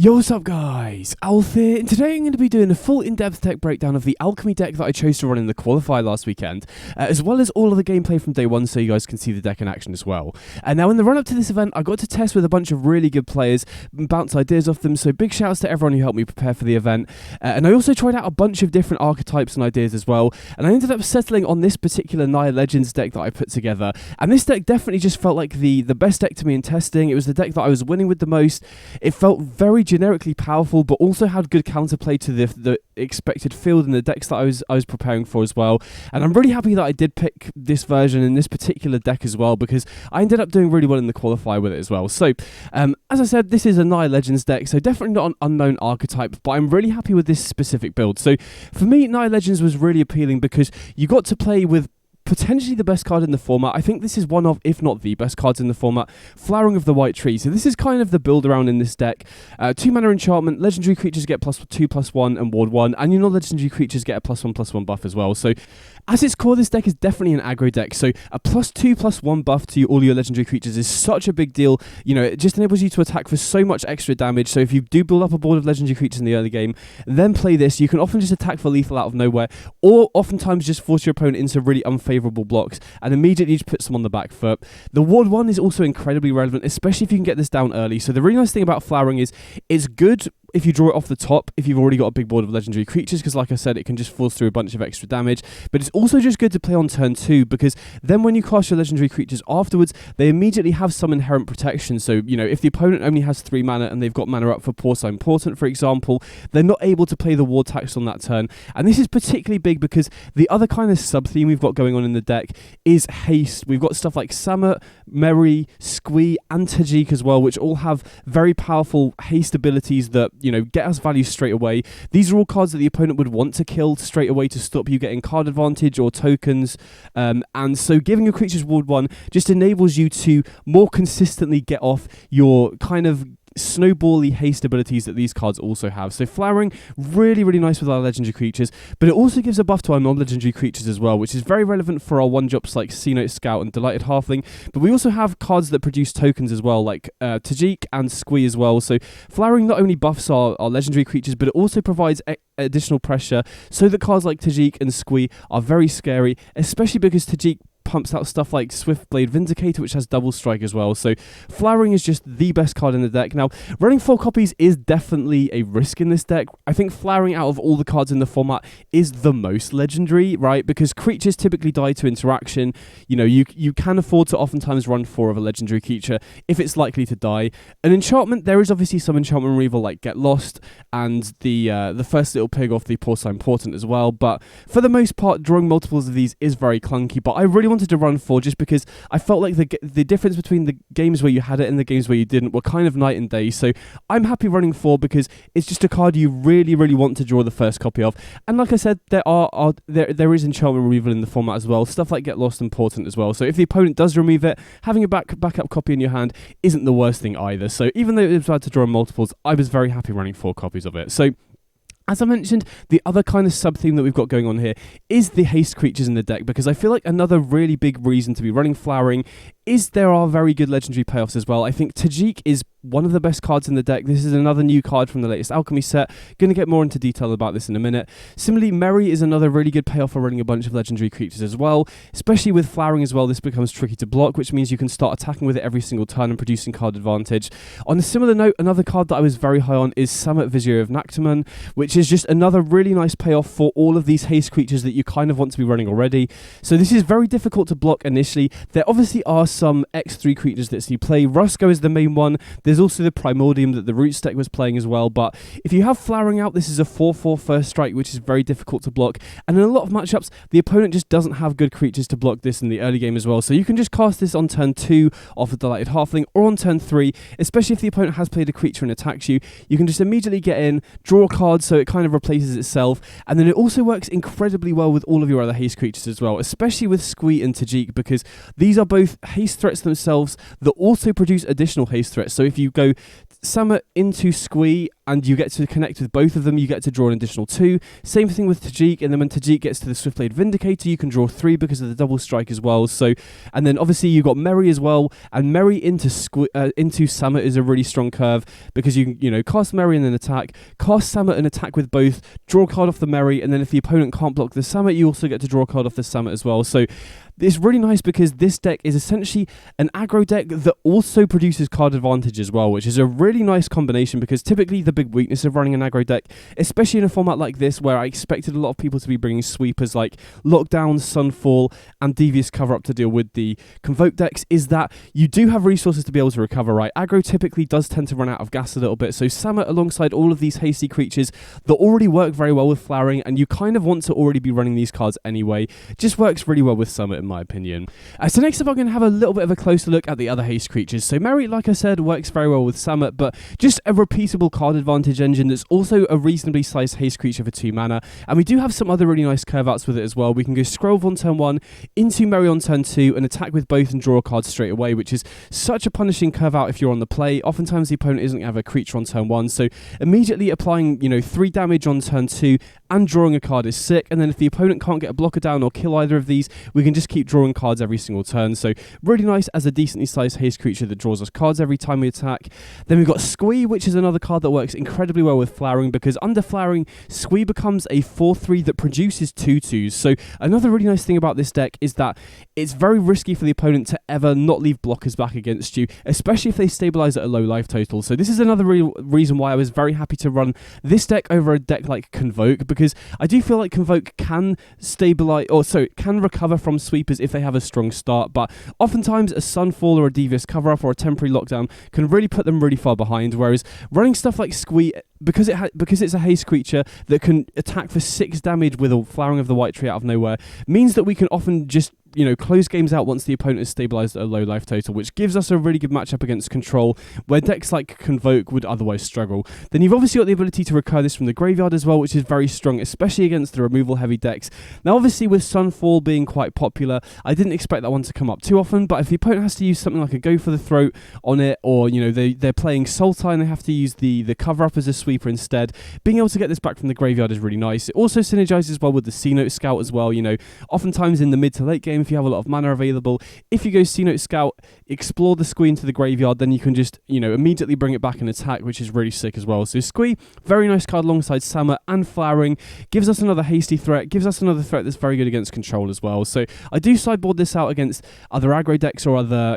Yo, what's up guys, Alf here, and today I'm going to be doing a full in-depth deck breakdown of the Alchemy deck that I chose to run in the Qualifier last weekend, as well as all of the gameplay from day one so you guys can see the deck in action as well. And now in the run-up to this event, I got to test with a bunch of really good players, and bounce ideas off them, so big shouts to everyone who helped me prepare for the event. And I also tried out a bunch of different archetypes and ideas as well, and I ended up settling on this particular Naya Legends deck that I put together. And this deck definitely just felt like the best deck to me in testing. It was the deck that I was winning with the most. It felt very generically powerful, but also had good counterplay to the expected field and the decks that I was preparing for as well. And I'm really happy that I did pick this version in this particular deck as well, because I ended up doing really well in the Qualifier with it as well. So as I said, this is a Naya Legends deck, so definitely not an unknown archetype, but I'm really happy with this specific build. So for me, Naya Legends was really appealing because you got to play with potentially the best card in the format. I think this is one of, if not the best cards in the format, Flowering of the White Tree. So this is kind of the build around in this deck. 2 mana enchantment, legendary creatures get +2/+1 and ward 1, and your non-legendary creatures get a +1/+1 buff as well. So as its core, this deck is definitely an aggro deck, so a +2/+1 buff to all your legendary creatures is such a big deal. You know, it just enables you to attack for so much extra damage. So if you do build up a board of legendary creatures in the early game, then play this, you can often just attack for lethal out of nowhere, or oftentimes just force your opponent into really unfavourable blocks and immediately just puts them on the back foot. The ward 1 is also incredibly relevant, especially if you can get this down early. So the really nice thing about Flowering is it's good if you draw it off the top, if you've already got a big board of legendary creatures, because like I said, it can just force through a bunch of extra damage. But it's also just good to play on turn 2, because then when you cast your legendary creatures afterwards, they immediately have some inherent protection. So, you know, if the opponent only has 3 mana and they've got mana up for Porcine Portent, for example, they're not able to play the ward tax on that turn. And this is particularly big because the other kind of sub-theme we've got going on in the deck is haste. We've got stuff like Samut, Meri, Squee, and Tajik as well, which all have very powerful haste abilities that, you know, get us value straight away. These are all cards that the opponent would want to kill straight away to stop you getting card advantage or tokens. And so giving your creatures ward 1 just enables you to more consistently get off your kind of snowbally haste abilities that these cards also have. So Flowering, really, really nice with our legendary creatures, but it also gives a buff to our non-legendary creatures as well, which is very relevant for our 1-drops like Sea-Note Scout and Delighted Halfling. But we also have cards that produce tokens as well, like Tajik and Squee as well. So Flowering not only buffs our legendary creatures, but it also provides additional pressure, so that cards like Tajik and Squee are very scary, especially because Tajik pumps out stuff like Swiftblade Vindicator, which has double strike as well. So Flowering is just the best card in the deck. Now, running 4 copies is definitely a risk in this deck. I think Flowering, out of all the cards in the format, is the most legendary, right? Because creatures typically die to interaction. You know, you can afford to oftentimes run 4 of a legendary creature if it's likely to die. An enchantment, there is obviously some enchantment removal like Get Lost and the first little pig off the Porcine Portent as well. But for the most part, drawing multiples of these is very clunky. But I really wanted to run 4 just because I felt like the difference between the games where you had it and the games where you didn't were kind of night and day. So I'm happy running 4 because it's just a card you really, really want to draw the first copy of. And like I said, there is enchantment removal in the format as well, stuff like Get Lost and Portent as well. So if the opponent does remove it, having a backup copy in your hand isn't the worst thing either. So even though it was hard to draw multiples, I was very happy running 4 copies of it. So as I mentioned, the other kind of sub-theme that we've got going on here is the haste creatures in the deck, because I feel like another really big reason to be running Flowering is there are very good legendary payoffs as well. I think Tajik is one of the best cards in the deck. This is another new card from the latest Alchemy set. Going to get more into detail about this in a minute. Similarly, Meri is another really good payoff for running a bunch of legendary creatures as well. Especially with Flowering as well, this becomes tricky to block, which means you can start attacking with it every single turn and producing card advantage. On a similar note, another card that I was very high on is Samut, Vizier of Nactaman, which is just another really nice payoff for all of these haste creatures that you kind of want to be running already. So this is very difficult to block initially. There obviously are some X3 creatures that you play. Rusko is the main one. There's also the Primordium that the Roots deck was playing as well. But if you have Flowering out, this is a 4/4 first strike, which is very difficult to block. And in a lot of matchups, the opponent just doesn't have good creatures to block this in the early game as well. So you can just cast this on turn 2 off a Delighted Halfling, or on turn 3, especially if the opponent has played a creature and attacks you. You can just immediately get in, draw a card so it kind of replaces itself. And then it also works incredibly well with all of your other haste creatures as well, especially with Squee and Tajik, because these are both haste haste threats themselves that also produce additional haste threats. So if you go Summit into Squee and you get to connect with both of them, you get to draw an additional 2. Same thing with Tajik, and then when Tajik gets to the Swiftblade Vindicator, you can draw 3 because of the double strike as well. So, and then obviously you got Merry as well, and Merry into Summit is a really strong curve because you can, cast Merry and then attack, cast Summit and attack with both, draw a card off the Merry, and then if the opponent can't block the Summit, you also get to draw a card off the Summit as well. So it's really nice because this deck is essentially an aggro deck that also produces card advantage as well, which is a really nice combination because typically the big weakness of running an aggro deck, especially in a format like this where I expected a lot of people to be bringing sweepers like Lockdown, Sunfall, and Devious Cover Up to deal with the Convoke decks, is that you do have resources to be able to recover, right? Aggro typically does tend to run out of gas a little bit, so Summit alongside all of these hasty creatures that already work very well with Flowering, and you kind of want to already be running these cards anyway, just works really well with Summit in my opinion. So next up I'm going to have a little bit of a closer look at the other haste creatures. So Merry, like I said, works very well with Summit, but just a repeatable card advantage engine that's also a reasonably sized haste creature for 2 mana, and we do have some other really nice curve outs with it as well. We can go Scroll on turn 1, into Merry on turn 2, and attack with both and draw a card straight away, which is such a punishing curve out if you're on the play. Oftentimes the opponent isn't going to have a creature on turn 1, so immediately applying 3 damage on turn 2 and drawing a card is sick, and then if the opponent can't get a blocker down or kill either of these, we can just keep drawing cards every single turn. So really nice as a decently sized haste creature that draws us cards every time we attack. Then we've got Squee, which is another card that works incredibly well with Flowering because under Flowering, Squee becomes a 4/3 that produces 2/2s. So another really nice thing about this deck is that it's very risky for the opponent to ever not leave blockers back against you, especially if they stabilize at a low life total. So this is another real reason why I was very happy to run this deck over a deck like Convoke, because I do feel like Convoke can can recover from sweepers if they have a strong start, but oftentimes a Sunfall or a Devious Cover Up or a Temporary Lockdown can really put them really far behind, whereas running stuff like Squee, because it's a haste creature that can attack for 6 damage with a Flowering of the White Tree out of nowhere, means that we can often just close games out once the opponent is stabilized at a low life total, which gives us a really good matchup against Control, where decks like Convoke would otherwise struggle. Then you've obviously got the ability to recur this from the graveyard as well, which is very strong, especially against the removal heavy decks. Now obviously with Sunfall being quite popular, I didn't expect that one to come up too often, but if the opponent has to use something like a Go for the Throat on it, or they're playing Sultai and they have to use the Cover Up as a sweeper instead, being able to get this back from the graveyard is really nice. It also synergizes well with the C-Note Scout as well. Oftentimes in the mid to late game, if you have a lot of mana available, if you go C-Note Scout, explore the Squee into the graveyard, then you can just immediately bring it back and attack, which is really sick as well. So Squee, very nice card alongside Summer and Flowering, gives us another hasty threat, gives us another threat that's very good against Control as well. So I do sideboard this out against other aggro decks or other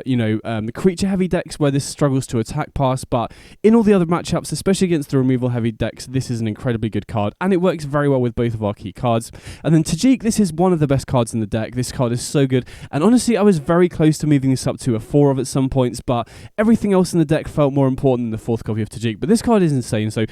creature heavy decks where this struggles to attack pass, but in all the other matchups, especially against the removal heavy decks, this is an incredibly good card, and it works very well with both of our key cards. And then Tajik, this is one of the best cards in the deck. This card is so good, and honestly I was very close to moving this up to a 4 of at some points, but everything else in the deck felt more important than the 4th copy of Tajik. But this card is insane. So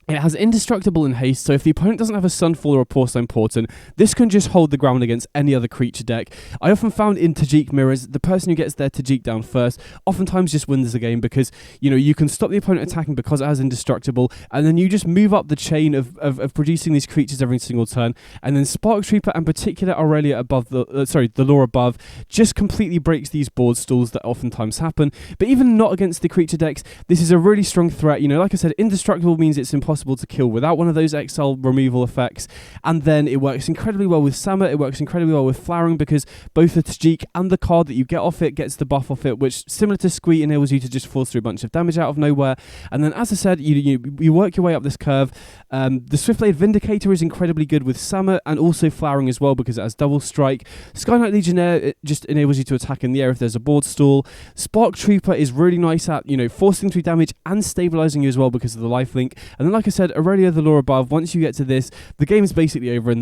it has Indestructible and Haste, so if the opponent doesn't have a Sunfall or a Porcelain Portent, this can just hold the ground against any other creature deck. I often found in Tajik mirrors, the person who gets their Tajik down first oftentimes just wins the game because, you can stop the opponent attacking because it has Indestructible, and then you just move up the chain of producing these creatures every single turn, and then Spark Trooper and particular Aurelia above the Law above just completely breaks these board stalls that oftentimes happen. But even not against the creature decks, this is a really strong threat. Like I said, Indestructible means it's impossible to kill without one of those exile removal effects, and then it works incredibly well with Samur, it works incredibly well with Flowering because both the Tajik and the card that you get off it gets the buff off it, which similar to Squee enables you to just force through a bunch of damage out of nowhere. And then as I said, you work your way up this curve. The Swiftblade Vindicator is incredibly good with Samur and also Flowering as well because it has double strike. Sky Knight Legionnaire, it just enables you to attack in the air if there's a board stall. Spark Trooper is really nice at forcing through damage and stabilizing you as well because of the lifelink. And then like I said, Aurelia the Law above, once you get to this, the game is basically over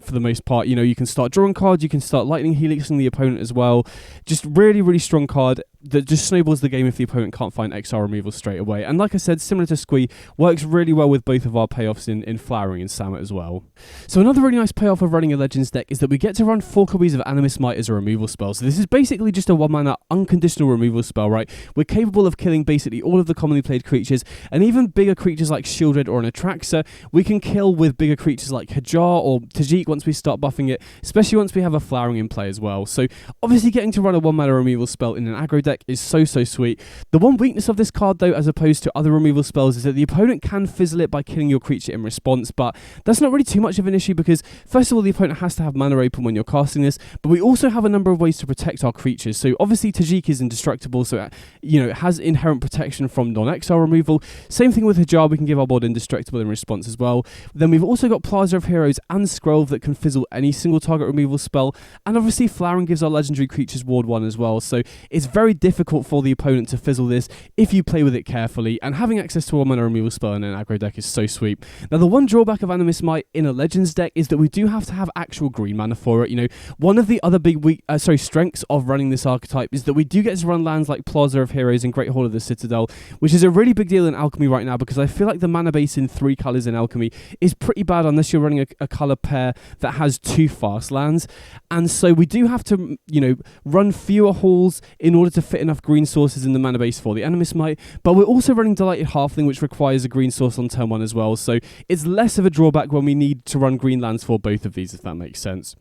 for the most part. You can start drawing cards, you can start lightning helixing the opponent as well. Just really, really strong card. that just snowballs the game if the opponent can't find XR removal straight away. And like I said, similar to Squee, works really well with both of our payoffs in Flowering and Samet as well. So another really nice payoff of running a Legends deck is that we get to run 4 copies of Animus Might as a removal spell. So this is basically just a 1-mana unconditional removal spell, right? We're capable of killing basically all of the commonly played creatures, and even bigger creatures like Shieldred or an Atraxa, we can kill with bigger creatures like Hajar or Tajik once we start buffing it, especially once we have a Flowering in play as well. So obviously getting to run a 1-mana removal spell in an aggro deck is so sweet. The one weakness of this card though, as opposed to other removal spells, is that the opponent can fizzle it by killing your creature in response, but that's not really too much of an issue because first of all the opponent has to have mana open when you're casting this, but we also have a number of ways to protect our creatures. So obviously Tajik is indestructible, so it has inherent protection from non-XR removal. Same thing with Hajar, we can give our board indestructible in response as well. Then we've also got Plaza of Heroes and Scroll that can fizzle any single target removal spell, and obviously Flowering gives our legendary creatures ward 1 as well, so it's very difficult for the opponent to fizzle this if you play with it carefully, and having access to a mana removal spell in an aggro deck is so sweet. Now the one drawback of Animus Might in a Legends deck is that we do have to have actual green mana for it. One of the other big strengths of running this archetype is that we do get to run lands like Plaza of Heroes and Great Hall of the Citadel, which is a really big deal in Alchemy right now because I feel like the mana base in 3 colours in Alchemy is pretty bad unless you're running a colour pair that has 2 fast lands, and so we do have to run fewer halls in order to fit enough green sources in the mana base for the Animus Might, but we're also running Delighted Halfling, which requires a green source on turn 1 as well, so it's less of a drawback when we need to run green lands for both of these, if that makes sense.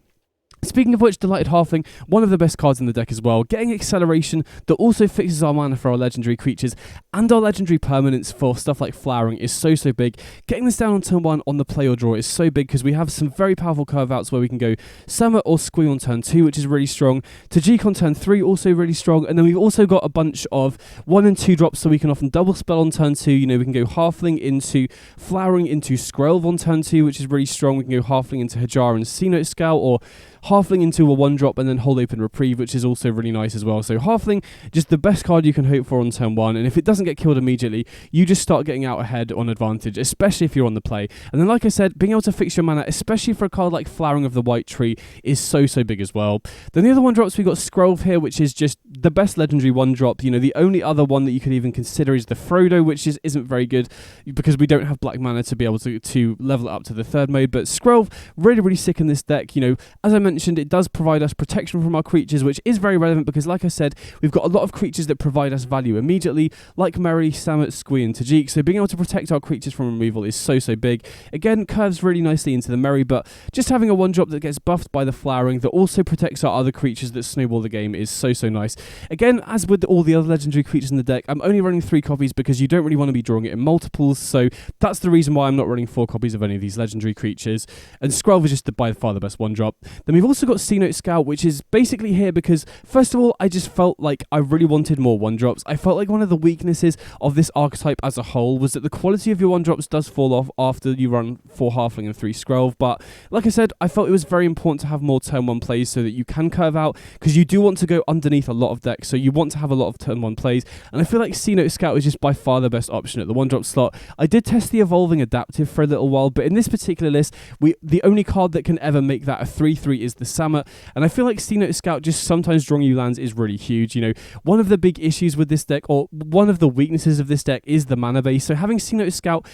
Speaking of which, Delighted Halfling, one of the best cards in the deck as well, getting acceleration that also fixes our mana for our legendary creatures and our legendary permanents for stuff like Flowering is so big. Getting this down on turn 1 on the play or draw is so big because we have some very powerful curve outs where we can go Summer or Squee on turn 2, which is really strong, Tajik on turn 3, also really strong, and then we've also got a bunch of 1 and 2 drops, so we can often double spell on turn 2. We can go Halfling into Flowering into Skrelv on turn 2, which is really strong. We can go Halfling into Hajar and Sea-Note Scout, or Halfling into a 1-drop and then Hold Open Reprieve, which is also really nice as well. So Halfling, just the best card you can hope for on turn 1, and if it doesn't get killed immediately, you just start getting out ahead on advantage, especially if you're on the play. And then like I said, being able to fix your mana, especially for a card like Flowering of the White Tree, is so big as well. Then the other 1-drops, we've got Skrelv here, which is just the best legendary 1-drop. The only other one that you could even consider is the Frodo, which isn't very good because we don't have black mana to be able to level it up to the 3rd mode. But Skrelv, really sick in this deck. As I mentioned, it does provide us protection from our creatures, which is very relevant because, like I said, we've got a lot of creatures that provide us value immediately, like Merry, Samet, Squee, and Tajik. So being able to protect our creatures from removal is so big. Again, curves really nicely into the Merry, but just having a 1-drop that gets buffed by the Flowering that also protects our other creatures that snowball the game is so nice. Again, as with all the other legendary creatures in the deck, I'm only running 3 copies because you don't really want to be drawing it in multiples, so that's the reason why I'm not running 4 copies of any of these legendary creatures. And Skrelv is just by far the best 1-drop. Then we've also got Sea-Note Scout, which is basically here because, first of all, I just felt like I really wanted more 1-drops. I felt like one of the weaknesses of this archetype as a whole was that the quality of your 1-drops does fall off after you run 4 Halfling and 3 Skrelv, but like I said, I felt it was very important to have more turn 1 plays so that you can curve out, because you do want to go underneath a lot of decks, so you want to have a lot of turn 1 plays, and I feel like Sea-Note Scout is just by far the best option at the 1-drop slot. I did test the Evolving Adaptive for a little while, but in this particular list, the only card that can ever make that a 3/3 is the Samet, and I feel like Sea-Note Scout just sometimes drawing you lands is really huge. One of the big issues with this deck, or one of the weaknesses of this deck, is the mana base. So having Sea-Note Scout,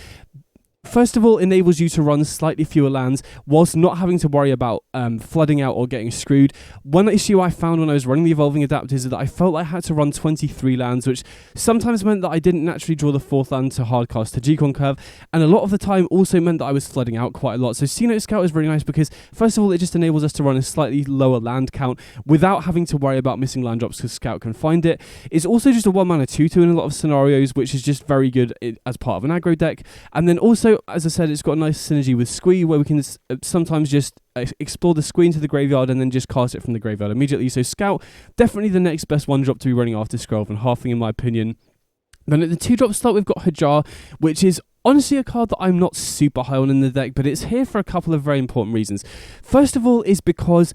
first of all, enables you to run slightly fewer lands whilst not having to worry about flooding out or getting screwed. One issue I found when I was running the Evolving Adapters is that I felt I had to run 23 lands, which sometimes meant that I didn't naturally draw the 4th land to hardcast Tajik on curve, and a lot of the time also meant that I was flooding out quite a lot. So Sea-Note Scout is really nice because, first of all, it just enables us to run a slightly lower land count without having to worry about missing land drops because Scout can find it. It's also just a 1-mana 2/2 in a lot of scenarios, which is just very good as part of an aggro deck. And then also, as I said, it's got a nice synergy with Squee, where we can sometimes just explore the Squee into the graveyard and then just cast it from the graveyard immediately. So Scout, definitely the next best 1-drop to be running after Skrelv and Halfling, in my opinion. Then at the 2-drop slot, we've got Hajar, which is honestly a card that I'm not super high on in the deck, but it's here for a couple of very important reasons. First of all is because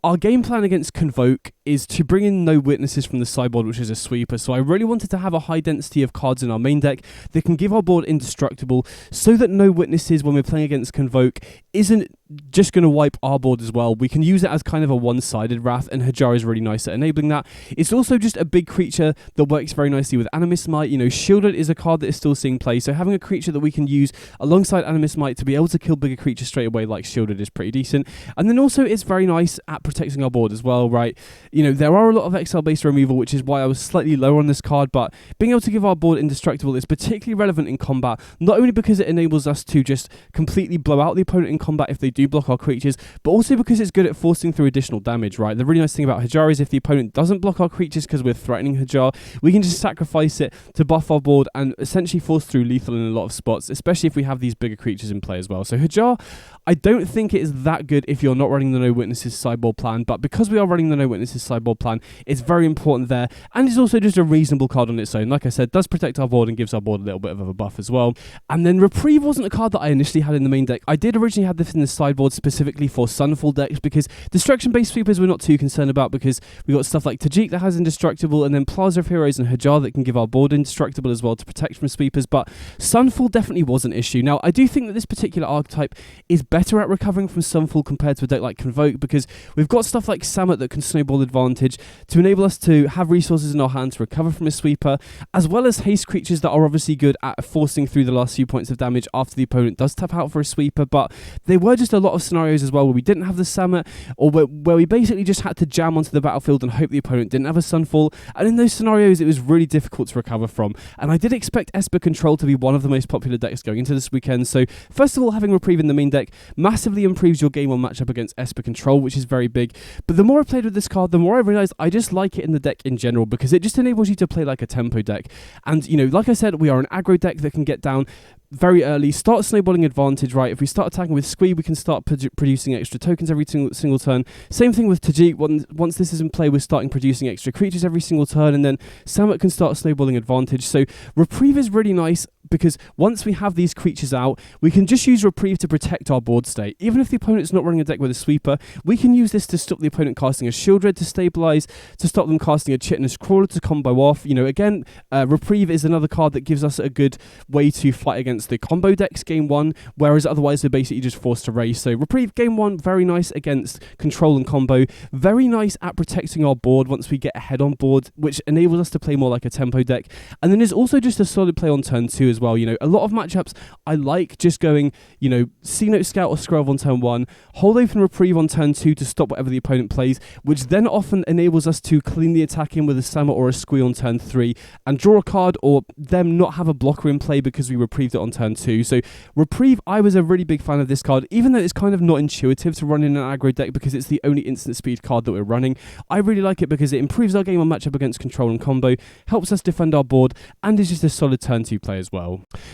our game plan against Convoke is to bring in no witnesses from the sideboard, which is a sweeper. So I really wanted to have a high density of cards in our main deck that can give our board indestructible, so that no witnesses when we're playing against Convoke isn't just going to wipe our board as well. We can use it as kind of a one-sided wrath, and Hajar is really nice at enabling that. It's also just a big creature that works very nicely with Animist Might. You know, Shielded is a card that is still seeing play, so having a creature that we can use alongside Animist Might to be able to kill bigger creatures straight away like Shielded is pretty decent. And then also it's very nice at protecting our board as well, right? You know, there are a lot of XL-based removal, which is why I was slightly lower on this card, but being able to give our board indestructible is particularly relevant in combat, not only because it enables us to just completely blow out the opponent in combat if they do block our creatures, but also because it's good at forcing through additional damage, right? The really nice thing about Hajar is if the opponent doesn't block our creatures because we're threatening Hajar, we can just sacrifice it to buff our board and essentially force through lethal in a lot of spots, especially if we have these bigger creatures in play as well. So Hajar, I don't think it is that good if you're not running the No Witnesses sideboard plan, but because we are running the No Witnesses sideboard plan, it's very important there, and it's also just a reasonable card on its own. Like I said, does protect our board and gives our board a little bit of a buff as well. And then Reprieve wasn't a card that I initially had in the main deck. I did originally have this in the sideboard specifically for Sunfall decks, because destruction-based sweepers we're not too concerned about, because we got stuff like Tajik that has indestructible, and then Plaza of Heroes and Hajar that can give our board indestructible as well to protect from sweepers, but Sunfall definitely was an issue. Now, I do think that this particular archetype is better at recovering from Sunfall compared to a deck like Convoke, because we've got stuff like Samut that can snowball advantage to enable us to have resources in our hand to recover from a sweeper, as well as haste creatures that are obviously good at forcing through the last few points of damage after the opponent does tap out for a sweeper. But there were just a lot of scenarios as well where we didn't have the Samut, or where we basically just had to jam onto the battlefield and hope the opponent didn't have a Sunfall, and in those scenarios it was really difficult to recover from. And I did expect Esper Control to be one of the most popular decks going into this weekend, so first of all, having Reprieve in the main deck massively improves your game 1 matchup against Esper Control, which is very big. But the more I played with this card, the more I realised I just like it in the deck in general, because it just enables you to play like a tempo deck. And, you know, like I said, we are an aggro deck that can get down very early, start snowballing advantage, right? If we start attacking with Squee, we can start producing extra tokens every single turn. Same thing with Tajik. Once this is in play, we're starting producing extra creatures every single turn, and then Samut can start snowballing advantage. So Reprieve is really nice, because once we have these creatures out, we can just use Reprieve to protect our board state. Even if the opponent's not running a deck with a sweeper, we can use this to stop the opponent casting a Shieldred to stabilize, to stop them casting a Chitinous Crawler to combo off. You know, again, Reprieve is another card that gives us a good way to fight against the combo decks game 1, whereas otherwise they're basically just forced to race. So Reprieve game 1, very nice against control and combo, very nice at protecting our board once we get ahead on board, which enables us to play more like a tempo deck. And then there's also just a solid play on turn 2 as well. You know, a lot of matchups I like just going, you know, C-Note Scout or Scrove on turn 1, hold open Reprieve on turn 2 to stop whatever the opponent plays, which then often enables us to clean the attack in with a Samut or a Squee on turn 3 and draw a card, or them not have a blocker in play because we reprieved it on turn 2. So Reprieve, I was a really big fan of this card, even though it's kind of not intuitive to run in an aggro deck because it's the only instant speed card that we're running. I really like it because it improves our game on matchup against control and combo, helps us defend our board, and is just a solid turn 2 play as well.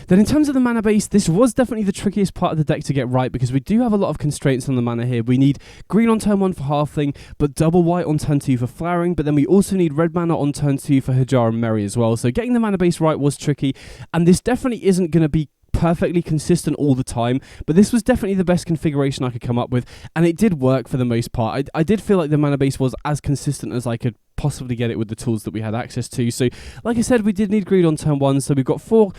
Then in terms of the mana base, this was definitely the trickiest part of the deck to get right, because we do have a lot of constraints on the mana here. We need green on turn 1 for halfling, but double white on turn 2 for flowering, but then we also need red mana on turn 2 for Hajar and Merry as well. So getting the mana base right was tricky, and this definitely isn't going to be perfectly consistent all the time, but this was definitely the best configuration I could come up with, and it did work for the most part. I did feel like the mana base was as consistent as I could possibly get it with the tools that we had access to. So like I said, we did need greed on turn 1, so we've got 4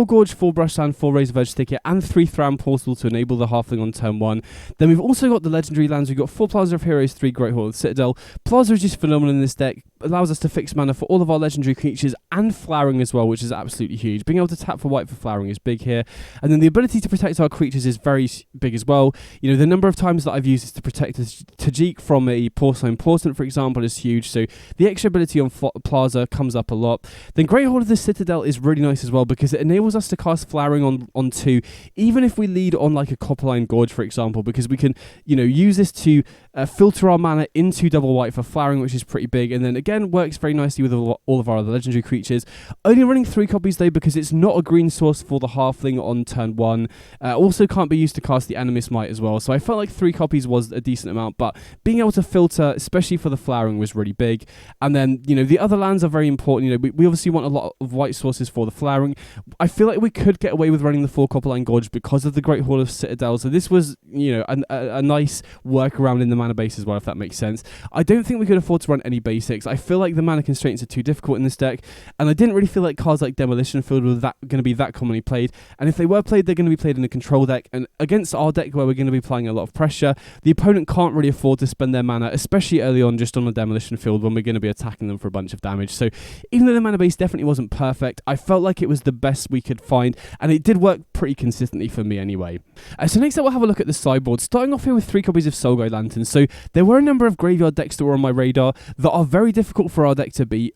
Gorge, 4 Brushland, 4 Razor Edge Thicket, and 3 Thram Portal to enable the halfling on turn 1. Then we've also got the legendary lands. We've got 4 Plaza of Heroes, 3 Great Hall of Citadel. Plaza is just phenomenal in this deck, allows us to fix mana for all of our legendary creatures and flowering as well, which is absolutely huge. Being able to tap for white for flowering is big here, and then the ability to protect our creatures is very big as well. You know, the number of times that I've used this to protect Tajik from a Porcelain Portent, for example, is huge, so the extra ability on Plaza comes up a lot. Then Great Hall of the Citadel is really nice as well, because it enables us to cast flowering on 2, even if we lead on like a Copperline Gorge, for example, because we can, you know, use this to filter our mana into double white for flowering, which is pretty big, and then again works very nicely with all of our other legendary creatures. Only running 3 copies though, because it's not a green source for the halfling on turn 1. Also can't be used to cast the Animist Might as well, so I felt like 3 copies was a decent amount, but being able to filter, especially for the flowering, was really big. And then, the other lands are very important. We obviously want a lot of white sources for the flowering. I feel like we could get away with running the 4 Copperline Gorge because of the Great Hall of Citadel. So this was, a nice workaround in the mana base as well, if that makes sense. I don't think we could afford to run any basics. I feel like the mana constraints are too difficult in this deck, and I didn't really feel like cards like Demolition Field were going to be that commonly played. And if they were played, they're going to be played in a control deck. And against our deck, where we're going to be applying a lot of pressure, the opponent can't really afford to spend their mana, especially early on, just on the Demolition Field when we're going to be attacking them for a bunch of damage. So even though the mana base definitely wasn't perfect, I felt like it was the best we could find, and it did work pretty consistently for me anyway. So next up, we'll have a look at the sideboard, starting off here with 3 copies of Soul Guide Lantern. So there were a number of graveyard decks that were on my radar that are very difficult for our deck to beat.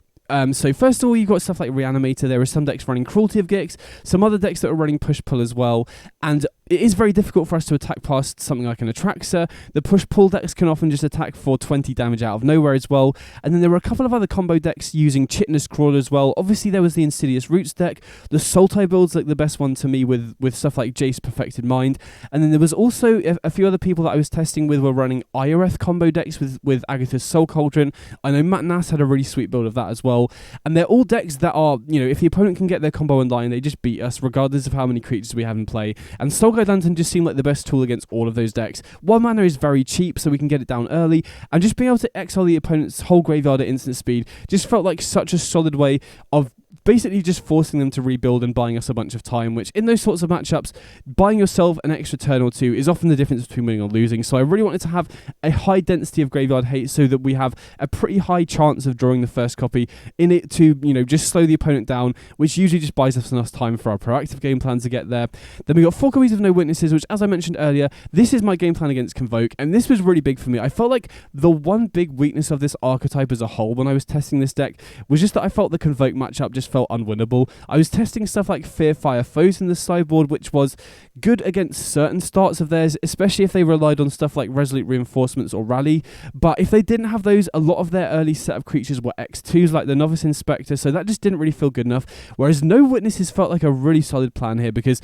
So first of all, you've got stuff like Reanimator. There are some decks running Cruelty of Gix, some other decks that are running Push-Pull as well, and it is very difficult for us to attack past something like an Atraxa. The Push-Pull decks can often just attack for 20 damage out of nowhere as well, and then there were a couple of other combo decks using Chitinous Crawler as well. Obviously, there was the Insidious Roots deck. The Sultai build's like the best one to me with stuff like Jace Perfected Mind, and then there was also a few other people that I was testing with were running Ioreth combo decks with Agatha's Soul Cauldron. I know Matt Nass had a really sweet build of that as well. And they're all decks that are, if the opponent can get their combo online, they just beat us, regardless of how many creatures we have in play. And Soul Guide Lantern just seemed like the best tool against all of those decks. 1 mana is very cheap, so we can get it down early, and just being able to exile the opponent's whole graveyard at instant speed just felt like such a solid way of basically just forcing them to rebuild and buying us a bunch of time, which in those sorts of matchups, buying yourself an extra turn or two is often the difference between winning or losing. So I really wanted to have a high density of graveyard hate so that we have a pretty high chance of drawing the first copy in it to, just slow the opponent down, which usually just buys us enough time for our proactive game plan to get there. Then we got 4 copies of No Witnesses, which, as I mentioned earlier, this is my game plan against Convoke, and this was really big for me. I felt like the one big weakness of this archetype as a whole when I was testing this deck was just that I felt the Convoke matchup just felt unwinnable. I was testing stuff like Fear Fire Foes in the sideboard, which was good against certain starts of theirs, especially if they relied on stuff like Resolute Reinforcements or Rally, but if they didn't have those, a lot of their early set of creatures were X2s like the Novice Inspector, so that just didn't really feel good enough, whereas No Witnesses felt like a really solid plan here because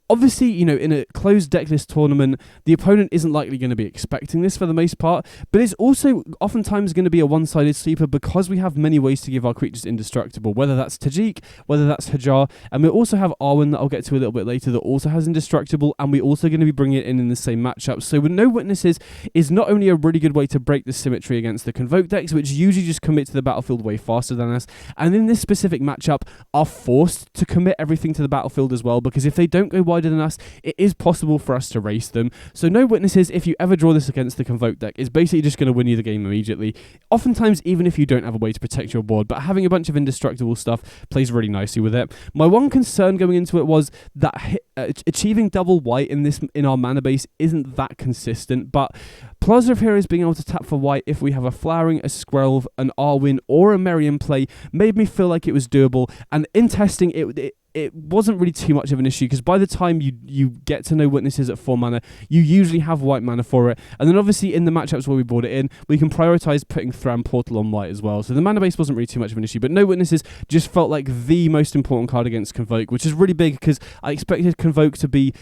obviously, in a closed decklist tournament, the opponent isn't likely going to be expecting this for the most part, but it's also oftentimes going to be a one-sided sweeper because we have many ways to give our creatures indestructible, whether that's Tajik, whether that's Hajar, and we also have Arwen that I'll get to a little bit later that also has indestructible, and we're also going to be bringing it in the same matchup. So with No Witnesses is not only a really good way to break the symmetry against the Convoke decks, which usually just commit to the battlefield way faster than us, and in this specific matchup are forced to commit everything to the battlefield as well, because if they don't go wider than us, it is possible for us to race them. So No Witnesses, if you ever draw this against the Convoke deck, is basically just going to win you the game immediately. Oftentimes, even if you don't have a way to protect your board, but having a bunch of indestructible stuff plays really nicely with it. My one concern going into it was that achieving double white in our mana base isn't that consistent, but Plaza of Heroes being able to tap for white if we have a Flowering, a Skrelv, an Arwen, or a Merry in play made me feel like it was doable, and in testing it wasn't really too much of an issue because by the time you get to No Witnesses at 4 mana, you usually have white mana for it. And then obviously in the matchups where we brought it in, we can prioritize putting Thram Portal on white as well. So the mana base wasn't really too much of an issue, but No Witnesses just felt like the most important card against Convoke, which is really big because I expected Convoke to be,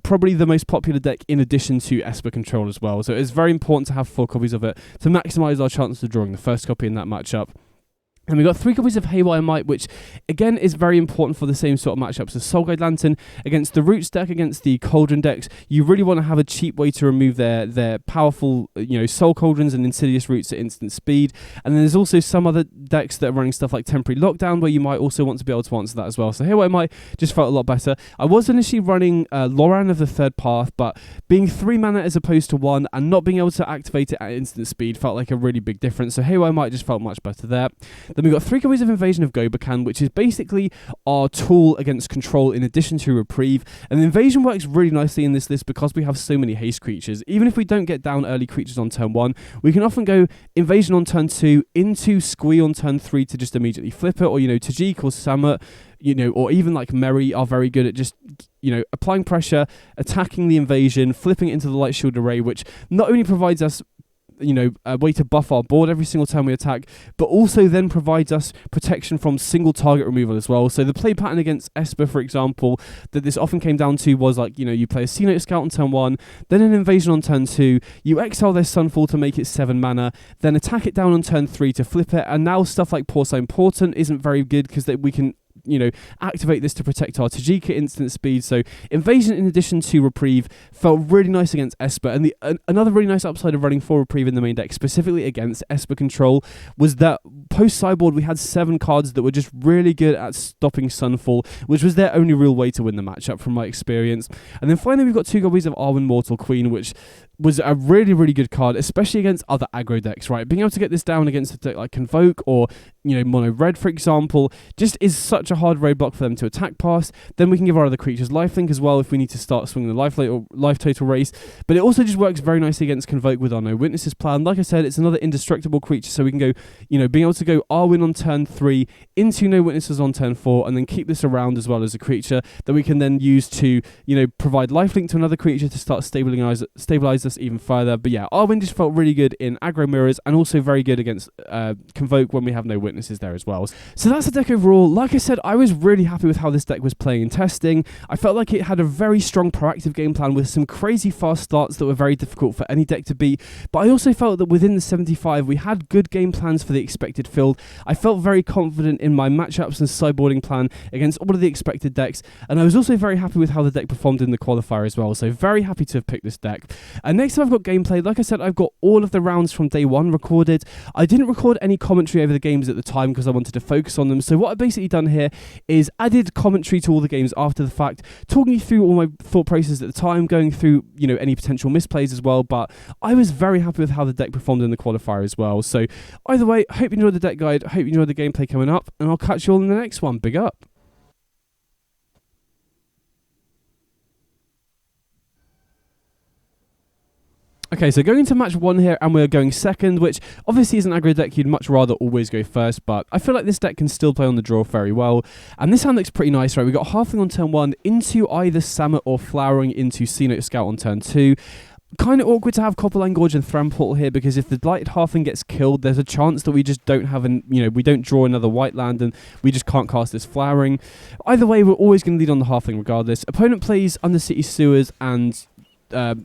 probably the most popular deck in addition to Esper Control as well. So it's very important to have 4 copies of it to maximize our chances of drawing the first copy in that matchup. And we got 3 copies of Haywire Might, which again is very important for the same sort of matchups as Soul Guide Lantern. Against the Roots deck, against the Cauldron decks, you really want to have a cheap way to remove their powerful, Soul Cauldrons and Insidious Roots at instant speed. And then there's also some other decks that are running stuff like Temporary Lockdown, where you might also want to be able to answer that as well. So Haywire Might just felt a lot better. I was initially running Loran of the Third Path, but being 3 mana as opposed to 1 and not being able to activate it at instant speed felt like a really big difference. So Haywire Might just felt much better there. Then we got 3 copies of Invasion of Gobekhan, which is basically our tool against control in addition to Reprieve. And Invasion works really nicely in this list because we have so many haste creatures. Even if we don't get down early creatures on turn 1, we can often go Invasion on turn 2 into Squee on turn 3 to just immediately flip it, or, Tajik or Samut, or even like Merry are very good at just, applying pressure, attacking the invasion, flipping it into the Light Shield Array, which not only provides us a way to buff our board every single time we attack, but also then provides us protection from single target removal as well. So the play pattern against Esper, for example, that this often came down to was like, you play a Sea Note Scout on turn 1, then an Invasion on turn 2, you exile their Sunfall to make it 7 mana, then attack it down on turn 3 to flip it, and now stuff like Porcine Portent isn't very good because we can activate this to protect our Tajika instant speed. So Invasion in addition to Reprieve felt really nice against Esper, and another really nice upside of running 4 Reprieve in the main deck, specifically against Esper control, was that post-sideboard we had 7 cards that were just really good at stopping Sunfall, which was their only real way to win the matchup from my experience. And then finally we've got 2 copies of Arwen Mortal Queen, which was a really, really good card, especially against other aggro decks, right? Being able to get this down against a deck like Convoke or, Mono Red, for example, just is such a hard roadblock for them to attack past. Then we can give our other creatures lifelink as well if we need to start swinging the life total race. But it also just works very nicely against Convoke with our No Witnesses plan. Like I said, it's another indestructible creature, so we can go, being able to go Arwen on turn 3, into No Witnesses on turn 4, and then keep this around as well as a creature that we can then use to, provide lifelink to another creature to start stabilize us even further. But yeah, Arwen just felt really good in aggro mirrors and also very good against Convoke when we have no witnesses there as well. So that's the deck overall. Like I said, I was really happy with how this deck was playing in testing. I felt like it had a very strong proactive game plan with some crazy fast starts that were very difficult for any deck to beat, but I also felt that within the 75 we had good game plans for the expected field. I felt very confident in my matchups and sideboarding plan against all of the expected decks, and I was also very happy with how the deck performed in the qualifier as well, so very happy to have picked this deck. And next time I've got gameplay, like I said, I've got all of the rounds from day 1 recorded. I didn't record any commentary over the games at the time because I wanted to focus on them, so what I've basically done here is added commentary to all the games after the fact, talking you through all my thought processes at the time, going through, any potential misplays as well, but I was very happy with how the deck performed in the qualifier as well. So either way, I hope you enjoyed the deck guide, I hope you enjoyed the gameplay coming up, and I'll catch you all in the next one. Big up! Okay, so going into match 1 here, and we're going second, which obviously is an aggro deck you'd much rather always go first, but I feel like this deck can still play on the draw very well. And this hand looks pretty nice, right? We got Halfling on turn 1, into either Samet or Flowering into Sea Note Scout on turn 2. Kind of awkward to have Copperline Gorge and Thram Portal here, because if the Blighted Halfling gets killed, there's a chance that we just don't have we don't draw another white land and we just can't cast this Flowering. Either way, we're always going to lead on the Halfling regardless. Opponent plays Undercity Sewers, and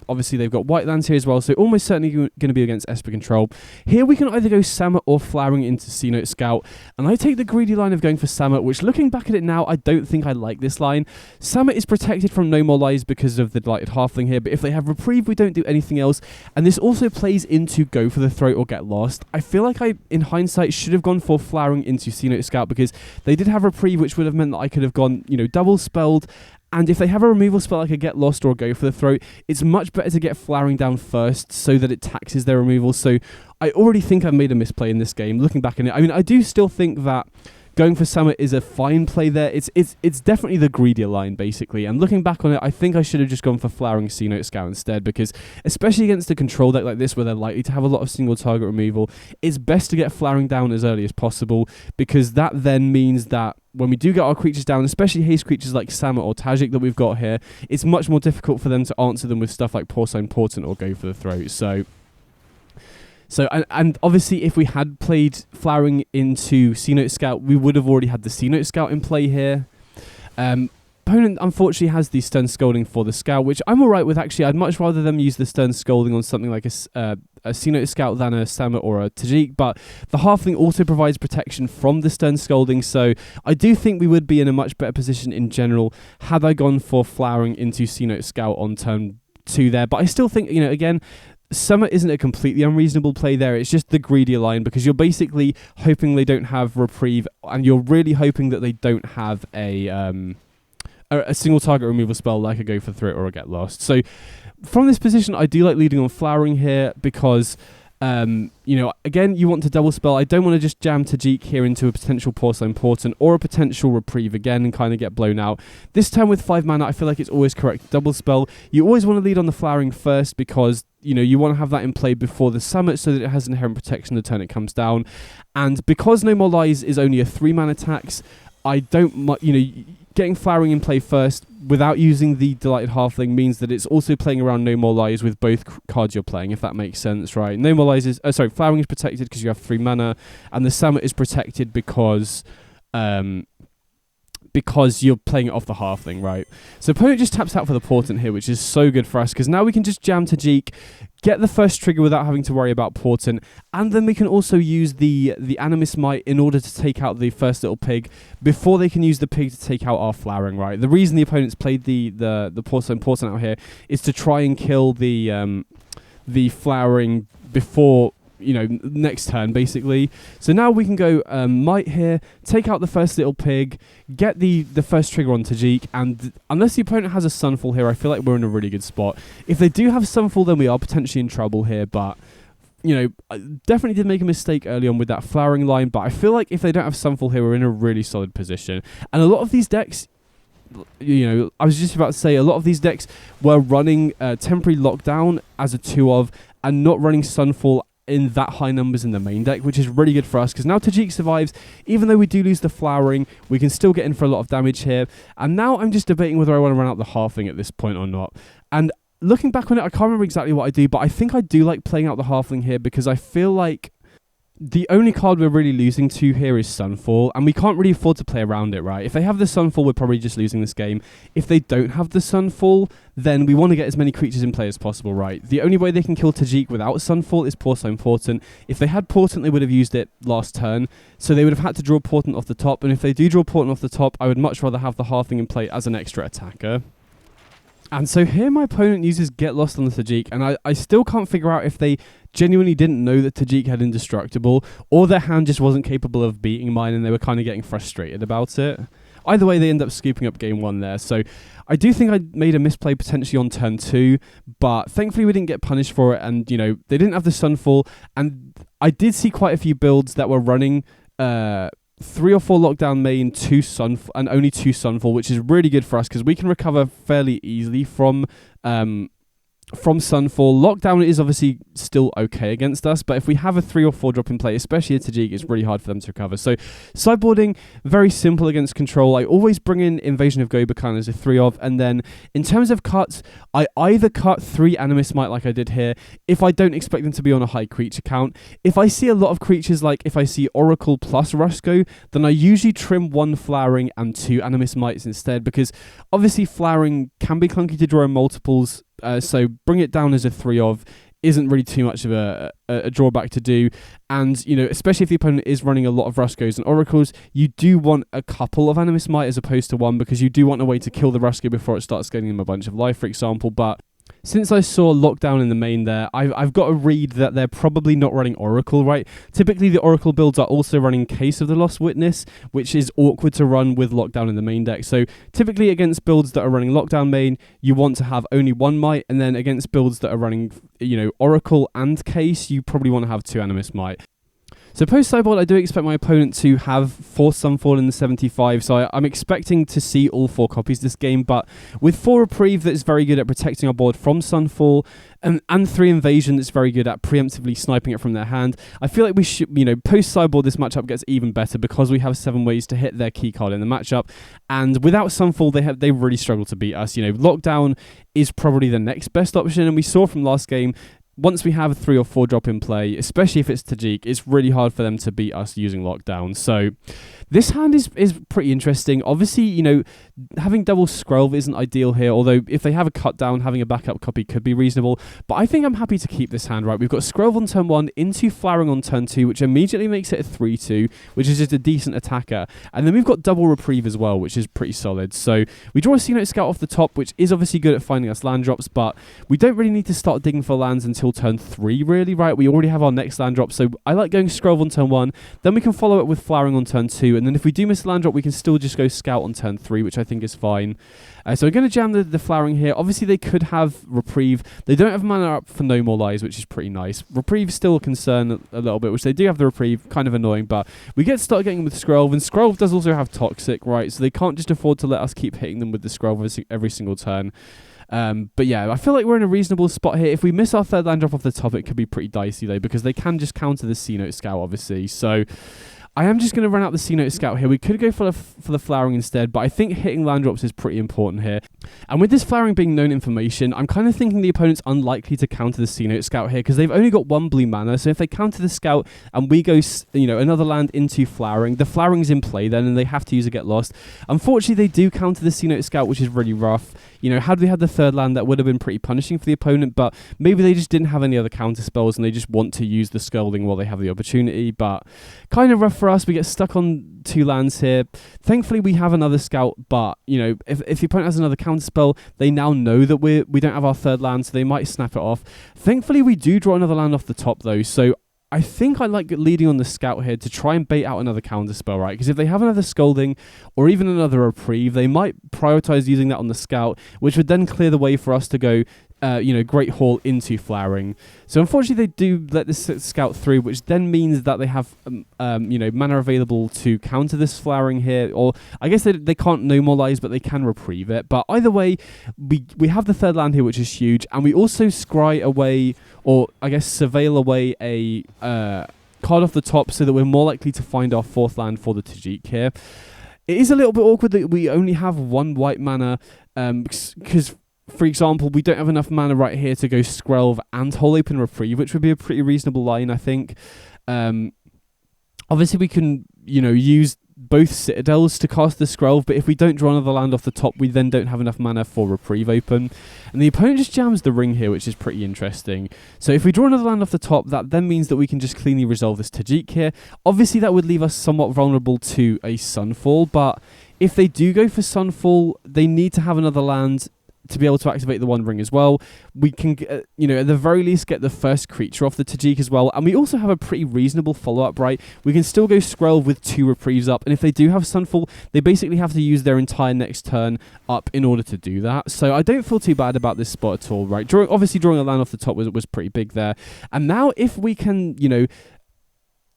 obviously they've got white lands here as well, so almost certainly going to be against Esper control. Here we can either go Samet or Flowering into Sea Note Scout, and I take the greedy line of going for Samet, which looking back at it now, I don't think I like this line. Samet is protected from No More Lies because of the Blighted Halfling here, but if they have Reprieve, we don't do anything else, and this also plays into Go for the Throat or Get Lost. I feel like I, in hindsight, should have gone for Flowering into Sea Note Scout because they did have Reprieve, which would have meant that I could have gone, double spelled. And if they have a removal spell like a Get Lost or a Go for the Throat, it's much better to get Flowering down first so that it taxes their removal. So I already think I've made a misplay in this game, looking back on it. I mean, I do still think that going for Samet is a fine play there. It's definitely the greedier line, basically. And looking back on it, I think I should have just gone for Flowering Sea Note Scout instead, because especially against a control deck like this where they're likely to have a lot of single target removal, it's best to get Flowering down as early as possible, because that then means that when we do get our creatures down, especially haste creatures like Samet or Tajik that we've got here, it's much more difficult for them to answer them with stuff like Porcine Portent or Go for the Throat. So and obviously if we had played Flowering into Sea Note Scout, we would have already had the Sea Note Scout in play here. Opponent unfortunately has the Stern Scolding for the Scout, which I'm alright with actually. I'd much rather them use the Stern Scolding on something like a Sea Note Scout than a Samet or a Tajik, but the Halfling also provides protection from the Stern Scolding, so I do think we would be in a much better position in general had I gone for Flowering into Sea Note Scout on turn 2 there. But I still think, again, Samet isn't a completely unreasonable play there. It's just the greedier line, because you're basically hoping they don't have Reprieve, and you're really hoping that they don't have a single target removal spell like a Go for the Throat or a Get Lost. So from this position, I do like leading on Flowering here because, again, you want to double spell. I don't want to just jam Tajik here into a potential Porcine Portent or a potential Reprieve again and kind of get blown out. This turn with 5 mana, I feel like it's always correct to double spell. You always want to lead on the Flowering first because, you want to have that in play before the Samet so that it has inherent protection the turn it comes down. And because No More Lies is only a 3 mana tax, I don't, getting Flowering in play first without using the Delighted Halfling means that it's also playing around No More Lies with both cards you're playing, if that makes sense, right? No More Lies is, Flowering is protected because you have 3 mana, and the Summit is protected because you're playing it off the Halfling, right? So opponent just taps out for the Portent here, which is so good for us, because now we can just jam Tajik, get the first trigger without having to worry about Portent, and then we can also use the Animus Might in order to take out the first little pig before they can use the pig to take out our Flowering, right? The reason the opponents played the Portent out here is to try and kill the Flowering before, next turn, basically. So now we can go Might here, take out the first little pig, get the first trigger on Tajik, and unless the opponent has a Sunfall here, I feel like we're in a really good spot. If they do have Sunfall, then we are potentially in trouble here, but I definitely did make a mistake early on with that Flowering line, but I feel like if they don't have Sunfall here, we're in a really solid position. And a lot of these decks, I was just about to say, a lot of these decks were running Temporary Lockdown as a 2-of, and not running Sunfall in that high numbers in the main deck, which is really good for us, because now Tajik survives. Even though we do lose the Flowering, we can still get in for a lot of damage here. And now I'm just debating whether I want to run out the Halfling at this point or not. And looking back on it, I can't remember exactly what I do, but I think I do like playing out the Halfling here, because I feel like the only card we're really losing to here is Sunfall, and we can't really afford to play around it, right? If they have the Sunfall, we're probably just losing this game. If they don't have the Sunfall, then we want to get as many creatures in play as possible, right? The only way they can kill Tajik without Sunfall is Porcine Portent. If they had Portent, they would have used it last turn, so they would have had to draw Portent off the top, and if they do draw Portent off the top, I would much rather have the Halfling in play as an extra attacker. And so here my opponent uses Get Lost on the Tajik, and I still can't figure out if they genuinely didn't know that Tajik had Indestructible, or their hand just wasn't capable of beating mine and they were kind of getting frustrated about it. Either way, they end up scooping up game 1 there. So I do think I made a misplay potentially on turn 2, but thankfully we didn't get punished for it, and they didn't have the Sunfall, and I did see quite a few builds that were running 3 or 4 Lockdown main, 2 Sunfall, and only 2 Sunfall, which is really good for us because we can recover fairly easily from Sunfall. Lockdown is obviously still okay against us, but if we have a 3 or 4 drop in play, especially a Tajik, it's really hard for them to recover. So sideboarding, very simple against control. I always bring in Invasion of Gobekhan as a 3-of, and then in terms of cuts, I either cut 3 Animus Might like I did here, if I don't expect them to be on a high creature count. If I see a lot of creatures, like if I see Oracle plus Rusko, then I usually trim 1 Flowering and 2 Animus Mites instead, because obviously Flowering can be clunky to draw in multiples, so bring it down as a 3-of isn't really too much of a drawback to do. And, especially if the opponent is running a lot of Ruskos and Oracles, you do want a couple of Animus Might as opposed to 1, because you do want a way to kill the Rusko before it starts getting them a bunch of life, for example. But since I saw Lockdown in the main there, I've got to read that they're probably not running Oracle, right? Typically, the Oracle builds are also running Case of the Lost Witness, which is awkward to run with Lockdown in the main deck. So typically against builds that are running Lockdown main, you want to have only 1 Might, and then against builds that are running, Oracle and Case, you probably want to have 2 Animus Might. So post-sideboard, I do expect my opponent to have 4 Sunfall in the 75, so I'm expecting to see all 4 copies this game, but with 4 Reprieve that's very good at protecting our board from Sunfall, and 3 Invasion that's very good at preemptively sniping it from their hand, I feel like we should, post-sideboard this matchup gets even better because we have 7 ways to hit their key card in the matchup, and without Sunfall, they really struggle to beat us. Lockdown is probably the next best option, and we saw from last game, once we have a 3 or 4 drop in play, especially if it's Tajik, it's really hard for them to beat us using Lockdown. So this hand is pretty interesting. Obviously, having double Scroll isn't ideal here, although if they have a cut down, having a backup copy could be reasonable. But I think I'm happy to keep this hand, right? We've got Scroll on turn 1, into Flowering on turn 2, which immediately makes it a 3-2, which is just a decent attacker. And then we've got double Reprieve as well, which is pretty solid. So we draw a Sea Note Scout off the top, which is obviously good at finding us land drops, but we don't really need to start digging for lands until turn 3, really, right? We already have our next land drop, so I like going Scroll on turn 1, then we can follow it with Flowering on turn 2, and then if we do miss a land drop, we can still just go Scout on turn 3, which I think is fine. So we're going to jam the Flowering here. Obviously, they could have Reprieve. They don't have mana up for No More Lies, which is pretty nice. Reprieve is still a concern a little bit, which they do have the Reprieve, kind of annoying, but we get to start getting with Scroll, and Scroll does also have Toxic, right? So they can't just afford to let us keep hitting them with the Scroll every single turn. But yeah, I feel like we're in a reasonable spot here. If we miss our 3rd land drop off the top, it could be pretty dicey though, because they can just counter the Sea Note Scout, obviously. So I am just going to run out the C-Note Scout here. We could go for the Flowering instead, but I think hitting land drops is pretty important here. And with this Flowering being known information, I'm kind of thinking the opponent's unlikely to counter the C-Note Scout here because they've only got 1 blue mana. So if they counter the Scout and we go, another land into Flowering, the Flowering's in play then and they have to use a Get Lost. Unfortunately, they do counter the C-Note Scout, which is really rough. Had we had the 3rd land, that would have been pretty punishing for the opponent, but maybe they just didn't have any other counter spells and they just want to use the Scalding while they have the opportunity. But kind of rough for us. We get stuck on 2 lands here. Thankfully, we have another Scout, but, if the opponent has another counter spell, they now know that we don't have our 3rd land, so they might snap it off. Thankfully, we do draw another land off the top, though, so I think I like leading on the Scout here to try and bait out another counter spell, right? Because if they have another Scalding or even another Reprieve, they might prioritize using that on the Scout, which would then clear the way for us to go, Great Hall into Flowering. So unfortunately, they do let this Scout through, which then means that they have, mana available to counter this Flowering here. Or I guess they can't Normalize, but they can Reprieve it. But either way, we have the 3rd land here, which is huge. And we also scry away, or I guess surveil away a card off the top so that we're more likely to find our 4th land for the Tajik here. It is a little bit awkward that we only have 1 white mana, because for example, we don't have enough mana right here to go Skrelv and Hole Open Reprieve, which would be a pretty reasonable line, I think. Obviously, we can, use both Citadels to cast the Skrelv, but if we don't draw another land off the top, we then don't have enough mana for Reprieve Open. And the opponent just jams the Ring here, which is pretty interesting. So if we draw another land off the top, that then means that we can just cleanly resolve this Tajik here. Obviously, that would leave us somewhat vulnerable to a Sunfall, but if they do go for Sunfall, they need to have another land to be able to activate the One Ring as well. We can, at the very least get the first creature off the Tajik as well. And we also have a pretty reasonable follow-up, right? We can still go Skrelv with 2 Reprieves up. And if they do have Sunfall, they basically have to use their entire next turn up in order to do that. So I don't feel too bad about this spot at all, right? Obviously, drawing a land off the top was pretty big there. And now if we can,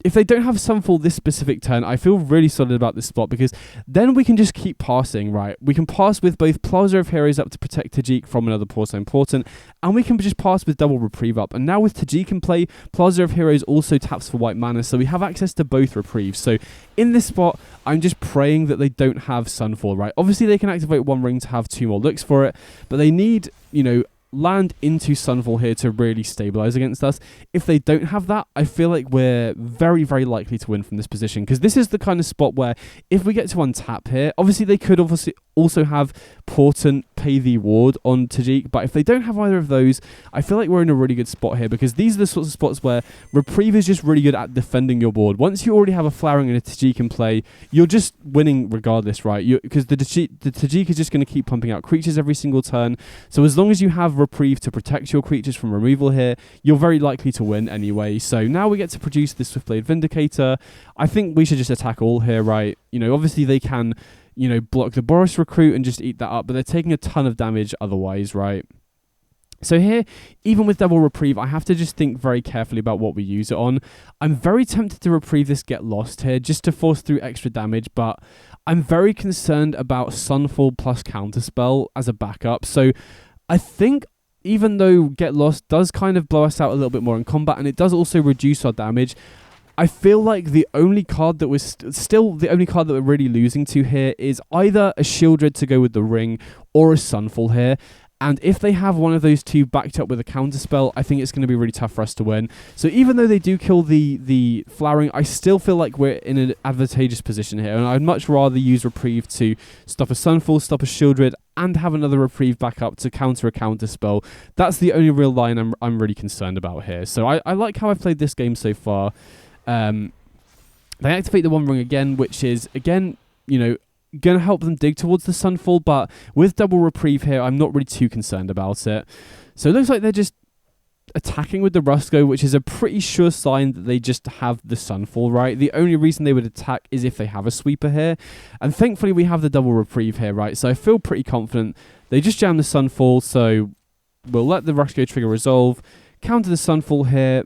if they don't have Sunfall this specific turn, I feel really solid about this spot because then we can just keep passing, right? We can pass with both Plaza of Heroes up to protect Tajik from another Porcelain Important, and we can just pass with double Reprieve up. And now with Tajik in play, Plaza of Heroes also taps for white mana, so we have access to both Reprieves. So in this spot, I'm just praying that they don't have Sunfall, right? Obviously, they can activate One Ring to have 2 more looks for it, but they need, land into Sunfall here to really stabilize against us. If they don't have that, I feel like we're very, very likely to win from this position, because this is the kind of spot where if we get to untap here, obviously they could obviously also have Portent, Pay the Ward on Tajik, but if they don't have either of those, I feel like we're in a really good spot here, because these are the sorts of spots where Reprieve is just really good at defending your board. Once you already have a Flowering and a Tajik in play, you're just winning regardless, right? Because the Tajik is just going to keep pumping out creatures every single turn, so as long as you have Reprieve to protect your creatures from removal here, you're very likely to win anyway. So now we get to produce this Swiftblade Vindicator. I think we should just attack all here, right? Obviously they can, block the Boros Recruit and just eat that up, but they're taking a ton of damage otherwise, right? So here, even with double Reprieve, I have to just think very carefully about what we use it on. I'm very tempted to Reprieve this Get Lost here, just to force through extra damage, but I'm very concerned about Sunfall plus Counterspell as a backup. So I think even though Get Lost does kind of blow us out a little bit more in combat, and it does also reduce our damage, I feel like the only card that was still the only card that we're really losing to here is either a Shieldred to go with the Ring or a Sunfall here. And if they have one of those two backed up with a counterspell, I think it's going to be really tough for us to win. So even though they do kill the Flowering, I still feel like we're in an advantageous position here. And I'd much rather use Reprieve to stop a Sunfall, stop a Shieldred, and have another Reprieve back up to counter a counterspell. That's the only real line I'm really concerned about here. So I like how I've played this game so far. They activate the One Ring again, which is, again, going to help them dig towards the Sunfall, but with double Reprieve here, I'm not really too concerned about it. So it looks like they're just attacking with the Rusco, which is a pretty sure sign that they just have the Sunfall, right? The only reason they would attack is if they have a Sweeper here, and thankfully we have the double Reprieve here, right? So I feel pretty confident. They just jam the Sunfall, so we'll let the Rusco trigger resolve, counter the Sunfall here,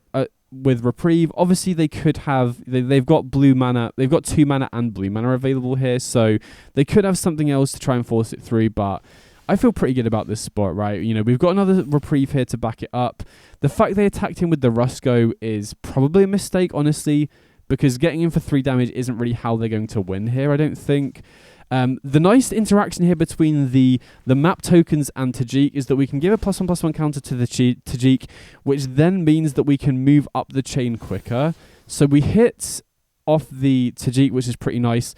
with Reprieve. Obviously they could have, they've got blue mana, they've got 2 mana and blue mana available here, so they could have something else to try and force it through, but I feel pretty good about this spot, right? We've got another Reprieve here to back it up. The fact they attacked him with the Rusco is probably a mistake, honestly, because getting in for 3 damage isn't really how they're going to win here, I don't think. The nice interaction here between the map tokens and Tajik is that we can give a +1/+1 counter to the Tajik, which then means that we can move up the chain quicker. So we hit off the Tajik, which is pretty nice,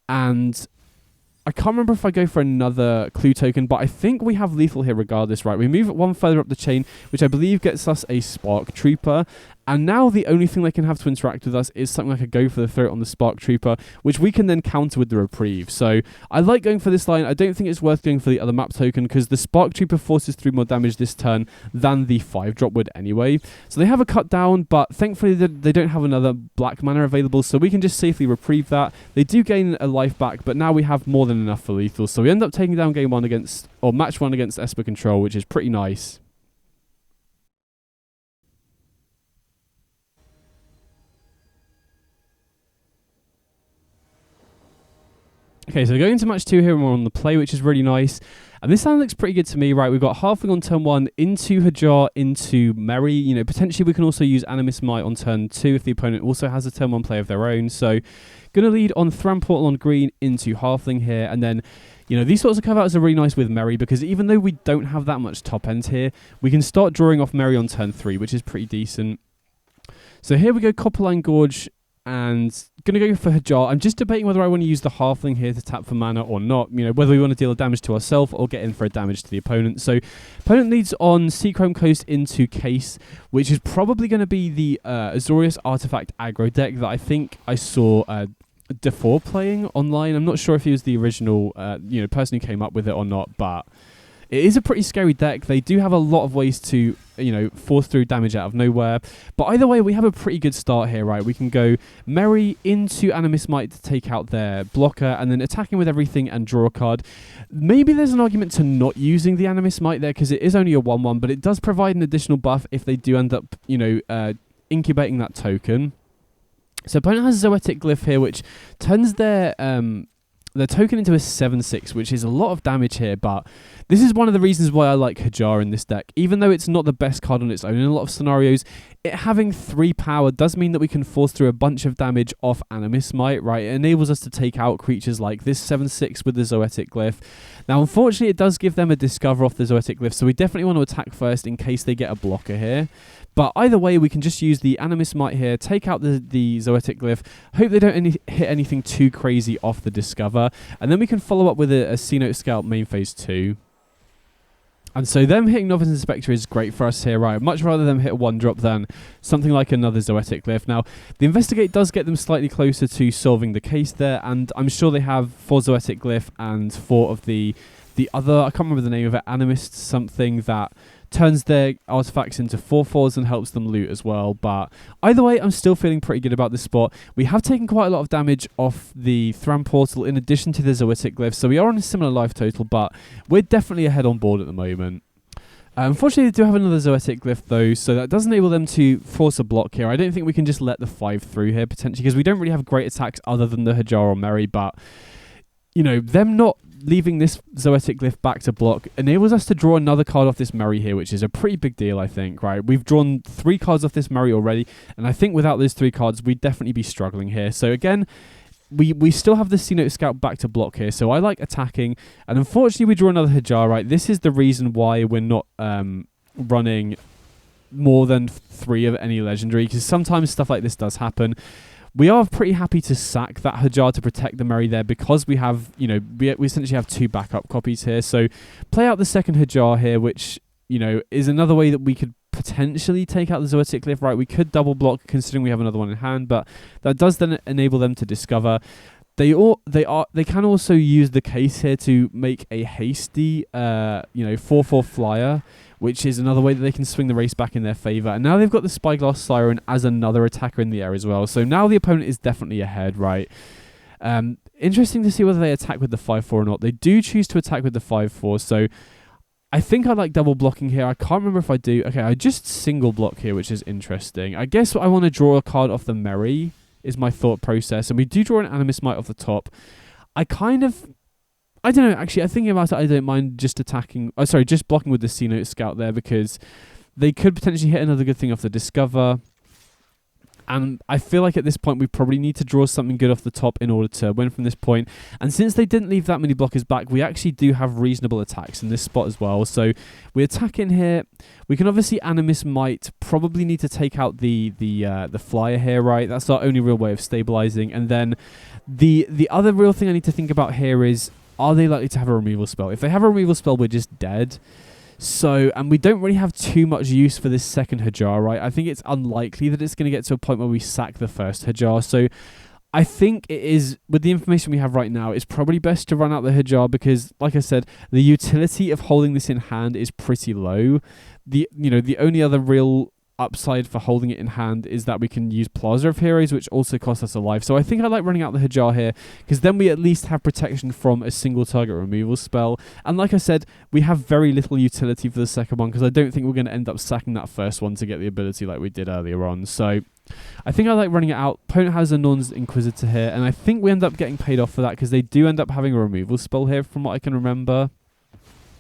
and I can't remember if I go for another clue token, but I think we have lethal here regardless, right? We move it 1 further up the chain, which I believe gets us a Spark Trooper. And now the only thing they can have to interact with us is something like a Go for the Throat on the Spark Trooper, which we can then counter with the Reprieve. So I like going for this line. I don't think it's worth going for the other map token because the Spark Trooper forces through more damage this turn than the 5-drop would anyway. So they have a cut down, but thankfully they don't have another black mana available, so we can just safely Reprieve that. They do gain a life back, but now we have more than enough for lethal. So we end up taking down game 1 against, or match 1 against Esper Control, which is pretty nice. Okay, so going into match 2 here, and we're on the play, which is really nice. And this hand looks pretty good to me, right? We've got Halfling on turn 1, into Hajar, into Merry. You know, potentially we can also use Animus Might on turn 2 if the opponent also has a turn 1 play of their own. So, going to lead on Thram Portal on green into Halfling here. And then, you know, these sorts of cover outs are really nice with Merry because even though we don't have that much top end here, we can start drawing off Merry on turn 3, which is pretty decent. So here we go, Copperline Gorge. And going to go for Hajar. I'm just debating whether I want to use the Halfling here to tap for mana or not. You know, whether we want to deal damage to ourselves or get in for a damage to the opponent. So, opponent leads on Seachrome Coast into Case, which is probably going to be the Azorius Artifact aggro deck that I think I saw Defour playing online. I'm not sure if he was the original person who came up with it or not, but it is a pretty scary deck. They do have a lot of ways to, force through damage out of nowhere. But either way, we have a pretty good start here, right? We can go Merry into Animus Might to take out their blocker, and then attacking with everything and draw a card. Maybe there's an argument to not using the Animus Might there, because it is only a 1/1, but it does provide an additional buff if they do end up, incubating that token. So opponent has Zoetic Glyph here, which turns their token into a 7/6, which is a lot of damage here, but this is one of the reasons why I like Hajar in this deck. Even though it's not the best card on its own in a lot of scenarios, it having 3 power does mean that we can force through a bunch of damage off Animus Might, right? It enables us to take out creatures like this 7/6 with the Zoetic Glyph. Now, unfortunately, it does give them a Discover off the Zoetic Glyph, so we definitely want to attack first in case they get a blocker here. But either way, we can just use the Animus Might here, take out the Zoetic Glyph, hope they don't hit anything too crazy off the Discover, and then we can follow up with a C-Note Scout main phase 2. And so them hitting Novice Inspector is great for us here, right? I'd much rather them hit a 1-drop than something like another Zoetic Glyph. Now, the Investigate does get them slightly closer to solving the case there, and I'm sure they have 4 Zoetic Glyph and 4 of the other, I can't remember the name of it, Animist something that turns their artifacts into 4/4s and helps them loot as well. But either way, I'm still feeling pretty good about this spot. We have taken quite a lot of damage off the Thram Portal in addition to the Zoetic Glyph, so we are on a similar life total, but we're definitely ahead on board at the moment. Unfortunately, they do have another Zoetic Glyph though, so that does enable them to force a block here. I don't think we can just let the 5 through here potentially, because we don't really have great attacks other than the Hajar or Merry, but them not leaving this Zoetic Glyph back to block enables us to draw another card off this Merry here, which is a pretty big deal, I think, right? We've drawn 3 cards off this Merry already, and I think without those 3 cards, we'd definitely be struggling here. So again, we still have the C-Note Scout back to block here, so I like attacking, and unfortunately we draw another Hajar, right? This is the reason why we're not running more than 3 of any legendary, because sometimes stuff like this does happen. We are pretty happy to sack that Hajar to protect the Merry there because we have, we essentially have 2 backup copies here. So play out the second Hajar here, which, is another way that we could potentially take out the Zoetic Glyph, right? We could double block considering we have another one in hand, but that does then enable them to Discover. They can also use the case here to make a hasty 4/4 flyer, which is another way that they can swing the race back in their favour. And now they've got the Spyglass Siren as another attacker in the air as well. So now the opponent is definitely ahead, right? Interesting to see whether they attack with the 5/4 or not. They do choose to attack with the 5/4, so I think I like double blocking here. I can't remember if I do. Okay, I just single block here, which is interesting. I guess I want to draw a card off the Merry is my thought process. And we do draw an Animus Might off the top. I don't know, actually, I'm thinking about it, I don't mind just just blocking with the C-Note Scout there, because they could potentially hit another good thing off the Discover. And I feel like at this point we probably need to draw something good off the top in order to win from this point. And since they didn't leave that many blockers back, we actually do have reasonable attacks in this spot as well. So we attack in here. We can obviously Animus Might, probably need to take out the flyer here, right? That's our only real way of stabilizing. And then the other real thing I need to think about here is, are they likely to have a removal spell? If they have a removal spell, we're just dead. So, and we don't really have too much use for this second Hajar, right? I think it's unlikely that it's going to get to a point where we sack the first Hajar. So I think it is, with the information we have right now, it's probably best to run out the Hajar because, like I said, the utility of holding this in hand is pretty low. The only other real upside for holding it in hand is that we can use Plaza of Heroes, which also costs us a life. So I think I like running out the Hajar here because then we at least have protection from a single target removal spell. And like I said, we have very little utility for the second one because I don't think we're going to end up sacking that first one to get the ability like we did earlier on. So I think I like running it out. Opponent has a Non's Inquisitor here, and I think we end up getting paid off for that because they do end up having a removal spell here from what I can remember.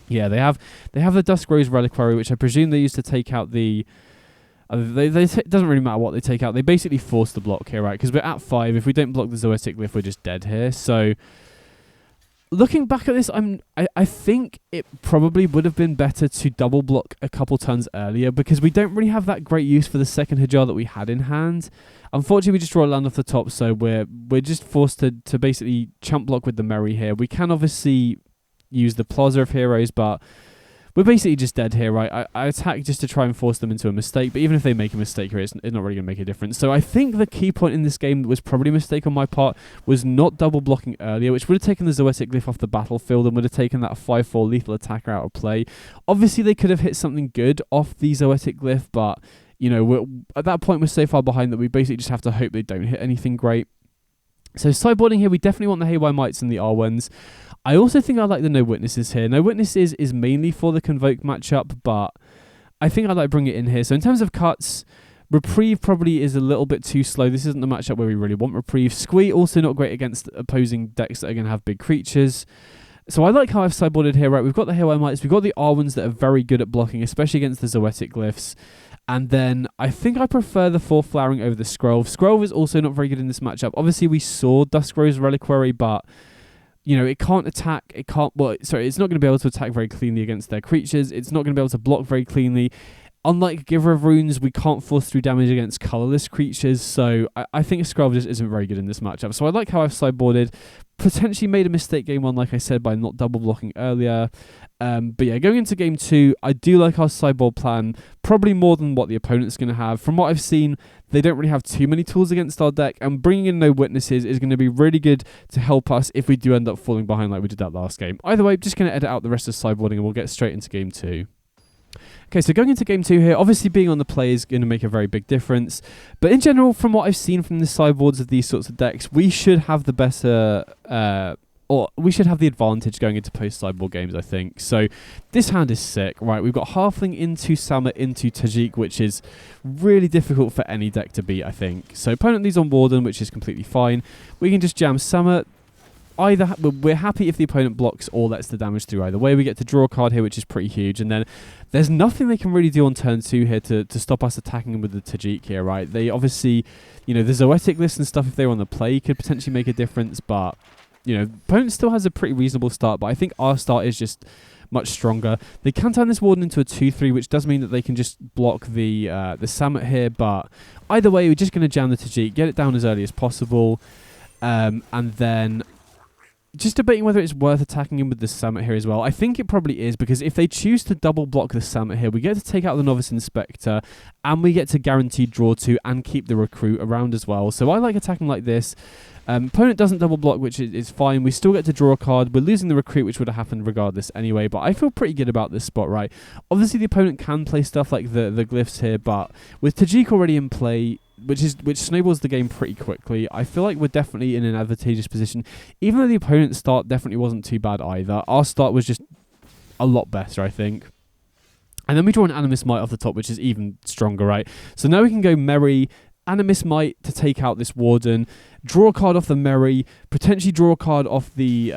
Yeah, they have the Dusk Rose Reliquary, which I presume they used to take out the... it doesn't really matter what they take out. They basically force the block here, right? Because we're at 5. If we don't block the Zoetic Glyph, we're just dead here. So, looking back at this, I think it probably would have been better to double block a couple turns earlier because we don't really have that great use for the second Hajar that we had in hand. Unfortunately, we just draw a land off the top, so we're just forced to basically chump block with the Merry here. We can obviously use the Plaza of Heroes, but we're basically just dead here, right? I attack just to try and force them into a mistake, but even if they make a mistake here, it's not really going to make a difference. So I think the key point in this game that was probably a mistake on my part was not double blocking earlier, which would have taken the Zoetic Glyph off the battlefield and would have taken that 5/4 lethal attacker out of play. Obviously, they could have hit something good off the Zoetic Glyph, but, at that point, we're so far behind that we basically just have to hope they don't hit anything great. So sideboarding here, we definitely want the Haywire Mites and the R1s. I also think I like the No Witnesses here. No Witnesses is mainly for the Convoke matchup, but I think I'd like to bring it in here. So in terms of cuts, Reprieve probably is a little bit too slow. This isn't the matchup where we really want Reprieve. Squee also not great against opposing decks that are going to have big creatures. So I like how I've sideboarded here, right? We've got the Haywire Mites, we've got the R1s that are very good at blocking, especially against the Zoetic Glyphs. And then I think I prefer the 4 Flowering over the Scroll. Scroll is also not very good in this matchup. Obviously, we saw Dusk Rose Reliquary, but it can't attack. It's not going to be able to attack very cleanly against their creatures. It's not going to be able to block very cleanly. Unlike Giver of Runes, we can't force through damage against colorless creatures, so I think a Scroll just isn't very good in this matchup. So I like how I've sideboarded. Potentially made a mistake game 1, like I said, by not double blocking earlier. But yeah, going into game 2, I do like our sideboard plan, probably more than what the opponent's going to have. From what I've seen, they don't really have too many tools against our deck, and bringing in No Witnesses is going to be really good to help us if we do end up falling behind like we did that last game. Either way, just going to edit out the rest of sideboarding and we'll get straight into game 2. Okay, so going into game 2 here, obviously being on the play is going to make a very big difference. But in general, from what I've seen from the sideboards of these sorts of decks, we should have the better, or we should have the advantage going into post-sideboard games, I think. So this hand is sick, right? We've got Halfling into Sama into Tajik, which is really difficult for any deck to beat, I think. So opponent leads on Warden, which is completely fine. We can just jam Sama. Either we're happy if the opponent blocks or lets the damage through. Either way, we get to draw a card here, which is pretty huge. And then there's nothing they can really do on turn 2 here to stop us attacking them with the Tajik here, right? They obviously, the Zoetic list and stuff, if they were on the play, could potentially make a difference. But, opponent still has a pretty reasonable start. But I think our start is just much stronger. They can turn this Warden into a 2/3, which does mean that they can just block the Samet here. But either way, we're just going to jam the Tajik, get it down as early as possible. And then just debating whether it's worth attacking him with the Samet here as well. I think it probably is, because if they choose to double block the Samet here, we get to take out the Novice Inspector, and we get to guaranteed draw 2 and keep the Recruit around as well. So I like attacking like this. Opponent doesn't double block, which is fine. We still get to draw a card. We're losing the Recruit, which would have happened regardless anyway, but I feel pretty good about this spot, right? Obviously, the opponent can play stuff like the Glyphs here, but with Tajik already in play, which snowballs the game pretty quickly, I feel like we're definitely in an advantageous position. Even though the opponent's start definitely wasn't too bad either, our start was just a lot better, I think. And then we draw an Animus Might off the top, which is even stronger, right? So now we can go Merry, Animus Might to take out this Warden, draw a card off the Merry, potentially draw a card off the,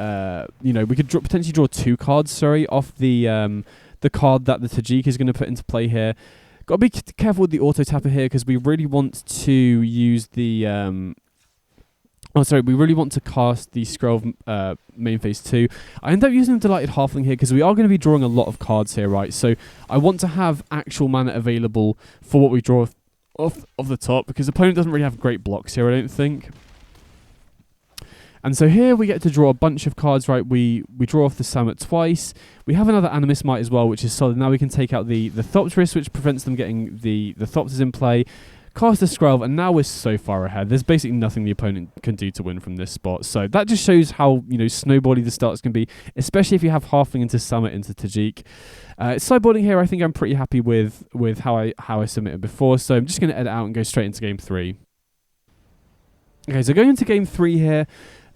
we could potentially draw 2 cards, off the card that the Tajik is going to put into play here. Got to be careful with the auto tapper here because we really want to use the we really want to cast the Scroll of main phase 2. I end up using the Delighted Halfling here because we are going to be drawing a lot of cards here, right? So I want to have actual mana available for what we draw off the top, because the opponent doesn't really have great blocks here, I don't think. And so here we get to draw a bunch of cards, right? We draw off the Samet twice. We have another Animist Might as well, which is solid. Now we can take out the Thopterus, which prevents them getting the Thopters in play. Cast a Scroll, and now we're so far ahead. There's basically nothing the opponent can do to win from this spot. So that just shows how, snowbally the starts can be, especially if you have Halfling into Summit into Tajik. Sideboarding here, I think I'm pretty happy with how I submitted before. So I'm just going to edit out and go straight into game 3. Okay, so going into game 3 here.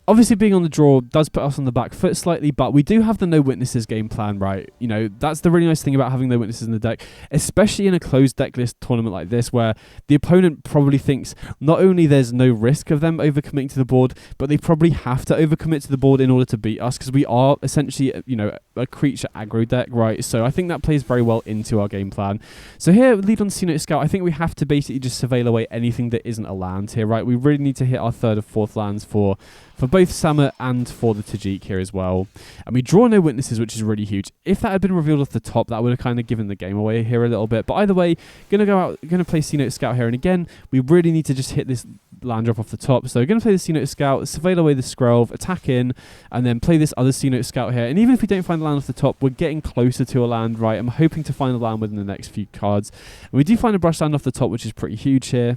Obviously, being on the draw does put us on the back foot slightly, but we do have the no witnesses game plan, right? That's the really nice thing about having no witnesses in the deck, especially in a closed deck list tournament like this, where the opponent probably thinks not only there's no risk of them overcommitting to the board, but they probably have to overcommit to the board in order to beat us, because we are essentially, a creature aggro deck, right? So I think that plays very well into our game plan. So here, lead on Sea Scout, I think we have to basically just surveil away anything that isn't a land here, right? We really need to hit our 3rd or 4th lands for both Samet and for the Tajik here as well. And we draw no witnesses, which is really huge. If that had been revealed off the top, that would have kind of given the game away here a little bit. But either way, going to play Sea Scout here. And again, we really need to just hit this land drop off the top. So we're going to play the Sea Scout, surveil away the Scroll, attack in, and then play this other Sea Scout here. And even if we don't find the land off the top, we're getting closer to a land, right? I'm hoping to find a land within the next few cards. And we do find a brush land off the top, which is pretty huge here.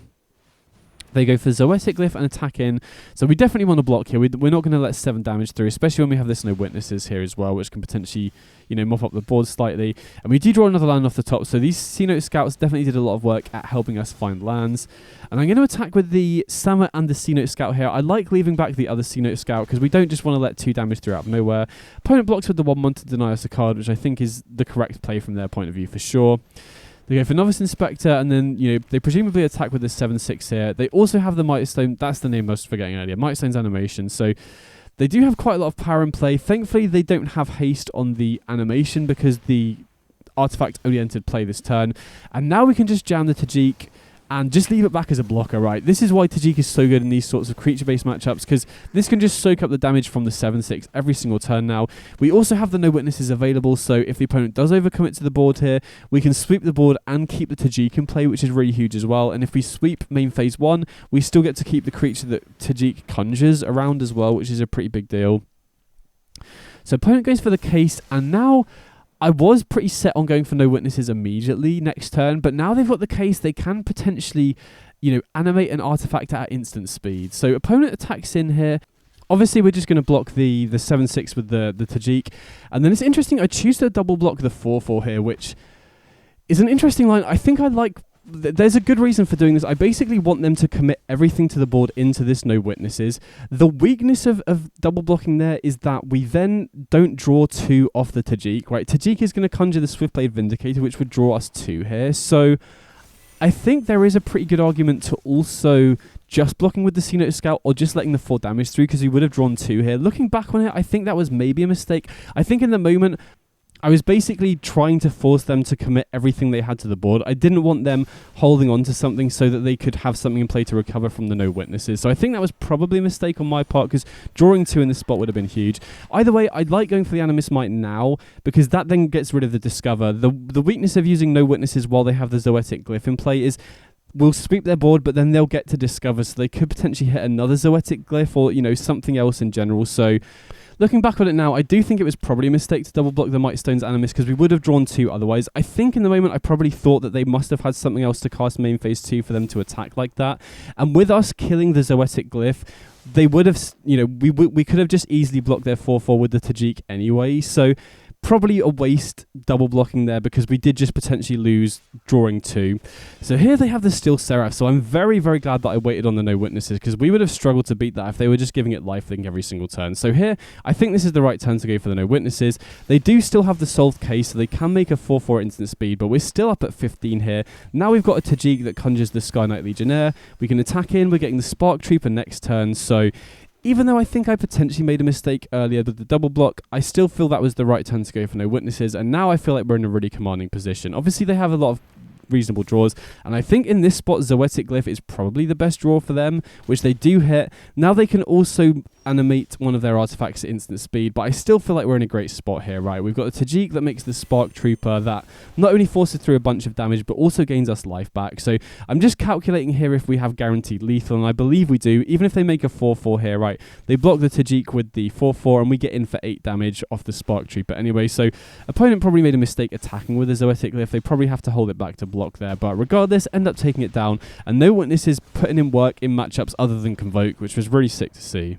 They go for Zoetic Glyph and attack in. So we definitely want to block here. We're not going to let 7 damage through, especially when we have this no witnesses here as well, which can potentially, mop up the board slightly. And we do draw another land off the top. So these Sea Scouts definitely did a lot of work at helping us find lands. And I'm going to attack with the Samet and the Sea Scout here. I like leaving back the other Sea Scout because we don't just want to let 2 damage through out of nowhere. Opponent blocks with the 1/1 to deny us a card, which I think is the correct play from their point of view for sure. They go for Novice Inspector, and then, they presumably attack with the 7/6 here. They also have the Mighty Stone. That's the name I was forgetting earlier. Mighty Stone's animation. So they do have quite a lot of power in play. Thankfully, they don't have haste on the animation because the artifact only entered play this turn. And now we can just jam the Tajik and just leave it back as a blocker, right? This is why Tajik is so good in these sorts of creature-based matchups, because this can just soak up the damage from the 7/6 every single turn now. We also have the no witnesses available, so if the opponent does overcommit to the board here, we can sweep the board and keep the Tajik in play, which is really huge as well. And if we sweep main phase 1, we still get to keep the creature that Tajik conjures around as well, which is a pretty big deal. So opponent goes for the case, and now I was pretty set on going for no witnesses immediately next turn, but now they've got the case, they can potentially, animate an artifact at instant speed. So opponent attacks in here. Obviously, we're just going to block the 7/6 with the Tajik. And then it's interesting, I choose to double block the 4/4 here, which is an interesting line. I think I like... There's a good reason for doing this. I basically want them to commit everything to the board into this no witnesses. The weakness of double blocking there is that we then don't draw 2 off the Tajik, right? Tajik is going to conjure the Swiftblade Vindicator, which would draw us 2 here. So I think there is a pretty good argument to also just blocking with the Sea Scout or just letting the 4 damage through, because we would have drawn 2 here. Looking back on it, I think that was maybe a mistake. I think in the moment, I was basically trying to force them to commit everything they had to the board. I didn't want them holding on to something so that they could have something in play to recover from the no witnesses. So I think that was probably a mistake on my part, because drawing 2 in this spot would have been huge. Either way, I'd like going for the Animist Might now, because that then gets rid of the Discover. The weakness of using no witnesses while they have the Zoetic Glyph in play is we'll sweep their board, but then they'll get to Discover, so they could potentially hit another Zoetic Glyph or, something else in general. So looking back on it now, I do think it was probably a mistake to double block the Mighty Stone's Animist, because we would have drawn 2 otherwise. I think in the moment I probably thought that they must have had something else to cast main phase 2 for them to attack like that. And with us killing the Zoetic Glyph, they would have, we could have just easily blocked their 4/4 with the Tajik anyway. So probably a waste double blocking there, because we did just potentially lose drawing 2. So here they have the Steel Seraph. So I'm very, very glad that I waited on the no witnesses, because we would have struggled to beat that if they were just giving it lifelink every single turn. So here, I think this is the right turn to go for the no witnesses. They do still have the solved case, so they can make a 4/4 instant speed, but we're still up at 15 here. Now we've got a Tajik that conjures the Sky Knight Legionnaire. We can attack in. We're getting the Spark Trooper next turn. So even though I think I potentially made a mistake earlier with the double block, I still feel that was the right turn to go for no witnesses, and now I feel like we're in a really commanding position. Obviously, they have a lot of reasonable draws. And I think in this spot, Zoetic Glyph is probably the best draw for them, which they do hit. Now they can also animate one of their artifacts at instant speed, but I still feel like we're in a great spot here, right? We've got the Tajik that makes the Spark Trooper that not only forces through a bunch of damage, but also gains us life back. So I'm just calculating here if we have guaranteed lethal, and I believe we do. Even if they make a 4-4 here, right? They block the Tajik with the 4-4, and we get in for 8 damage off the Spark Trooper anyway. So opponent probably made a mistake attacking with the Zoetic Glyph. They probably have to hold it back to block there, but regardless, end up taking it down, and no witnesses putting in work in matchups other than Convoke, which was really sick to see.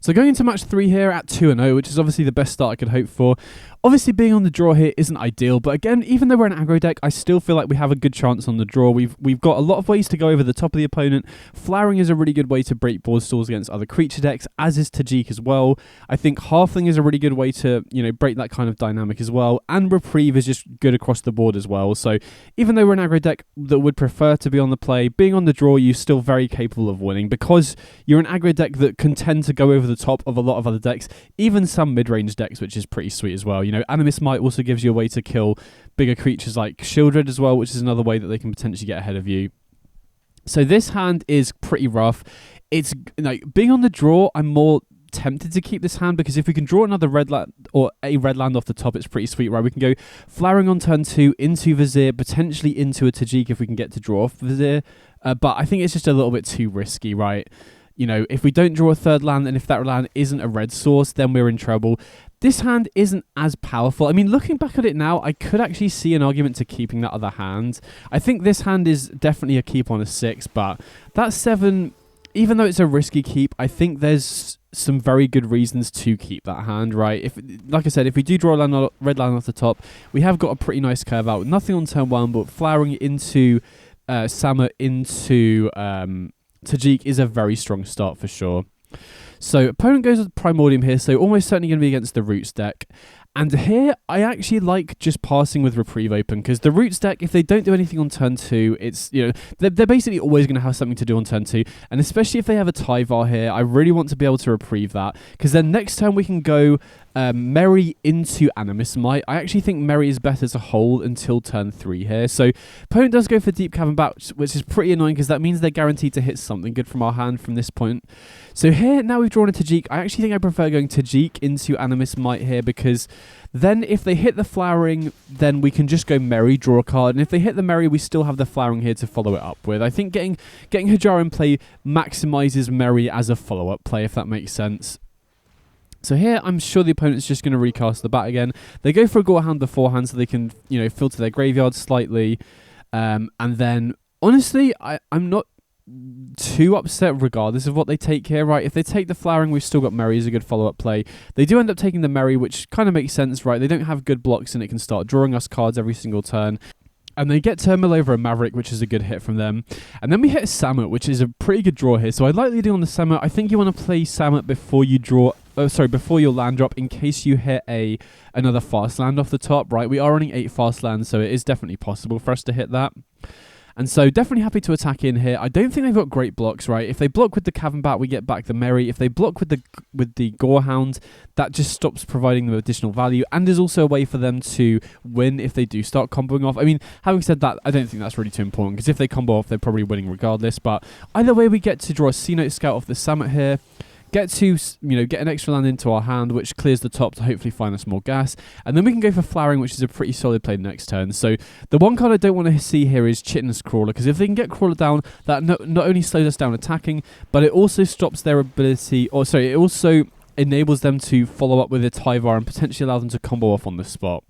So going into match 3 here at 2-0, which is obviously the best start I could hope for. Obviously being on the draw here isn't ideal, but again, even though we're an aggro deck, I still feel like we have a good chance on the draw. We've got a lot of ways to go over the top of the opponent. Flowering is a really good way to break board stalls against other creature decks, as is Tajik as well. I think Halfling is a really good way to, break that kind of dynamic as well, and Reprieve is just good across the board as well. So even though we're an aggro deck that would prefer to be on the play, being on the draw, you're still very capable of winning because you're an aggro deck that can tend to go over the top of a lot of other decks, even some mid-range decks, which is pretty sweet as well. Animus Might also gives you a way to kill bigger creatures like Shieldred as well, which is another way that they can potentially get ahead of you. So this hand is pretty rough. It's being on the draw, I'm more tempted to keep this hand because if we can draw another red land or a red land off the top, it's pretty sweet, right? We can go Flowering on turn 2 into Vizier, potentially into a Tajik if we can get to draw off Vizier, but I think it's just a little bit too risky, right? If we don't draw a third land, and if that land isn't a red source, then we're in trouble. This hand isn't as powerful. I mean, looking back at it now, I could actually see an argument to keeping that other hand. I think this hand is definitely a keep on a 6, but that 7, even though it's a risky keep, I think there's some very good reasons to keep that hand, right? Like I said, if we do draw a red land off the top, we have got a pretty nice curve out. Nothing on turn 1, but Flowering into Sama into Tajik is a very strong start for sure. So opponent goes with Primordium here, so almost certainly going to be against the Roots deck. And here, I actually like just passing with Reprieve open, because the Roots deck, if they don't do anything on turn 2, it's, they're basically always going to have something to do on turn 2. And especially if they have a Tyvar here, I really want to be able to Reprieve that, because then next turn we can go Merry into Animus Might. I actually think Merry is better to hold until turn 3 here. So opponent does go for Deep Cavern Bat, which is pretty annoying because that means they're guaranteed to hit something good from our hand from this point. So here, now we've drawn a Tajik. I actually think I prefer going Tajik into Animus Might here, because then if they hit the Flowering, then we can just go Merry, draw a card. And if they hit the Merry, we still have the Flowering here to follow it up with. I think getting Hajar in play maximizes Merry as a follow-up play, if that makes sense. So here, I'm sure the opponent's just going to recast the bat again. They go for a Gorehound beforehand so they can, filter their graveyard slightly. And then, honestly, I'm not too upset regardless of what they take here, right? If they take the Flowering, we've still got Merry as a good follow-up play. They do end up taking the Merry, which kind of makes sense, right? They don't have good blocks and it can start drawing us cards every single turn. And they get Turmoil over a Maverick, which is a good hit from them. And then we hit a Samut, which is a pretty good draw here. So I'd like leading on the Samut. I think you want to play Samut before you draw... before your land drop, in case you hit another fast land off the top, right? We are running 8 fast lands, so it is definitely possible for us to hit that. And so definitely happy to attack in here. I don't think they've got great blocks, right? If they block with the Cavern Bat, we get back the Merry. If they block with the Gorehound, that just stops providing them additional value, and is also a way for them to win if they do start comboing off. I mean, having said that, I don't think that's really too important, because if they combo off, they're probably winning regardless. But either way, we get to draw a C-Note Scout off the Samut here. Get to, get an extra land into our hand, which clears the top to hopefully find us more gas. And then we can go for Flowering, which is a pretty solid play next turn. So the one card I don't want to see here is Chitinous Crawler, because if they can get Crawler down, that not only slows us down attacking, but it also stops their ability, it also enables them to follow up with a Tyvar and potentially allow them to combo off on the spot.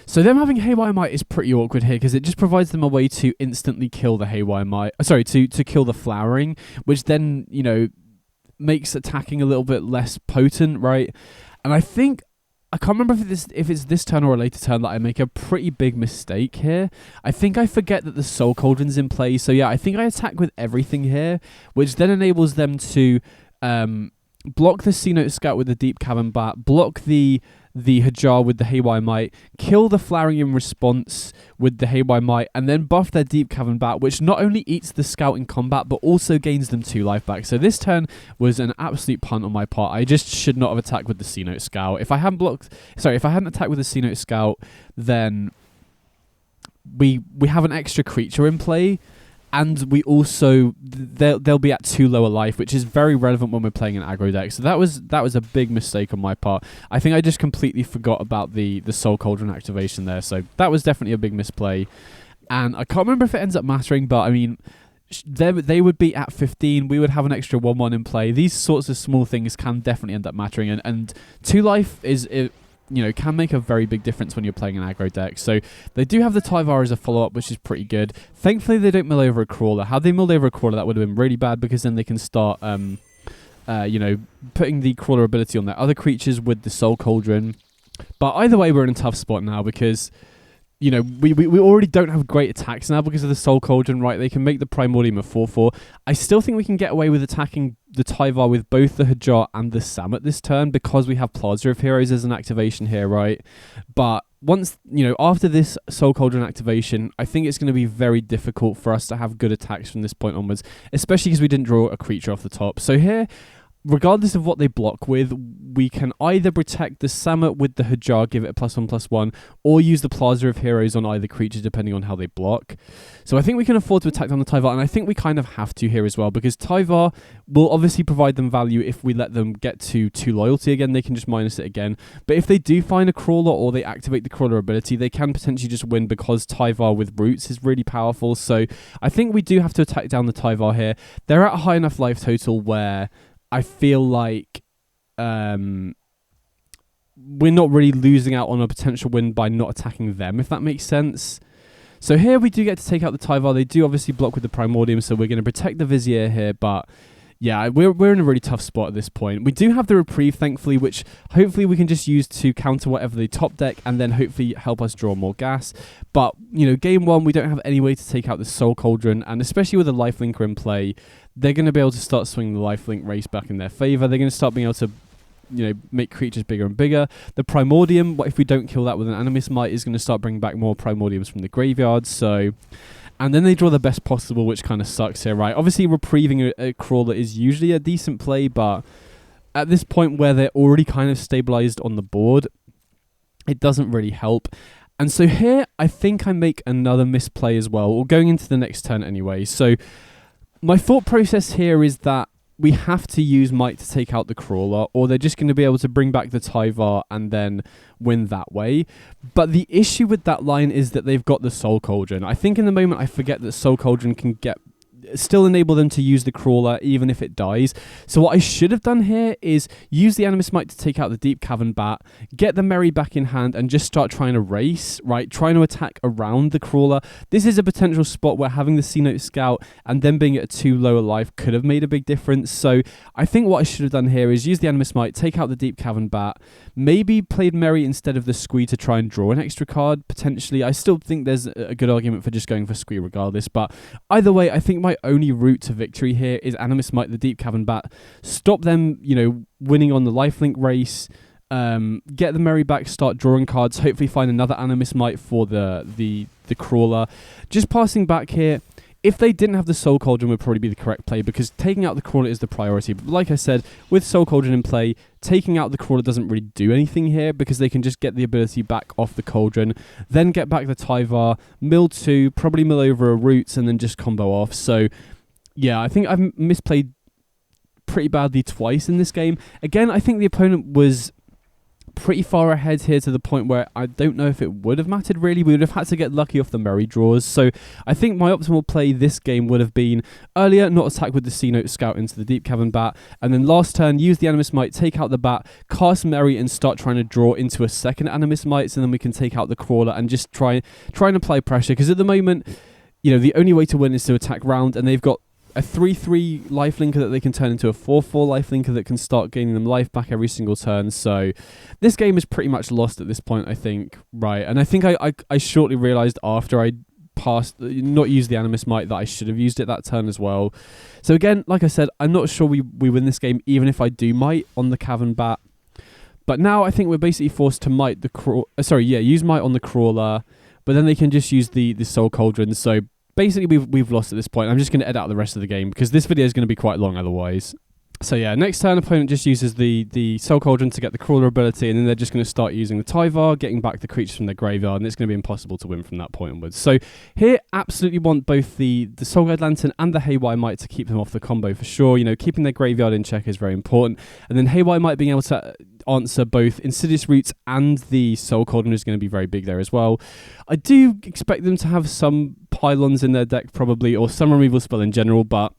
So them having Haywire Might is pretty awkward here, because it just provides them a way to instantly kill the Haywire Might. to kill the Flowering, which then, makes attacking a little bit less potent, right? And I think, I can't remember if it's this turn or a later turn that I make a pretty big mistake here. I think I forget that the Soul Cauldron's in play. So yeah, I think I attack with everything here, which then enables them to block the C-Note Scout with the Deep Cavern Bat, block the the Hajar with the Haywire Might, kill the Flowering in response with the Haywire Might, and then buff their Deep Cavern Bat, which not only eats the Scout in combat, but also gains them 2 life back. So this turn was an absolute punt on my part. I just should not have attacked with the C-Note Scout. If I hadn't attacked with the C-Note Scout, then we have an extra creature in play, and we also they'll be at 2 lower life, which is very relevant when we're playing an aggro deck. So that was a big mistake on my part. I think I just completely forgot about the Soul Cauldron activation there. So that was definitely a big misplay, and I can't remember if it ends up mattering, but I mean, they would be at 15. We would have an extra 1/1 in play. These sorts of small things can definitely end up mattering, and 2 life can make a very big difference when you're playing an aggro deck. So they do have the Tyvar as a follow-up, which is pretty good. Thankfully, they don't mill over a Crawler. Had they milled over a Crawler, that would have been really bad, because then they can start, putting the Crawler ability on their other creatures with the Soul Cauldron. But either way, we're in a tough spot now, because we already don't have great attacks now because of the Soul Cauldron, right? They can make the Primordium a 4/4. I still think we can get away with attacking the Tyvar with both the Hajar and the Samet this turn, because we have Plaza of Heroes as an activation here, right? But once, after this Soul Cauldron activation, I think it's going to be very difficult for us to have good attacks from this point onwards, especially because we didn't draw a creature off the top. So here, regardless of what they block with, we can either protect the Samet with the Hajar, give it a +1/+1, or use the Plaza of Heroes on either creature depending on how they block. So I think we can afford to attack down the Tyvar, and I think we kind of have to here as well, because Tyvar will obviously provide them value if we let them get to 2 loyalty again. They can just minus it again. But if they do find a Crawler, or they activate the Crawler ability, they can potentially just win, because Tyvar with Roots is really powerful. So I think we do have to attack down the Tyvar here. They're at a high enough life total where I feel like we're not really losing out on a potential win by not attacking them, if that makes sense. So here we do get to take out the Tyvar. They do obviously block with the Primordium, so we're going to protect the Vizier here, but yeah, we're in a really tough spot at this point. We do have the Reprieve, thankfully, which hopefully we can just use to counter whatever they top deck, and then hopefully help us draw more gas. But, game 1, we don't have any way to take out the Soul Cauldron, and especially with a Lifelinker in play, they're going to be able to start swinging the Lifelink race back in their favour. They're going to start being able to, make creatures bigger and bigger. The Primordium, what if we don't kill that with an Animus Might, is going to start bringing back more Primordiums from the graveyard, so... And then they draw the best possible, which kind of sucks here, right? Obviously, reprieving a Crawler is usually a decent play, but at this point where they're already kind of stabilized on the board, it doesn't really help. And so here, I think I make another misplay as well, or going into the next turn anyway. So my thought process here is that we have to use Might to take out the Crawler, or they're just going to be able to bring back the Tyvar and then win that way. But the issue with that line is that they've got the Soul Cauldron. I think in the moment I forget that Soul Cauldron can still enable them to use the Crawler even if it dies. So what I should have done here is use the Animus Might to take out the Deep Cavern Bat, get the Merry back in hand, and just start trying to race, right? Trying to attack around the Crawler. This is a potential spot where having the C-Note Scout and then being at a 2 lower life could have made a big difference. So I think what I should have done here is use the Animus Might, take out the Deep Cavern Bat, maybe played Merry instead of the Squee to try and draw an extra card, potentially. I still think there's a good argument for just going for Squee regardless, but either way, I think my only route to victory here is Animus Might the Deep Cavern Bat, stop them, winning on the Lifelink race, get the Merry back, start drawing cards, hopefully find another Animus Might for the Crawler. Just passing back here, if they didn't have the Soul Cauldron would probably be the correct play, because taking out the Crawler is the priority. But like I said, with Soul Cauldron in play, taking out the Crawler doesn't really do anything here, because they can just get the ability back off the Cauldron, then get back the Tyvar, mill 2, probably mill over a Roots, and then just combo off. So yeah, I think I've misplayed pretty badly twice in this game. Again, I think the opponent was pretty far ahead here to the point where I don't know if it would have mattered really. We would have had to get lucky off the Merry draws. So I think my optimal play this game would have been earlier, not attack with the C-Note Scout into the Deep Cavern Bat, and then last turn use the Animus Might, take out the Bat, cast Merry and start trying to draw into a second Animus Might, so then we can take out the Crawler and just try and apply pressure, because at the moment, the only way to win is to attack round, and they've got a 3/3 lifelinker that they can turn into a 4/4 lifelinker that can start gaining them life back every single turn. So this game is pretty much lost at this point, I think, right? And I think I shortly realised after I not used the Animus Might that I should have used it that turn as well. So again, like I said, I'm not sure we win this game even if I do Might on the Cavern Bat. But now I think we're basically forced to might the use might on the crawler, but then they can just use the Soul Cauldron. So basically we've lost at this point. I'm just going to edit out the rest of the game because this video is going to be quite long otherwise. So yeah, next turn opponent just uses the Soul Cauldron to get the crawler ability, and then they're just going to start using the Tyvar, getting back the creatures from their graveyard, and it's going to be impossible to win from that point onwards. So here, absolutely want both the Soul Guide Lantern and the Haywire Might to keep them off the combo for sure. You know, keeping their graveyard in check is very important, and then Haywire Might being able to answer both Insidious Roots and the Soul Cauldron is going to be very big there as well. I do expect them to have some pylons in their deck probably, or some removal spell in general, but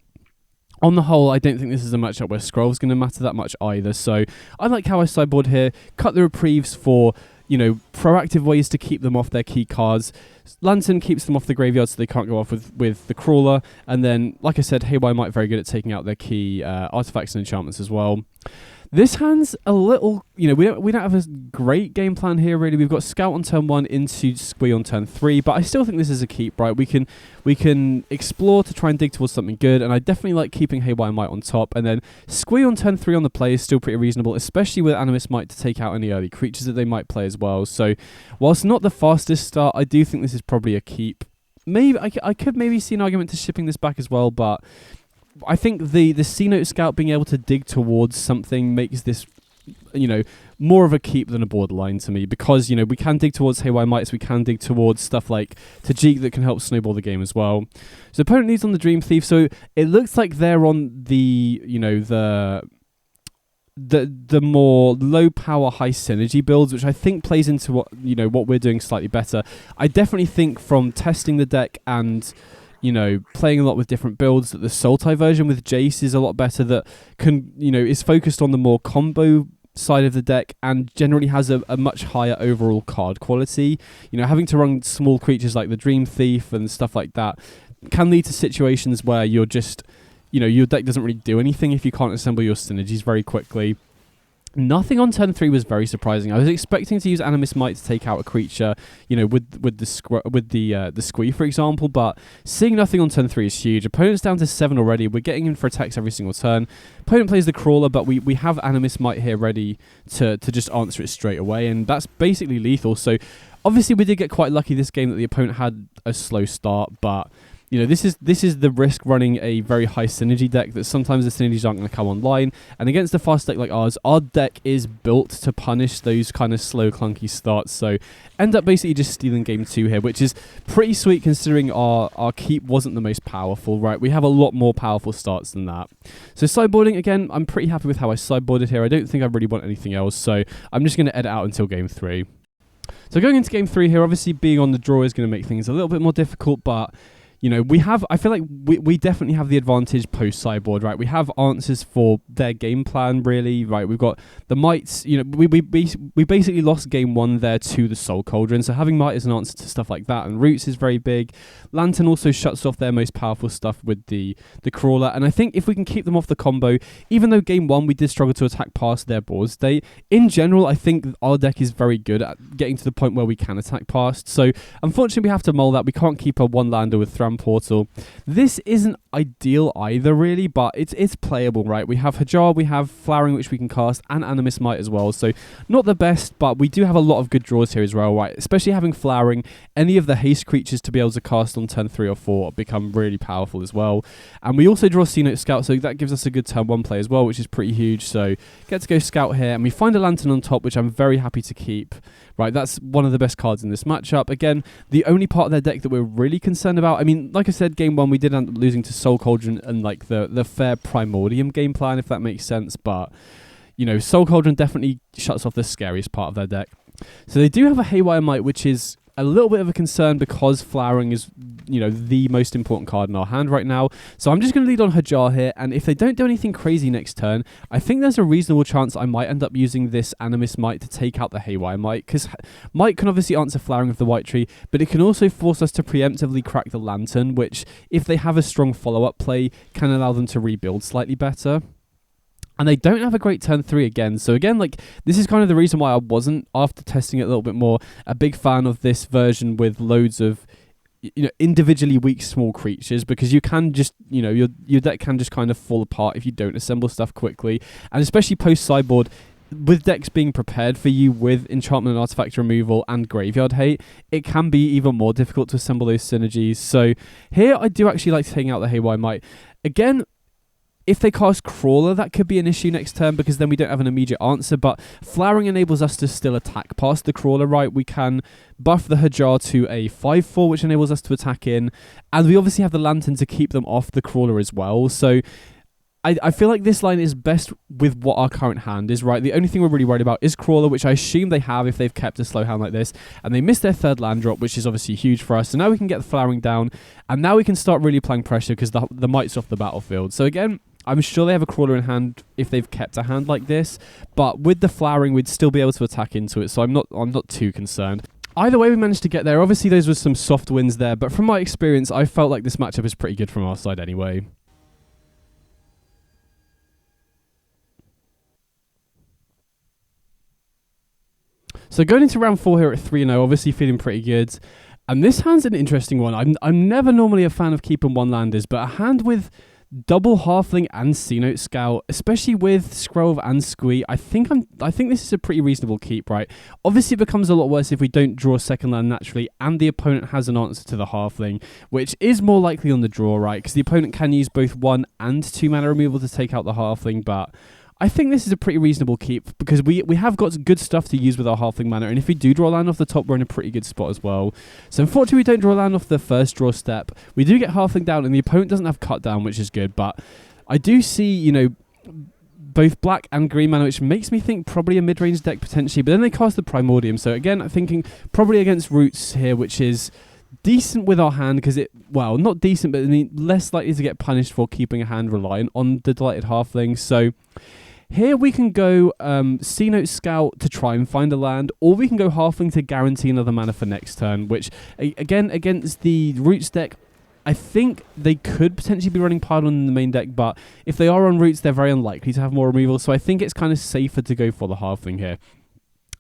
on the whole, I don't think this is a matchup where Scroll's going to matter that much either. So I like how I sideboard here. Cut the reprieves for, you know, proactive ways to keep them off their key cards. Lantern keeps them off the graveyard so they can't go off with the crawler. And then, like I said, Haywire Might very good at taking out their key artifacts and enchantments as well. This hand's a little, you know, we don't have a great game plan here really. We've got Scout on turn 1 into Squee on turn 3, but I still think this is a keep, right? We can explore to try and dig towards something good, and I definitely like keeping Haywire Might on top, and then Squee on turn 3 on the play is still pretty reasonable, especially with Animus Might to take out any early creatures that they might play as well. So whilst not the fastest start, I do think this is probably a keep. Maybe I could maybe see an argument to shipping this back as well, but I think the C-Note Scout being able to dig towards something makes this, you know, more of a keep than a borderline to me, because, you know, we can dig towards Haywire Mights, we can dig towards stuff like Tajik that can help snowball the game as well. So opponent needs on the Dream Thief, so it looks like they're on the, you know, the more low power, high synergy builds, which I think plays into what, you know, what we're doing slightly better. I definitely think from testing the deck and, you know, playing a lot with different builds, that the Sultai version with Jace is a lot better, that can, you know, is focused on the more combo side of the deck and generally has a much higher overall card quality. You know, having to run small creatures like the Dream Thief and stuff like that can lead to situations where you're just, you know, your deck doesn't really do anything if you can't assemble your synergies very quickly. Nothing on turn 3 was very surprising. I was expecting to use Animus Might to take out a creature, you know, with the Squee, for example, but seeing nothing on turn 3 is huge. Opponent's down to 7 already. We're getting in for attacks every single turn. Opponent plays the Crawler, but we have Animus Might here ready to just answer it straight away, and that's basically lethal. So obviously we did get quite lucky this game that the opponent had a slow start, but you know, this is the risk running a very high synergy deck, that sometimes the synergies aren't going to come online. And against a fast deck like ours, our deck is built to punish those kind of slow, clunky starts. So end up basically just stealing game 2 here, which is pretty sweet considering our keep wasn't the most powerful, right? We have a lot more powerful starts than that. So sideboarding, again, I'm pretty happy with how I sideboarded here. I don't think I really want anything else, so I'm just going to edit out until game 3. So going into game 3 here, obviously being on the draw is going to make things a little bit more difficult, but you know, I feel like we definitely have the advantage post-sideboard, right? We have answers for their game plan, really, right? We've got the Mights, you know, we basically lost game 1 there to the Soul Cauldron, so having Might as an answer to stuff like that, and Roots is very big. Lantern also shuts off their most powerful stuff with the Crawler, and I think if we can keep them off the combo, even though game 1 we did struggle to attack past their board state, in general, I think our deck is very good at getting to the point where we can attack past, so unfortunately we have to mull that. We can't keep a one-lander with Thram Portal. This isn't ideal either, really, but it's playable, right? We have Hajar, we have Flowering, which we can cast, and Animus Might as well, so not the best, but we do have a lot of good draws here as well, right? Especially having Flowering, any of the haste creatures to be able to cast on turn 3 or 4 become really powerful as well. And we also draw C-Note Scout, so that gives us a good turn 1 play as well, which is pretty huge. So get to go Scout here, and we find a Lantern on top, which I'm very happy to keep. Right, that's one of the best cards in this matchup. Again, the only part of their deck that we're really concerned about, I mean, like I said, game 1 we did end up losing to Soul Cauldron and like the fair Primordium game plan, if that makes sense, but you know, Soul Cauldron definitely shuts off the scariest part of their deck. So they do have a Haywire Might, which is a little bit of a concern because Flowering is, you know, the most important card in our hand right now. So I'm just going to lead on Hajar here, and if they don't do anything crazy next turn, I think there's a reasonable chance I might end up using this Animus Might to take out the Haywire Might, because Might can obviously answer Flowering of the White Tree, but it can also force us to preemptively crack the Lantern, which, if they have a strong follow-up play, can allow them to rebuild slightly better. And they don't have a great turn 3 again. So again, like, this is kind of the reason why I wasn't, after testing it a little bit more, a big fan of this version with loads of, you know, individually weak small creatures, because you can just, you know, your deck can just kind of fall apart if you don't assemble stuff quickly. And especially post sideboard, with decks being prepared for you with enchantment and artifact removal and graveyard hate, it can be even more difficult to assemble those synergies. So here I do actually like taking out the Haywire Might. Again, if they cast Crawler, that could be an issue next turn because then we don't have an immediate answer, but Flowering enables us to still attack past the Crawler, right? We can buff the Hajar to a 5/4, which enables us to attack in, and we obviously have the Lantern to keep them off the Crawler as well. So I feel like this line is best with what our current hand is, right? The only thing we're really worried about is Crawler, which I assume they have if they've kept a slow hand like this, and they missed their third land drop, which is obviously huge for us. So now we can get the Flowering down, and now we can start really applying pressure because the Might's off the battlefield. So again, I'm sure they have a Crawler in hand if they've kept a hand like this, but with the Flowering, we'd still be able to attack into it, so I'm not too concerned. Either way, we managed to get there. Obviously, those were some soft wins there, but from my experience, I felt like this matchup is pretty good from our side anyway. So going into round 4 here at 3-0, obviously feeling pretty good. And this hand's an interesting one. I'm never normally a fan of keeping one-landers, but a hand with double Halfling and C-Note Scout, especially with Scrove and Squee, I think this is a pretty reasonable keep, right? Obviously it becomes a lot worse if we don't draw a second land naturally and the opponent has an answer to the Halfling, which is more likely on the draw, right? Because the opponent can use both 1 and 2 mana removal to take out the Halfling, but I think this is a pretty reasonable keep because we have got good stuff to use with our Halfling mana, and if we do draw land off the top, we're in a pretty good spot as well. So unfortunately, we don't draw land off the first draw step. We do get Halfling down, and the opponent doesn't have cut down, which is good, but I do see, both black and green mana, which makes me think probably a mid-range deck potentially, but then they cast the Primordium. So again, I'm thinking probably against Roots here, which is decent with our hand because not decent, but less likely to get punished for keeping a hand reliant on the Delighted Halfling. So here we can go C-Note Scout to try and find a land, or we can go Halfling to guarantee another mana for next turn, which, again, against the Roots deck, I think they could potentially be running Pardon in the main deck, but if they are on Roots, they're very unlikely to have more removal, so I think it's kind of safer to go for the Halfling here.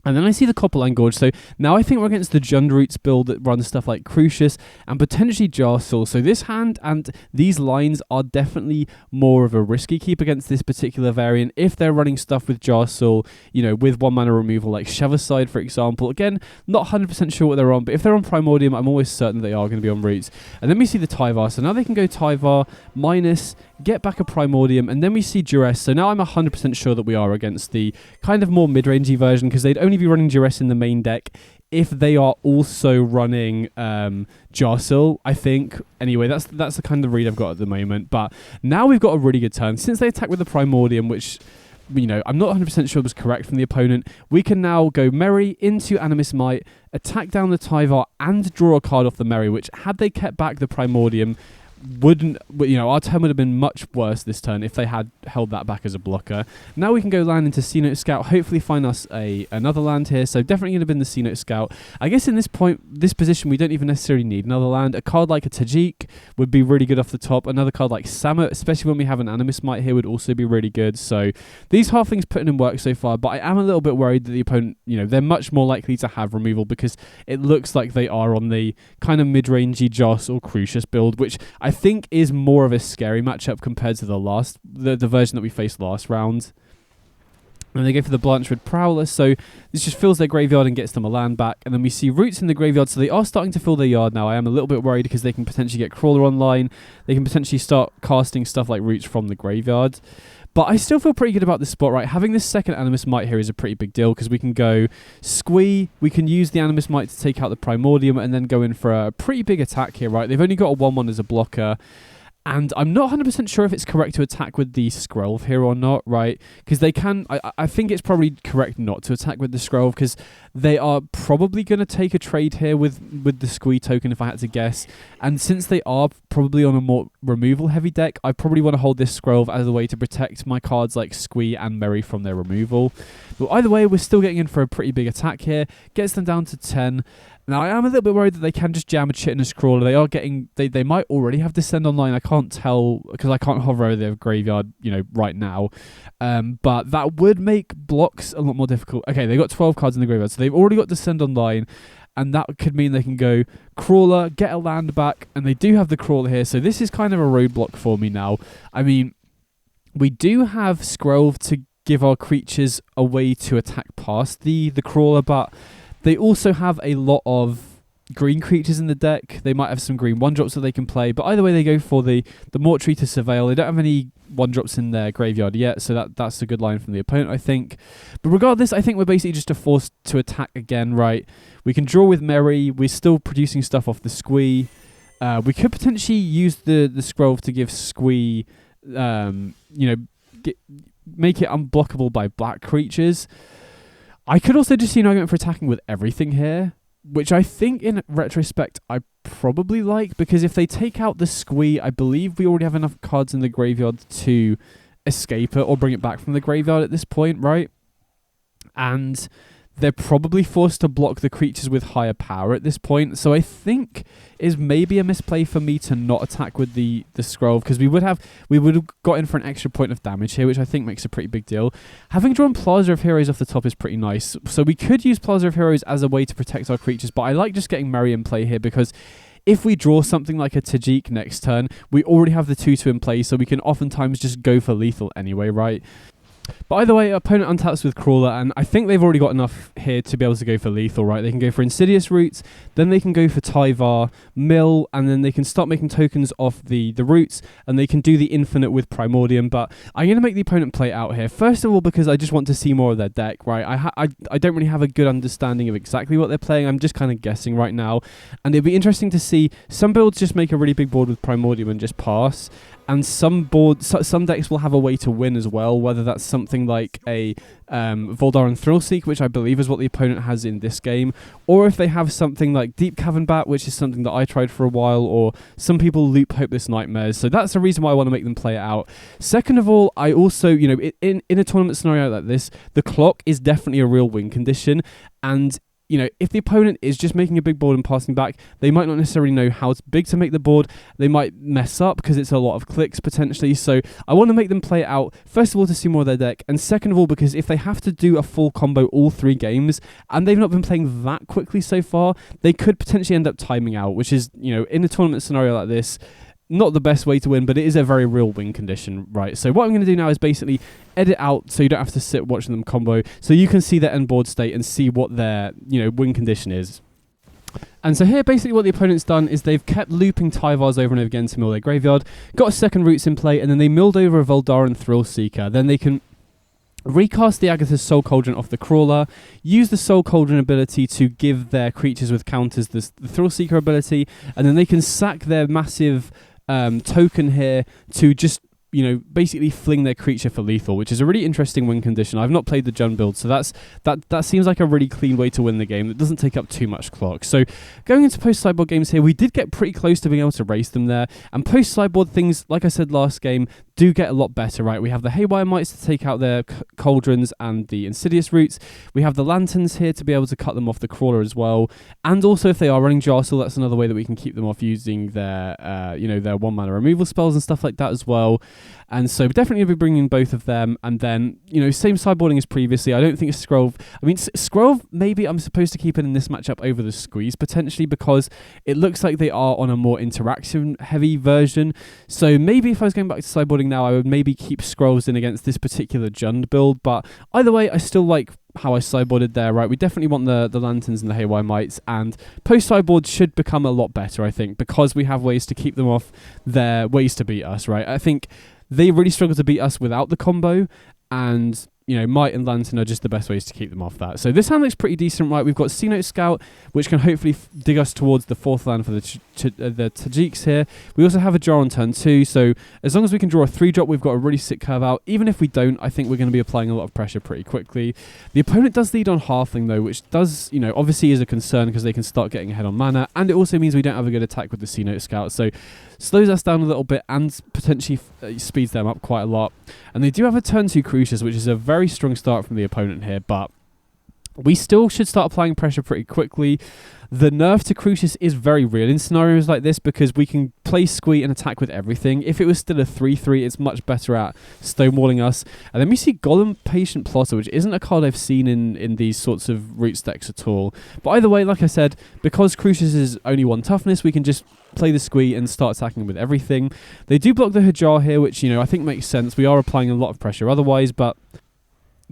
And then I see the Copperline Gorge, so now I think we're against the Jund Roots build that runs stuff like Crucius and potentially Jarsoul. So this hand and these lines are definitely more of a risky keep against this particular variant. If they're running stuff with Jarsoul, with 1 mana removal like Sheverside, for example. Again, not 100% sure what they're on, but if they're on Primordium, I'm always certain they are going to be on Roots. And then we see the Tyvar, so now they can go Tyvar minus, get back a Primordium, and then we see Duress. So now I'm 100% sure that we are against the kind of more mid-rangey version, because they'd only be running Duress in the main deck if they are also running Jarsoul, I think. Anyway, that's the kind of read I've got at the moment. But now we've got a really good turn. Since they attack with the Primordium, which, I'm not 100% sure was correct from the opponent, we can now go Merry into Animus Might, attack down the Tyvar, and draw a card off the Merry, which, had they kept back the Primordium, our turn would have been much worse this turn if they had held that back as a blocker. Now we can go land into C-Note Scout, hopefully find us another land here, so definitely going to be in the C-Note Scout. I guess in this position, we don't even necessarily need another land. A card like a Tajik would be really good off the top. Another card like Samut, especially when we have an Animus Might here, would also be really good. So these Halflings putting in work so far, but I am a little bit worried that the opponent, they're much more likely to have removal because it looks like they are on the kind of mid-rangey Joss or Crucius build, which I think is more of a scary matchup compared to the version that we faced last round. And they go for the Blanchwood Prowler, so this just fills their graveyard and gets them a land back. And then we see Roots in the graveyard, so they are starting to fill their yard now. I am a little bit worried because they can potentially get Crawler online. They can potentially start casting stuff like Roots from the graveyard. But I still feel pretty good about this spot, right? Having this second Animus Might here is a pretty big deal because we can go Squee, we can use the Animus Might to take out the Primordium and then go in for a pretty big attack here, right? They've only got a 1/1 as a blocker. And I'm not 100% sure if it's correct to attack with the Scrolve here or not, right? Because they can... I think it's probably correct not to attack with the Scrolve because they are probably going to take a trade here with the Squee token, if I had to guess. And since they are probably on a more removal-heavy deck, I probably want to hold this Scrolve as a way to protect my cards like Squee and Merry from their removal. But either way, we're still getting in for a pretty big attack here. Gets them down to 10. Now, I am a little bit worried that they can just jam a Chitinous Crawler. They are getting... They might already have Descend online. I can't tell because I can't hover over their graveyard, right now. But that would make blocks a lot more difficult. Okay, they've got 12 cards in the graveyard, so they've already got Descend online. And that could mean they can go Crawler, get a land back, and they do have the Crawler here. So this is kind of a roadblock for me now. I mean, we do have Scrolve to give our creatures a way to attack past the crawler, but they also have a lot of green creatures in the deck. They might have some green 1-drops that they can play, but either way they go for the Mortuary to Surveil. They don't have any 1-drops in their graveyard yet, so that's a good line from the opponent, I think. But regardless, I think we're basically just forced to attack again, right? We can draw with Merry. We're still producing stuff off the Squee. We could potentially use the Scroll to give Squee, make it unblockable by black creatures. I could also just see an argument for attacking with everything here, which I think in retrospect I probably like, because if they take out the Squee, I believe we already have enough cards in the graveyard to escape it or bring it back from the graveyard at this point, right? And they're probably forced to block the creatures with higher power at this point. So I think is maybe a misplay for me to not attack with the Scroll, because we would have got in for an extra point of damage here, which I think makes a pretty big deal. Having drawn Plaza of Heroes off the top is pretty nice. So we could use Plaza of Heroes as a way to protect our creatures, but I like just getting Merry in play here, because if we draw something like a Tajik next turn, we already have the 2/2 in play, so we can oftentimes just go for lethal anyway, right? But either way, opponent untaps with Crawler, and I think they've already got enough here to be able to go for lethal, right? They can go for Insidious Roots, then they can go for Tyvar, Mill, and then they can start making tokens off the roots, and they can do the Infinite with Primordium. But I'm going to make the opponent play it out here. First of all, because I just want to see more of their deck, right? I don't really have a good understanding of exactly what they're playing. I'm just kind of guessing right now. And it'd be interesting to see some builds just make a really big board with Primordium and just pass. And some decks will have a way to win as well, whether that's something like a Voldaren Thrillseek, which I believe is what the opponent has in this game, or if they have something like Deep Cavern Bat, which is something that I tried for a while, or some people loop Hopeless Nightmares. So that's the reason why I want to make them play it out. Second of all, I also, in a tournament scenario like this, the clock is definitely a real win condition, and if the opponent is just making a big board and passing back, they might not necessarily know how big to make the board. They might mess up because it's a lot of clicks potentially. So I want to make them play it out, first of all, to see more of their deck, and second of all, because if they have to do a full combo all 3 games, and they've not been playing that quickly so far, they could potentially end up timing out, which is, in a tournament scenario like this, not the best way to win, but it is a very real win condition, right? So what I'm going to do now is basically edit out so you don't have to sit watching them combo, so you can see their end board state and see what their, win condition is. And so here, basically what the opponent's done is they've kept looping Tyvars over and over again to mill their graveyard, got a second Roots in play, and then they milled over a Voldaren Thrillseeker. Then they can recast the Agatha's Soul Cauldron off the Crawler, use the Soul Cauldron ability to give their creatures with counters the Thrillseeker ability, and then they can sack their massive token here to just basically fling their creature for lethal, which is a really interesting win condition. I've not played the Jund build, so that seems like a really clean way to win the game that doesn't take up too much clock. So going into post-sideboard games here, we did get pretty close to being able to race them there, and post-sideboard things, like I said last game, do get a lot better, right? We have the Haywire Mites to take out their cauldrons and the Insidious Roots. We have the Lanterns here to be able to cut them off the Crawler as well. And also, if they are running Jarasil, that's another way that we can keep them off using their, their 1-mana removal spells and stuff like that as well. And so definitely going to be bringing both of them. And then, same sideboarding as previously. I don't think Scroll... Scroll, maybe I'm supposed to keep it in this matchup over the Squeeze, potentially, because it looks like they are on a more interaction-heavy version. So maybe if I was going back to sideboarding now, I would maybe keep Scrolls in against this particular Jund build. But either way, I still like how I sideboarded there, right? We definitely want the Lanterns and the Haywire Mites, and post-sideboard should become a lot better, I think, because we have ways to keep them off their ways to beat us, right? I think they really struggle to beat us without the combo, and Might and Lantern are just the best ways to keep them off that. So this hand looks pretty decent, right? We've got C-Note Scout, which can hopefully dig us towards the 4th land for the Tajiks here. We also have a draw on turn 2, so as long as we can draw a 3-drop, we've got a really sick curve out. Even if we don't, I think we're going to be applying a lot of pressure pretty quickly. The opponent does lead on Halfling, though, which does, obviously is a concern because they can start getting ahead on mana, and it also means we don't have a good attack with the C-Note Scout, so slows us down a little bit and potentially speeds them up quite a lot. And they do have a turn 2 Crucius, which is a very strong start from the opponent here, but we still should start applying pressure pretty quickly. The nerf to Crucius is very real in scenarios like this because we can play Squee and attack with everything. If it was still a 3-3, it's much better at stonewalling us. And then we see Golem Patient Plotter, which isn't a card I've seen in these sorts of Roots decks at all. But either way, like I said, because Crucius is only 1 toughness, we can just play the Squee and start attacking with everything. They do block the Hajar here, which, I think makes sense. We are applying a lot of pressure otherwise, but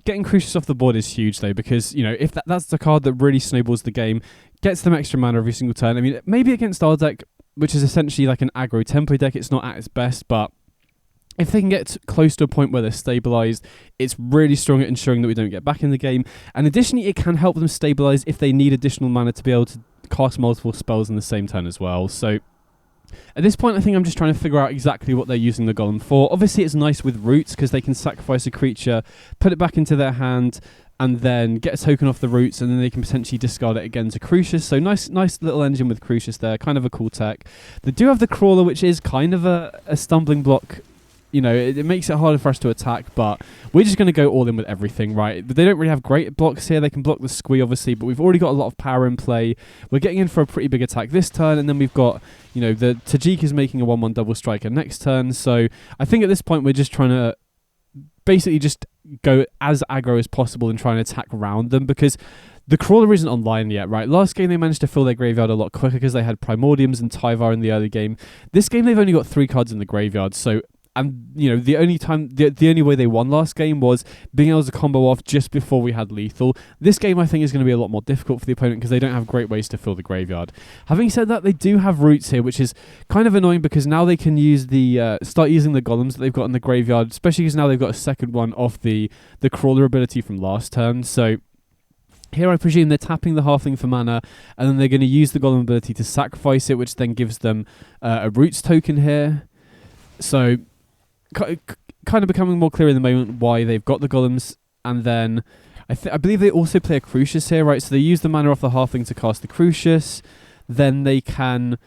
getting Crucius off the board is huge, though, because, you know, if that's the card that really snowballs the game, gets them extra mana every single turn. I mean, maybe against our deck, which is essentially like an aggro tempo deck, it's not at its best, but if they can get close to a point where they're stabilized, it's really strong at ensuring that we don't get back in the game. And additionally, it can help them stabilize if they need additional mana to be able to cast multiple spells in the same turn as well. So at this point, I think I'm just trying to figure out exactly what they're using the Golem for. Obviously, it's nice with Roots because they can sacrifice a creature, put it back into their hand, and then get a token off the Roots, and then they can potentially discard it again to Crucius. So nice little engine with Crucius there, kind of a cool tech. They do have the Crawler, which is kind of a stumbling block. You know, it makes it harder for us to attack, but we're just going to go all in with everything, right? But they don't really have great blocks here. They can block the Squee, obviously, but we've already got a lot of power in play. We're getting in for a pretty big attack this turn, and then we've got, you know, the Tajik is making a 1/1 double striker next turn. So I think at this point we're just trying to basically just go as aggro as possible and try and attack around them, because the Crawler isn't online yet, right? Last game they managed to fill their graveyard a lot quicker because they had Primordiums and Tyvar in the early game. This game they've only got 3 cards in the graveyard, so... And, you know, the only way they won last game was being able to combo off just before we had lethal. This game, I think, is going to be a lot more difficult for the opponent because they don't have great ways to fill the graveyard. Having said that, they do have Roots here, which is kind of annoying because now they can use start using the Golems that they've got in the graveyard, especially because now they've got a second one off the Crawler ability from last turn. So here I presume they're tapping the Halfling for mana, and then they're going to use the Golem ability to sacrifice it, which then gives them a Roots token here. So... kind of becoming more clear in the moment why they've got the Golems, and then I believe they also play a Crucius here, right? So they use the mana off the Halfling to cast the Crucius, then they can,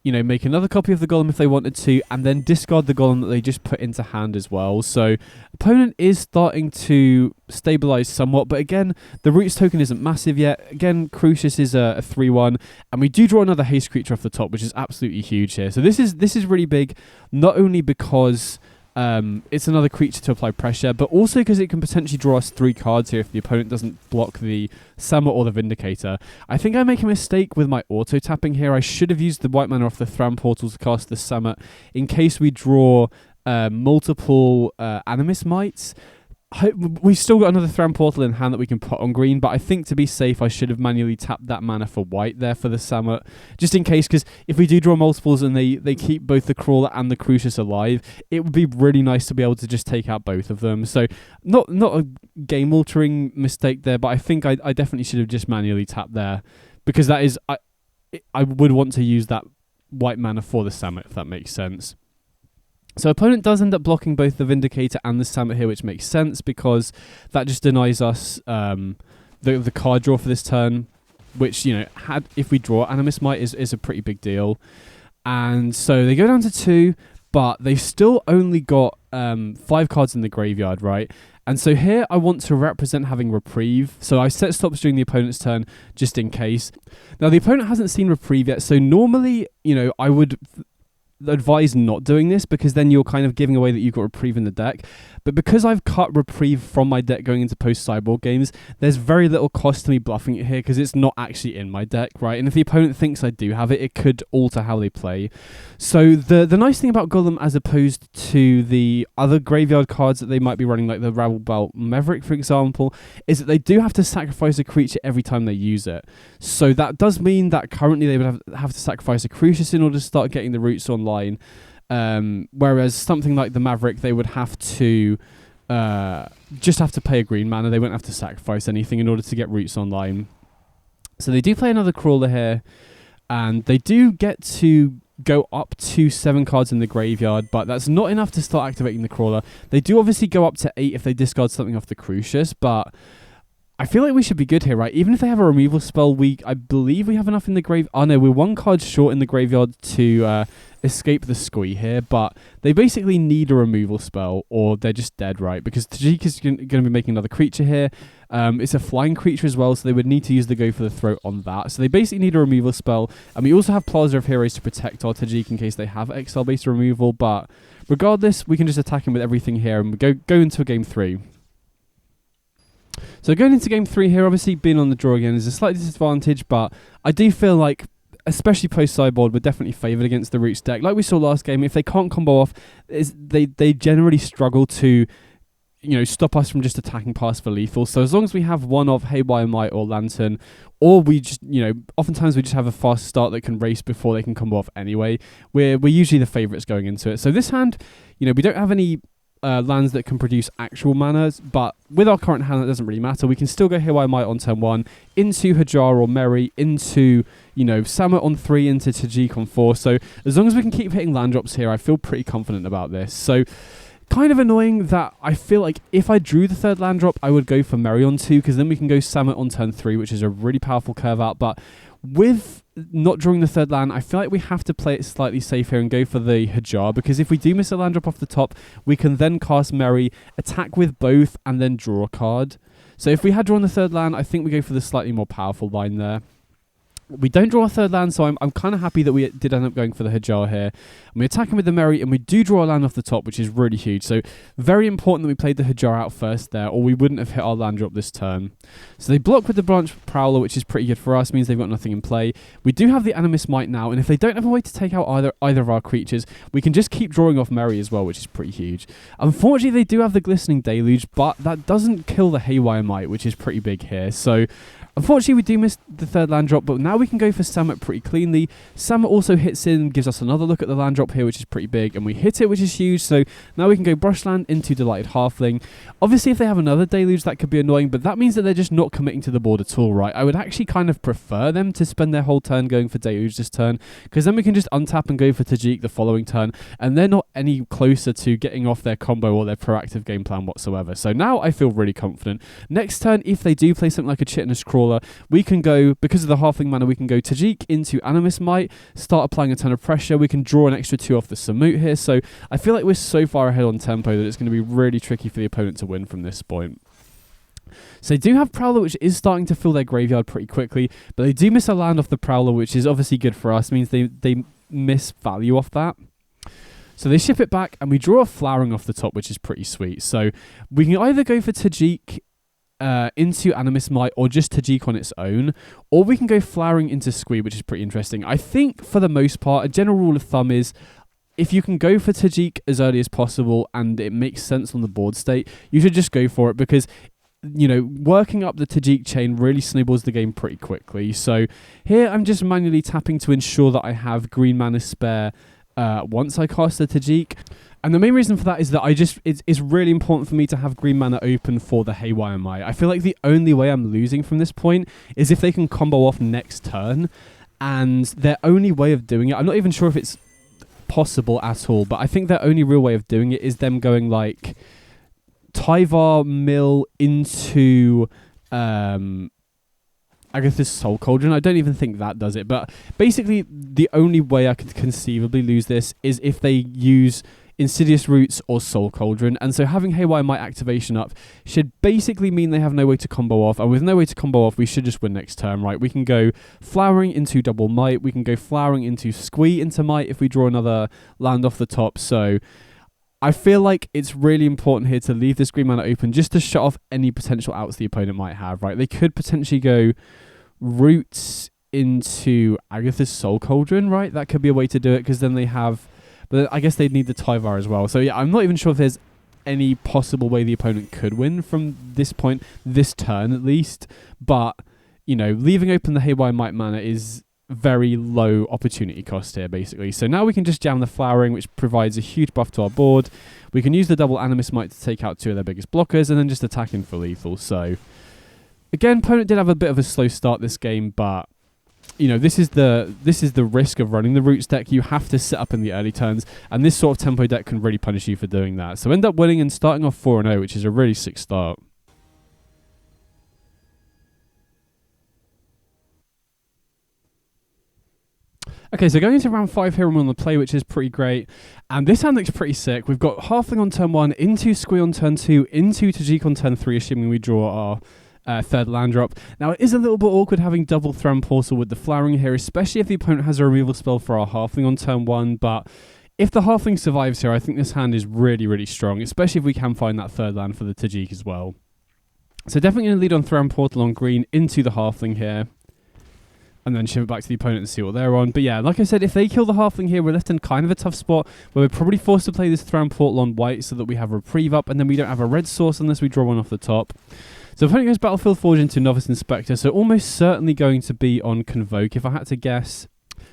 you know, make another copy of the Golem if they wanted to, and then discard the Golem that they just put into hand as well. So opponent is starting to stabilize somewhat, but again, the Roots token isn't massive yet. Again, Crucius is a 3/1, and we do draw another haste creature off the top, which is absolutely huge here. So this is really big, not only because it's another creature to apply pressure, but also because it can potentially draw us 3 cards here if the opponent doesn't block the Summer or the Vindicator. I think I make a mistake with my auto-tapping here. I should have used the white mana off the Thram Portal to cast the Summer in case we draw multiple Animus Mites. We've still got another Thram Portal in hand that we can put on green, but I think to be safe, I should have manually tapped that mana for white there for the Summer, just in case, because if we do draw multiples and they keep both the Crawler and the Crucius alive, it would be really nice to be able to just take out both of them. So not a game-altering mistake there, but I think I definitely should have just manually tapped there, because that is... I would want to use that white mana for the Summer, if that makes sense. So opponent does end up blocking both the Vindicator and the Summit here, which makes sense because that just denies us the card draw for this turn, which, you know, if we draw Animus Might is a pretty big deal. And so they go down to 2, but they've still only got 5 cards in the graveyard, right? And so here I want to represent having Reprieve. So I set stops during the opponent's turn just in case. Now the opponent hasn't seen Reprieve yet, so normally, you know, I would... advise not doing this because then you're kind of giving away that you've got Reprieve in the deck. But because I've cut Reprieve from my deck going into post-sideboard games, there's very little cost to me bluffing it here because it's not actually in my deck, right? And if the opponent thinks I do have it, it could alter how they play. So the nice thing about Golem, as opposed to the other graveyard cards that they might be running, like the Rabble Maverick, for example, is that they do have to sacrifice a creature every time they use it. So that does mean that currently they would have to sacrifice a Crucius in order to start getting the Roots online. Whereas something like the Maverick, they would have to just have to pay a green mana. They won't have to sacrifice anything in order to get Roots online. So they do play another Crawler here, and they do get to go up to 7 cards in the graveyard, but that's not enough to start activating the Crawler. They do obviously go up to 8 if they discard something off the Crucius, but I feel like we should be good here, right? Even if they have a removal spell, I believe we have enough in the grave. Oh no, we're 1 card short in the graveyard to escape the Squee here, but they basically need a removal spell or they're just dead, right? Because Tajik is going to be making another creature here. It's a flying creature as well, so they would need to use the Go for the Throat on that. So they basically need a removal spell, and we also have Plaza of Heroes to protect our Tajik in case they have exile-based removal, but regardless, we can just attack him with everything here and we go into game 3. So going into game 3 here, obviously being on the draw again is a slight disadvantage, but I do feel like, especially post-sideboard, we're definitely favoured against the Roots deck. Like we saw last game, if they can't combo off, they generally struggle to stop us from just attacking past for lethal. So as long as we have one of Haywire Might or Lantern, or we just, oftentimes we just have a fast start that can race before they can combo off anyway, we're usually the favourites going into it. So this hand, we don't have any lands that can produce actual mana, but with our current hand, it doesn't really matter. We can still go Haywire Might on turn 1, into Hajar or Merry, into, Samet on 3, into Tajik on 4. So as long as we can keep hitting land drops here, I feel pretty confident about this. So kind of annoying that I feel like if I drew the third land drop, I would go for Merry on 2, because then we can go Samet on turn 3, which is a really powerful curve out. But with not drawing the third land, I feel like we have to play it slightly safe here and go for the Hajar, because if we do miss a land drop off the top, we can then cast Merry, attack with both, and then draw a card. So if we had drawn the third land, I think we go for the slightly more powerful line there. We don't draw a third land, so I'm kind of happy that we did end up going for the Hajar here. And we attack him with the Merry, and we do draw a land off the top, which is really huge. So very important that we played the Hajar out first there, or we wouldn't have hit our land drop this turn. So they block with the Branch Prowler, which is pretty good for us, means they've got nothing in play. We do have the Animus Might now, and if they don't have a way to take out either of our creatures, we can just keep drawing off Merry as well, which is pretty huge. Unfortunately, they do have the Glistening Deluge, but that doesn't kill the Haywire Might, which is pretty big here. So unfortunately, we do miss the third land drop, but now we can go for Samet pretty cleanly. Samet also hits in, gives us another look at the land drop here, which is pretty big, and we hit it, which is huge. So now we can go Brushland into Delighted Halfling. Obviously, if they have another Deluge, that could be annoying, but that means that they're just not committing to the board at all, right? I would actually kind of prefer them to spend their whole turn going for Deluge this turn, because then we can just untap and go for Tajik the following turn, and they're not any closer to getting off their combo or their proactive game plan whatsoever. So now I feel really confident. Next turn, if they do play something like a Chitinous Crawler, we can go, because of the halfling mana, we can go Tajik into Animus Might, start applying a ton of pressure. We can draw an extra 2 off the Samut here. So I feel like we're so far ahead on tempo that it's going to be really tricky for the opponent to win from this point. So they do have Prowler, which is starting to fill their graveyard pretty quickly, but they do miss a land off the Prowler, which is obviously good for us. It means they miss value off that. So they ship it back, and we draw a Flowering off the top, which is pretty sweet. So we can either go for Tajik into Animus Might, or just Tajik on its own, or we can go Flowering into Squee, which is pretty interesting. I think for the most part, a general rule of thumb is if you can go for Tajik as early as possible and it makes sense on the board state, you should just go for it, because working up the Tajik chain really snowballs the game pretty quickly. So here I'm just manually tapping to ensure that I have green mana spare once I cast the Tajik. And the main reason for that is that it's really important for me to have green mana open for the Haywire Might. I feel like the only way I'm losing from this point is if they can combo off next turn, and their only way of doing it, I'm not even sure if it's possible at all, but I think their only real way of doing it is them going like Tyvar Mill into Agatha's Soul Cauldron. I don't even think that does it, but basically the only way I could conceivably lose this is if they use Insidious Roots or Soul Cauldron, and so having Haywire Might activation up should basically mean they have no way to combo off, and with no way to combo off, we should just win next turn, right? We can go Flowering into Double Might, we can go Flowering into Squee into Might if we draw another land off the top. So I feel like it's really important here to leave this green mana open just to shut off any potential outs the opponent might have, right? They could potentially go Roots into Agatha's Soul Cauldron, right? That could be a way to do it, because then they have... But I guess they'd need the Tyvar as well. So yeah, I'm not even sure if there's any possible way the opponent could win from this point, this turn at least. But, leaving open the Haywire Might mana is very low opportunity cost here, basically. So now we can just jam the Flowering, which provides a huge buff to our board. We can use the double Animus Might to take out 2 of their biggest blockers, and then just attack in for lethal. So, again, opponent did have a bit of a slow start this game, but this is the risk of running the Roots deck. You have to set up in the early turns, and this sort of tempo deck can really punish you for doing that. So end up winning and starting off 4-0, which is a really sick start. Okay, so going into round 5 here, I'm on the play, which is pretty great. And this hand looks pretty sick. We've got Halfling on turn 1, into Squee on turn 2, into Tajik on turn 3, assuming we draw our third land drop. Now, it is a little bit awkward having double Thram Portal with the Flowering here, especially if the opponent has a removal spell for our Halfling on turn 1, but if the Halfling survives here, I think this hand is really, really strong, especially if we can find that third land for the Tajik as well. So definitely going to lead on Thram Portal on green into the Halfling here. and then ship it back to the opponent and see what they're on. But yeah, like I said, if they kill the halfling here, we're left in kind of a tough spot where we're probably forced to play this Thran Portal on white so that we have reprieve up, and then we don't have a red source unless we draw one off the top. So opponent goes Battlefield Forge into Novice Inspector, so almost certainly going to be on Convoke if I had to guess.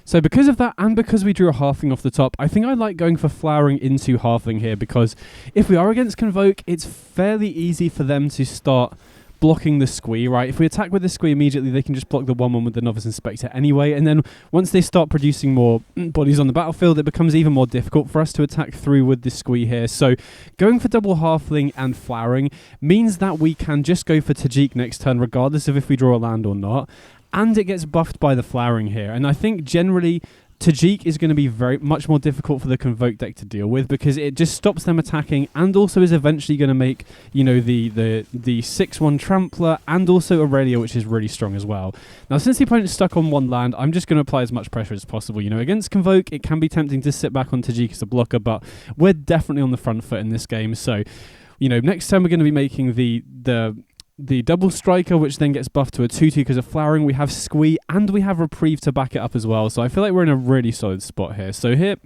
So because of that, and because we drew a halfling off the top, I think I like going for Flowering into halfling here, because if we are against Convoke, it's fairly easy for them to start blocking the squee, right? If we attack with the squee immediately, they can just block the 1/1 with the Novice Inspector anyway, and then once they start producing more bodies on the battlefield, it becomes even more difficult for us to attack through with the squee here. So going for double halfling and flowering means that we can just go for Tajik next turn regardless of if we draw a land or not, and it gets buffed by the flowering here. And I think generally Tajik is going to be very much more difficult for the Convoke deck to deal with, because it just stops them attacking, and also is eventually going to make, you know, the 6/1 Trampler and also Aurelia, which is really strong as well. Now, since the opponent's stuck on one land, I'm just going to apply as much pressure as possible. You know, against Convoke, it can be tempting to sit back on Tajik as a blocker, but we're definitely on the front foot in this game. So, you know, next time we're going to be making the double striker, which then gets buffed to a 2/2 because of flowering. We have squee and we have reprieve to back it up as well. So I feel like we're in a really solid spot here. So here,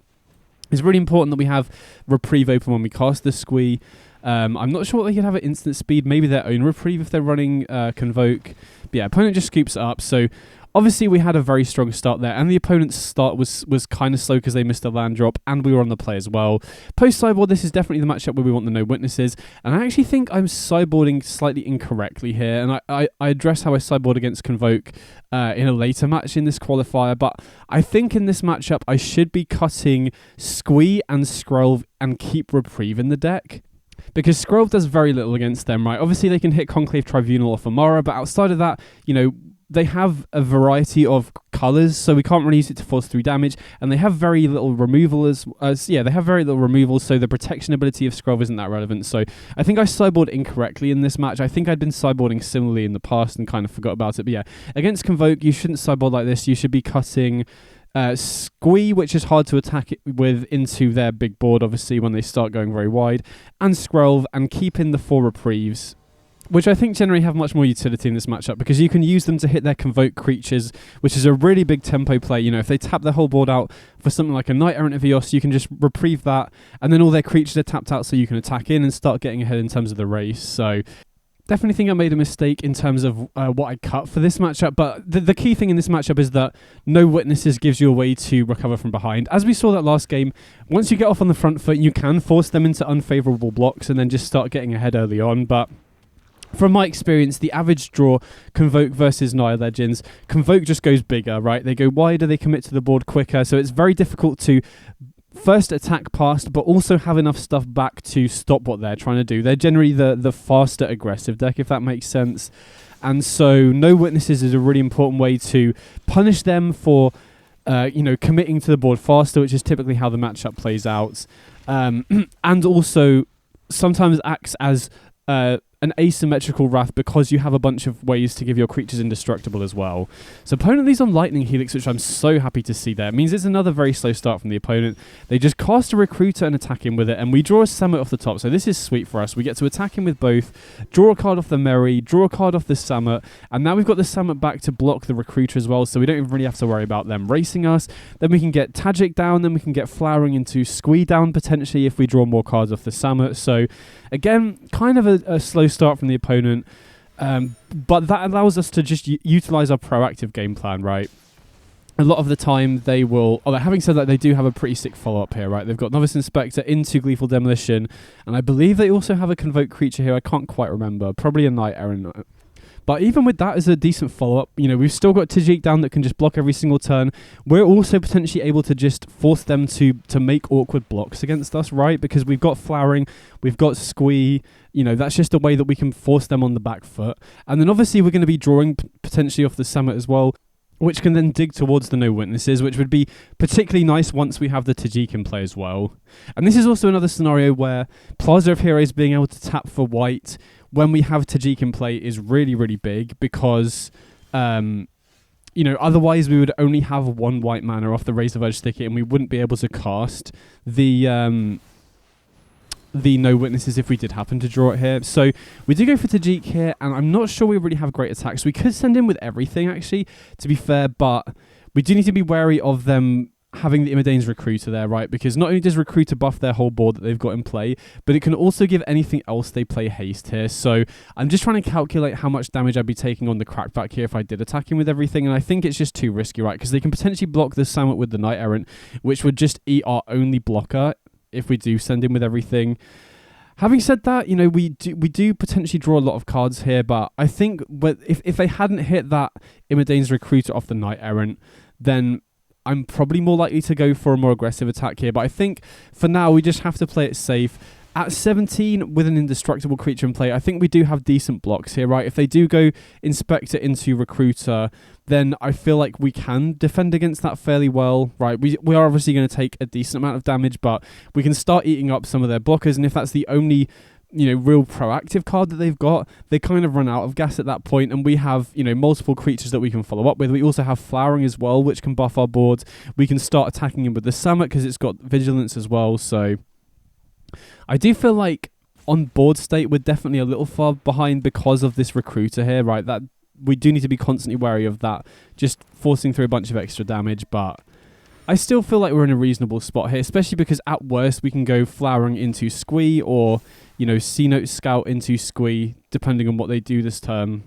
it's really important that we have reprieve open when we cast the squee. I'm not sure what they could have at instant speed. Maybe their own reprieve if they're running Convoke. But yeah, opponent just scoops it up. So obviously we had a very strong start there, and the opponent's start was kind of slow because they missed a land drop, and we were on the play as well. Post sideboard, this is definitely the matchup where we want the no witnesses, and I actually think I'm sideboarding slightly incorrectly here, and I address how I sideboard against Convoke in a later match in this qualifier, but I think in this matchup I should be cutting Squee and Scrolve and keep reprieve in the deck, because Scrolve does very little against them, right? Obviously they can hit Conclave Tribunal off Amara, but outside of that, you know, they have a variety of colours, so we can't really use it to force through damage, and they have very little removal they have very little removal, so the protection ability of Scrolve isn't that relevant. So I think I sideboard incorrectly in this match. I think I'd been sideboarding similarly in the past and kind of forgot about it, but yeah, against Convoke, you shouldn't sideboard like this. You should be cutting Squee, which is hard to attack it with, into their big board, obviously, when they start going very wide, and Scrolve, and keep in the 4 reprieves, which I think generally have much more utility in this matchup, because you can use them to hit their Convoke creatures, which is a really big tempo play. You know, if they tap their whole board out for something like a Knight Errant Evios, you can just reprieve that, and then all their creatures are tapped out so you can attack in and start getting ahead in terms of the race. So definitely think I made a mistake in terms of what I cut for this matchup, but the key thing in this matchup is that no witnesses gives you a way to recover from behind. As we saw that last game, once you get off on the front foot, you can force them into unfavourable blocks and then just start getting ahead early on, but from my experience, the average draw, Convoke versus Naya Legends, Convoke just goes bigger, right? They go wider, they commit to the board quicker, so it's very difficult to first attack past, but also have enough stuff back to stop what they're trying to do. They're generally the faster aggressive deck, if that makes sense. And so no witnesses is a really important way to punish them for committing to the board faster, which is typically how the matchup plays out. And also sometimes acts as an asymmetrical wrath, because you have a bunch of ways to give your creatures indestructible as well. So opponent leads on Lightning Helix, which I'm so happy to see there. It means it's another very slow start from the opponent. They just cast a Recruiter and attack him with it, and we draw a Summit off the top, so this is sweet for us. We get to attack him with both, draw a card off the Merry, draw a card off the Summit, and now we've got the Summit back to block the Recruiter as well, so we don't even really have to worry about them racing us. Then we can get Tajik down, then we can get Flowering into Squee down potentially if we draw more cards off the Summit. So again, kind of a slow start from the opponent, but that allows us to just utilize our proactive game plan, right? A lot of the time they will, having said that, they do have a pretty sick follow-up here, right? They've got Novice Inspector into Gleeful Demolition, and I believe they also have a Convoke creature here. I can't quite remember, probably a Knight Errant. But even with that as a decent follow-up, you know, we've still got Tajik down that can just block every single turn. We're also potentially able to just force them to make awkward blocks against us, right? Because we've got Flowering, we've got Squee, you know, that's just a way that we can force them on the back foot. And then obviously we're going to be drawing potentially off the Summit as well, which can then dig towards the no witnesses, which would be particularly nice once we have the Tajik in play as well. And this is also another scenario where Plaza of Heroes being able to tap for white when we have Tajik in play is really, really big, because otherwise we would only have one white mana off the Razor Edge Thicket, and we wouldn't be able to cast the the no witnesses if we did happen to draw it here. So we do go for Tajik here, and I'm not sure we really have great attacks. We could send in with everything, actually, to be fair, but we do need to be wary of them having the Imidane's Recruiter there, right? Because not only does Recruiter buff their whole board that they've got in play, but it can also give anything else they play haste here. So I'm just trying to calculate how much damage I'd be taking on the Crackback here if I did attack him with everything, and I think it's just too risky, right? Because they can potentially block the Samut with the Knight Errant, which would just eat our only blocker if we do send in with everything. Having said that, you know, we do potentially draw a lot of cards here, but I think if they hadn't hit that Imidane's Recruiter off the Knight Errant, then I'm probably more likely to go for a more aggressive attack here. But I think for now, we just have to play it safe. At 17, with an indestructible creature in play, I think we do have decent blocks here, right? If they do go Inspector into Recruiter, then I feel like we can defend against that fairly well, right? We are obviously going to take a decent amount of damage, but we can start eating up some of their blockers. And if that's the only, you know, real proactive card that they've got, they kind of run out of gas at that point, and we have, you know, multiple creatures that we can follow up with. We also have Flowering as well, which can buff our board. We can start attacking him with the Samut because it's got Vigilance as well. So I do feel like on board state we're definitely a little far behind because of this Recruiter here, right? That we do need to be constantly wary of that, just forcing through a bunch of extra damage, but I still feel like we're in a reasonable spot here, especially because at worst we can go Flowering into Squee, or, you know, C-Note Scout into Squee, depending on what they do this turn.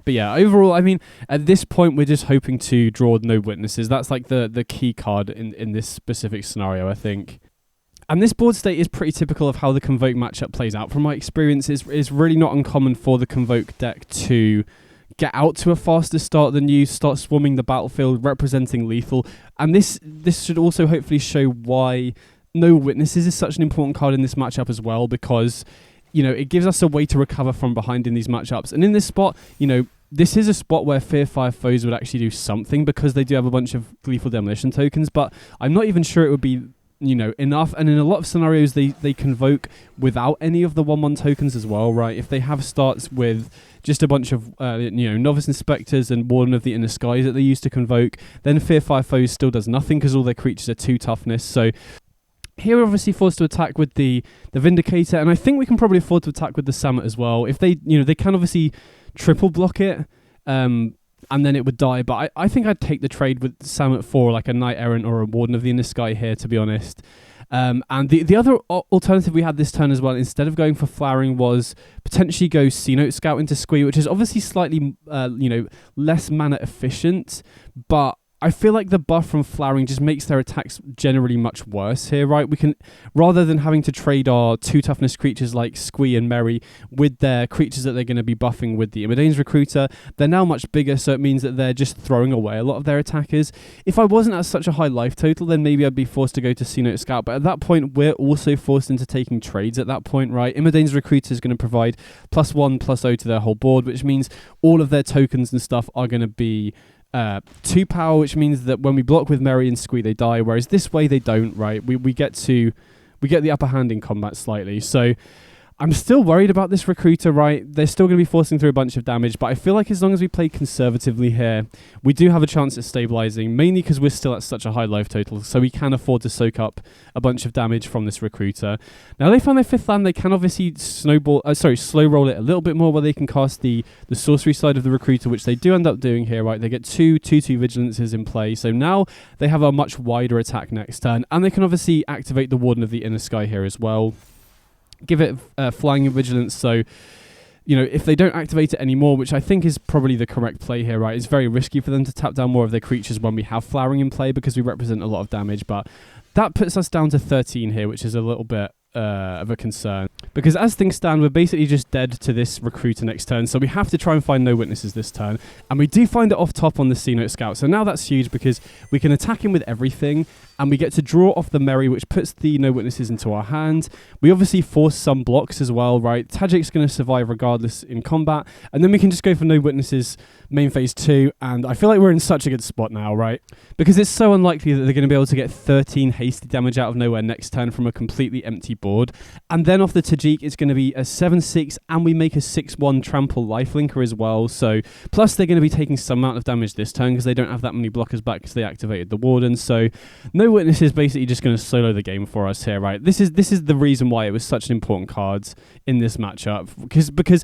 But yeah, overall, I mean, at this point, we're just hoping to draw no witnesses. That's like the key card in this specific scenario, I think. And this board state is pretty typical of how the Convoke matchup plays out. From my experience, it's really not uncommon for the Convoke deck to get out to a faster start than you, start swarming the battlefield, representing lethal. And this should also hopefully show why no witnesses is such an important card in this matchup as well, because, you know, it gives us a way to recover from behind in these matchups. And in this spot, you know, this is a spot where Fear 5 foes would actually do something, because they do have a bunch of Lethal Demolition tokens, but I'm not even sure it would be, you know, enough. And in a lot of scenarios, they Convoke without any of the 1/1 tokens as well, right? If they have starts with just a bunch of, you know, Novice Inspectors and Warden of the Inner Skies that they use to Convoke, then Fear 5 foes still does nothing because all their creatures are 2 toughness. So here we're obviously forced to attack with the Vindicator, and I think we can probably afford to attack with the Samut as well. If they, you know, they can obviously triple block it, and then it would die, but I think I'd take the trade with Samut for like a Knight Errant or a Warden of the Inner Sky here, to be honest. And the other alternative we had this turn as well, instead of going for Flowering, was potentially go C-Note Scout into Squee, which is obviously slightly, you know, less mana efficient, but I feel like the buff from Flowering just makes their attacks generally much worse here, right? We can, rather than having to trade our 2 toughness creatures like Squee and Merry with their creatures that they're going to be buffing with the Imidane's Recruiter, they're now much bigger, so it means that they're just throwing away a lot of their attackers. If I wasn't at such a high life total, then maybe I'd be forced to go to C-Note Scout, but at that point, we're also forced into taking trades at that point, right? Imidane's Recruiter is going to provide +1/+0 to their whole board, which means all of their tokens and stuff are going to be 2 power, which means that when we block with Merry and Squee, they die, whereas this way they don't, right? We get the upper hand in combat slightly. So I'm still worried about this Recruiter, right? They're still going to be forcing through a bunch of damage, but I feel like as long as we play conservatively here, we do have a chance at stabilizing, mainly because we're still at such a high life total, so we can afford to soak up a bunch of damage from this Recruiter. Now, they found their 5th land. They can obviously slow roll it a little bit more, where they can cast the sorcery side of the Recruiter, which they do end up doing here, right? They get 2 Vigilances in play, so now they have a much wider attack next turn, and they can obviously activate the Warden of the Inner Sky here as well. Give it Flying and Vigilance, so, you know, if they don't activate it anymore, which I think is probably the correct play here, right? It's very risky for them to tap down more of their creatures when we have Flowering in play, because we represent a lot of damage, but that puts us down to 13 here, which is a little bit of a concern, because as things stand, we're basically just dead to this Recruiter next turn, so we have to try and find no witnesses this turn, and we do find it off top on the C-Note Scout, so now that's huge, because we can attack him with everything, and we get to draw off the Merry, which puts the no witnesses into our hand. We obviously force some blocks as well, right? Tajik's going to survive regardless in combat, and then we can just go for no witnesses main phase 2, and I feel like we're in such a good spot now, right? Because it's so unlikely that they're going to be able to get 13 hasty damage out of nowhere next turn from a completely empty board. And then off the Tajik, it's going to be a 7/6, and we make a 6/1 trample lifelinker as well. So, plus they're going to be taking some amount of damage this turn because they don't have that many blockers back because they activated the Warden. So, no No Witness is basically just going to solo the game for us here, right? This is the reason why it was such an important card in this matchup, because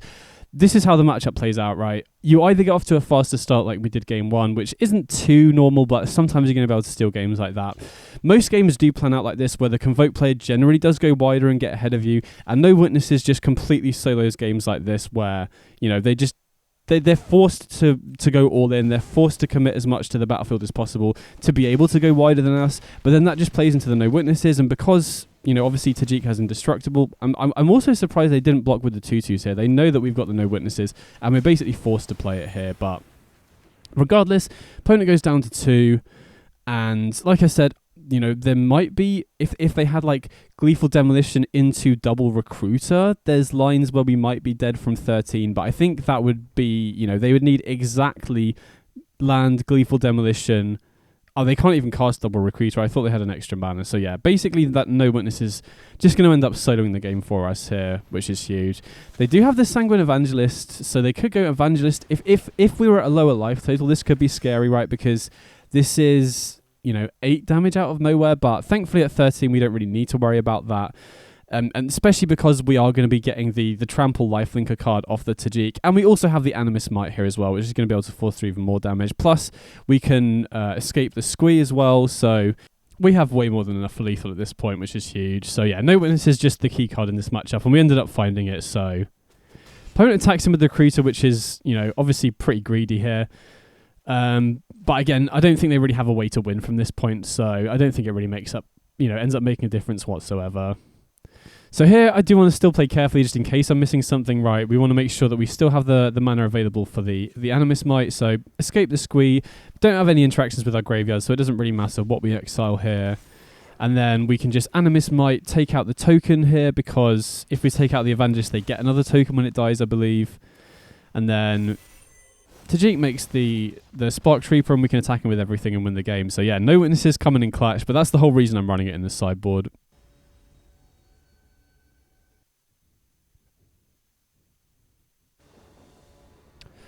this is how the matchup plays out, right? You either get off to a faster start like we did game 1, which isn't too normal, but sometimes you're going to be able to steal games like that. Most games do plan out like this, where the Convoke player generally does go wider and get ahead of you, and No Witnesses just completely solos games like this, where, you know, they're forced to go all in. They're forced to commit as much to the battlefield as possible to be able to go wider than us, but then that just plays into the No Witnesses, and because, you know, obviously Tajik has Indestructible, I'm also surprised they didn't block with the 2/2s here. They know that we've got the No Witnesses, and we're basically forced to play it here, but regardless, opponent goes down to 2, and like I said, you know, there might be, if they had like Gleeful Demolition into double Recruiter, there's lines where we might be dead from 13, but I think that would be, you know, they would need exactly land Gleeful Demolition. Oh, they can't even cast double Recruiter. I thought they had an extra mana. So yeah, basically that No Witness is just going to end up soloing the game for us here, which is huge. They do have the Sanguine Evangelist, so they could go Evangelist. If we were at a lower life total, this could be scary, right? Because this is, you know, 8 damage out of nowhere, but thankfully at 13 we don't really need to worry about that. And especially because we are going to be getting the Trample Lifelinker card off the Tajik. And we also have the Animus Might here as well, which is going to be able to force through even more damage. Plus, we can escape the Squee as well, so we have way more than enough for lethal at this point, which is huge. So yeah, No Witness is just the key card in this matchup, and we ended up finding it, so opponent attacks him with the Recruiter, which is, you know, obviously pretty greedy here. But again, I don't think they really have a way to win from this point, so I don't think it really makes up, you know, ends up making a difference whatsoever. So here, I do want to still play carefully just in case I'm missing something, right? We want to make sure that we still have the mana available for the Animus Might, so escape the Squee. Don't have any interactions with our graveyard, so it doesn't really matter what we exile here. And then we can just Animus Might, take out the token here, because if we take out the Evangelist, they get another token when it dies, I believe. And then Tajik makes the Spark Trooper, and we can attack him with everything and win the game. So yeah, No Witnesses coming in clutch, but that's the whole reason I'm running it in the sideboard.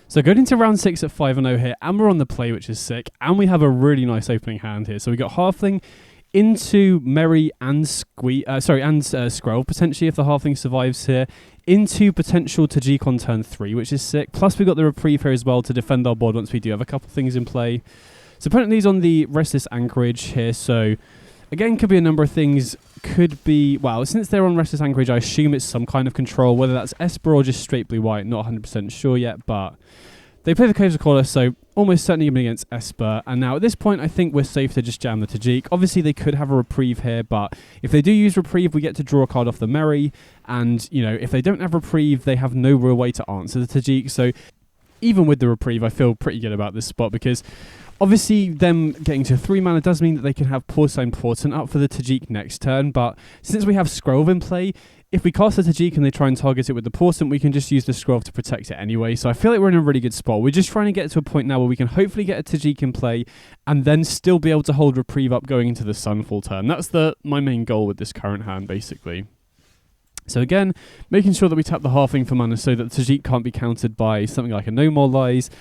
So going into round 6 at 5-0 here, and we're on the play, which is sick, and we have a really nice opening hand here. So we got Halfling into Merry and Skrull, potentially if the Halfling survives here, into potential Tajik on turn 3, which is sick. Plus we got the Reprieve here as well to defend our board once we do have a couple things in play. So opponent leads on the Restless Anchorage here, so again, could be a number of things. Could be, well, since they're on Restless Anchorage, I assume it's some kind of control, whether that's Esper or just straight blue-white, not 100% sure yet, but they play the Caves of Caller, so almost certainly even against Esper. And now at this point, I think we're safe to just jam the Tajik. Obviously, they could have a Reprieve here, but if they do use Reprieve, we get to draw a card off the Merry, and, you know, if they don't have Reprieve, they have no real way to answer the Tajik, so even with the Reprieve, I feel pretty good about this spot, because obviously, them getting to 3 mana does mean that they can have Porcine Portent up for the Tajik next turn, but since we have Scrove in play, if we cast the Tajik and they try and target it with the Portent, we can just use the Scrove to protect it anyway, so I feel like we're in a really good spot. We're just trying to get to a point now where we can hopefully get a Tajik in play, and then still be able to hold Reprieve up going into the Sunfall turn. That's my main goal with this current hand, basically. So again, making sure that we tap the Halfling for mana so that the Tajik can't be countered by something like a No More Lies.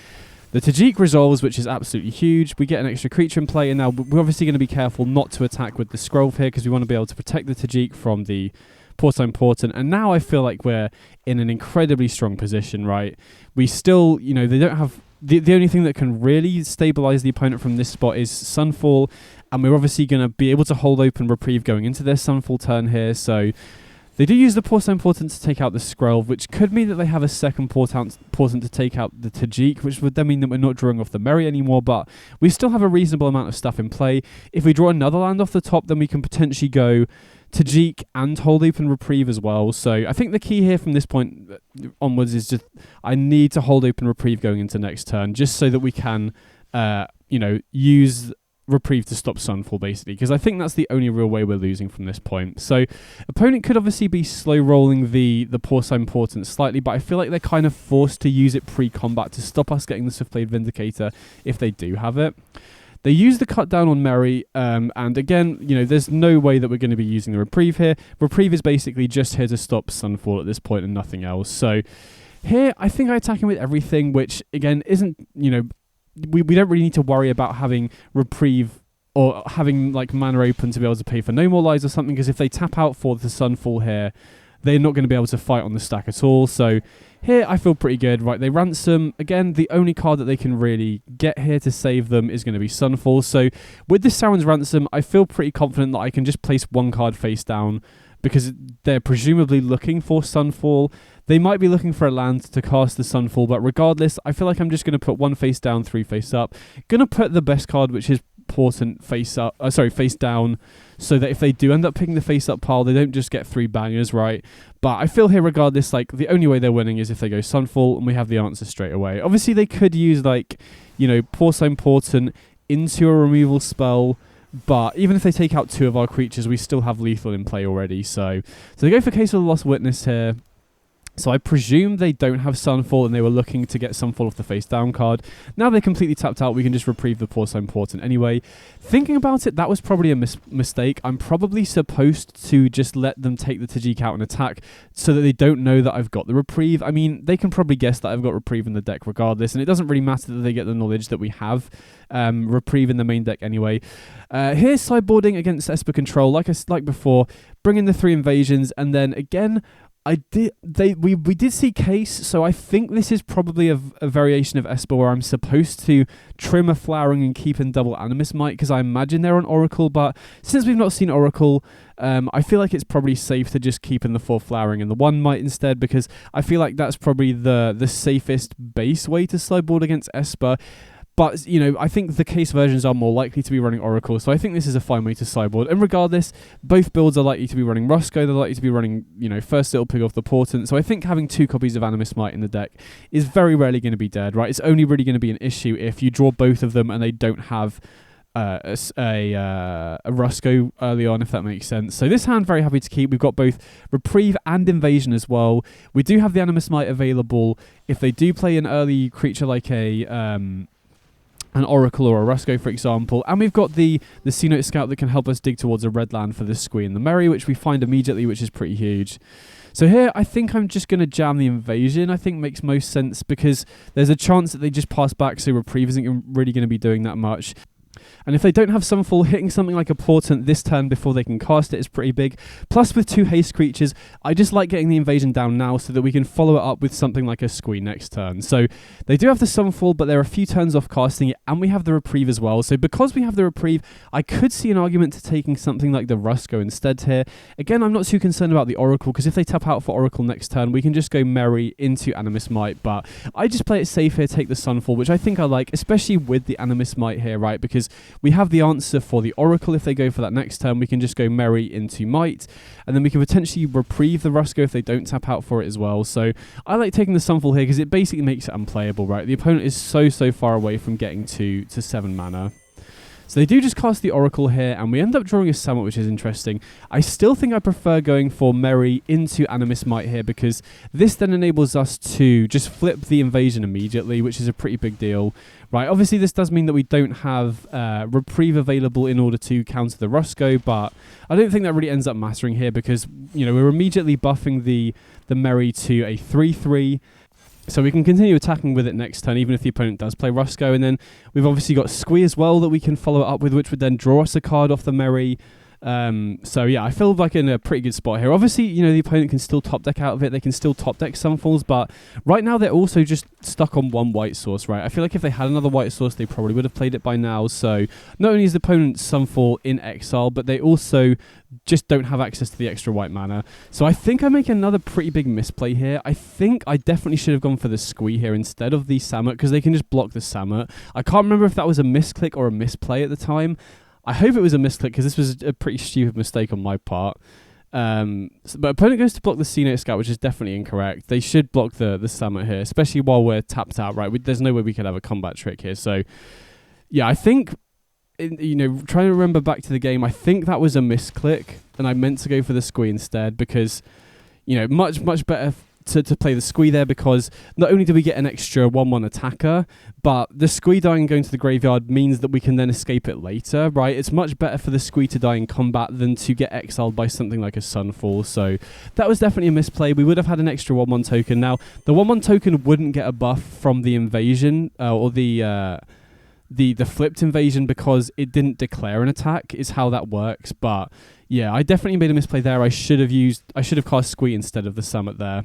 The Tajik resolves, which is absolutely huge. We get an extra creature in play, and now we're obviously going to be careful not to attack with the Scrove here, because we want to be able to protect the Tajik from the Porcine Portent. And now I feel like we're in an incredibly strong position, right? We still, you know, they don't have... The only thing that can really stabilize the opponent from this spot is Sunfall, and we're obviously going to be able to hold open Reprieve going into their Sunfall turn here, so... They do use the Porcine Portent to take out the Scrove, which could mean that they have a second Portent to take out the Tajik, which would then mean that we're not drawing off the Merry anymore, but we still have a reasonable amount of stuff in play. If we draw another land off the top, then we can potentially go Tajik and hold open Reprieve as well. So I think the key here from this point onwards is just I need to hold open Reprieve going into next turn, just so that we can, use Reprieve to stop Sunfall, basically, because I think that's the only real way we're losing from this point. So opponent could obviously be slow rolling the Porcine Portent slightly, but I feel like they're kind of forced to use it pre-combat to stop us getting the Swiftblade Vindicator if they do have it. They use the cut down on Merry, and again, there's no way that we're going to be using the Reprieve here. Reprieve is basically just here to stop Sunfall at this point and nothing else. So here, I think I attack him with everything, which again isn't, we don't really need to worry about having Reprieve or having like mana open to be able to pay for no more lives or something, because if they tap out for the Sunfall here, they're not going to be able to fight on the stack at all. So here I feel pretty good. Right, they ransom. Again, the only card that they can really get here to save them is going to be Sunfall. So with this Sauron's Ransom, I feel pretty confident that I can just place one card face down, because they're presumably looking for Sunfall. They might be looking for a land to cast the Sunfall, but regardless, I feel like I'm just going to put one face down, three face up. Going to put the best card, which is Portent, face down, so that if they do end up picking the face up pile, they don't just get 3 bangers, right? But I feel here, regardless, like the only way they're winning is if they go Sunfall, and we have the answer straight away. Obviously, they could use like, Porcine Portent into a removal spell, but even if they take out 2 of our creatures, we still have lethal in play already. So they go for Case of the Lost Witness here. So I presume they don't have Sunfall and they were looking to get Sunfall off the face down card. Now they're completely tapped out, we can just reprieve the Porcine Portent anyway. Thinking about it, that was probably a mistake. I'm probably supposed to just let them take the Tajik out and attack so that they don't know that I've got the reprieve. I mean, they can probably guess that I've got reprieve in the deck regardless, and it doesn't really matter that they get the knowledge that we have reprieve in the main deck anyway. Here's sideboarding against Esper control, like before, bring in the 3 invasions, and then again, we did see Case, so I think this is probably a variation of Esper where I'm supposed to trim a Flowering and keep in double Animus Might, because I imagine they're on Oracle, but since we've not seen Oracle, I feel like it's probably safe to just keep in the 4 Flowering and the 1 Might instead, because I feel like that's probably the safest base way to sideboard against Esper. But, I think the Case versions are more likely to be running Oracle, so I think this is a fine way to sideboard. And regardless, both builds are likely to be running Roscoe, they're likely to be running, first it'll pick off the Portent, so I think having 2 copies of Animus Might in the deck is very rarely going to be dead, right? It's only really going to be an issue if you draw both of them and they don't have a Roscoe early on, if that makes sense. So this hand, very happy to keep. We've got both Reprieve and Invasion as well. We do have the Animus Might available if they do play an early creature like an Oracle or a Roscoe, for example. And we've got the C-Note Scout that can help us dig towards a red land for the Squee and the Merry, which we find immediately, which is pretty huge. So here, I think I'm just going to jam the Invasion. I think makes most sense, because there's a chance that they just pass back, so Reprieve isn't really going to be doing that much. And if they don't have Sunfall, hitting something like a Portent this turn before they can cast it is pretty big. Plus, with 2 haste creatures, I just like getting the Invasion down now so that we can follow it up with something like a Squee next turn. So they do have the Sunfall, but they're a few turns off casting it, and we have the Reprieve as well. So because we have the Reprieve, I could see an argument to taking something like the Roscoe instead here. Again, I'm not too concerned about the Oracle, because if they tap out for Oracle next turn, we can just go Merry into Animus Might. But I just play it safe here, take the Sunfall, which I think I like, especially with the Animus Might here, right? Because we have the answer for the Oracle. If they go for that next turn, we can just go Merry into Might, and then we can potentially Reprieve the Roscoe if they don't tap out for it as well. So I like taking the Sunfall here because it basically makes it unplayable, right? The opponent is so far away from getting to 7 mana. So they do just cast the Oracle here, and we end up drawing a Summit, which is interesting. I still think I prefer going for Merry into Animus Might here, because this then enables us to just flip the Invasion immediately, which is a pretty big deal, right? Obviously, this does mean that we don't have Reprieve available in order to counter the Roscoe, but I don't think that really ends up mattering here, because, we're immediately buffing the Merry to a 3/3, so we can continue attacking with it next turn, even if the opponent does play Roscoe. And then we've obviously got Squee as well that we can follow it up with, which would then draw us a card off the Merry. So yeah, I feel like in a pretty good spot here. Obviously, the opponent can still top deck out of it. They can still top deck Sunfalls, but right now they're also just stuck on 1 white source, right? I feel like if they had another white source, they probably would have played it by now. So not only is the opponent Sunfall in exile, but they also just don't have access to the extra white mana. So I think I make another pretty big misplay here. I think I definitely should have gone for the Squee here instead of the Samut, because they can just block the Samut. I can't remember if that was a misclick or a misplay at the time. I hope it was a misclick, because this was a pretty stupid mistake on my part. But opponent goes to block the C-Note Scout, which is definitely incorrect. They should block the Samut here, especially while we're tapped out, right? There's no way we could have a combat trick here. So yeah, I think, trying to remember back to the game, I think that was a misclick, and I meant to go for the Squee instead, because, much better to play the Squee there, because not only do we get an extra 1/1 attacker, but the Squee dying and going to the graveyard means that we can then escape it later, right? It's much better for the Squee to die in combat than to get exiled by something like a Sunfall. So that was definitely a misplay. We would have had an extra 1/1 token. Now, the 1/1 token wouldn't get a buff from the Invasion, or the the flipped invasion because it didn't declare an attack is how that works. But yeah, I definitely made a misplay there. I should have cast Squee instead of the Summit there.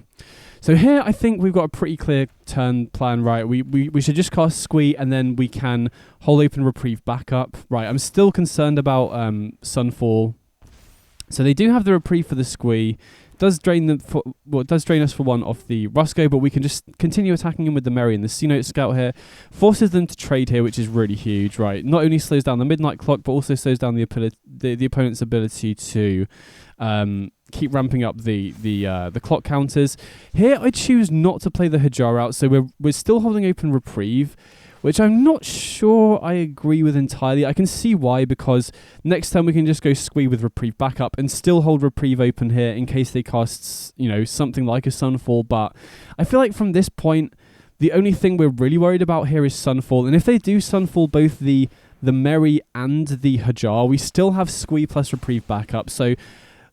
So here I think we've got a pretty clear turn plan, right? We should just cast Squee and then we can hold open reprieve back up. Right, I'm still concerned about Sunfall. So they do have the reprieve for the Squee. Does drain them for it does drain us for one off the Rusco, but we can just continue attacking him with the Merry and the C-Note Scout here. Forces them to trade here, which is really huge, right? Not only slows down the midnight clock, but also slows down the opponent's ability to keep ramping up the clock counters. Here I choose not to play the Hajar out, so we're still holding open reprieve, which I'm not sure I agree with entirely. I can see why, because next time we can just go Squee with reprieve back up and still hold reprieve open here in case they cast, something like a Sunfall. But I feel like from this point, the only thing we're really worried about here is Sunfall. And if they do Sunfall both the Merry and the Hajar, we still have Squee plus reprieve back up. So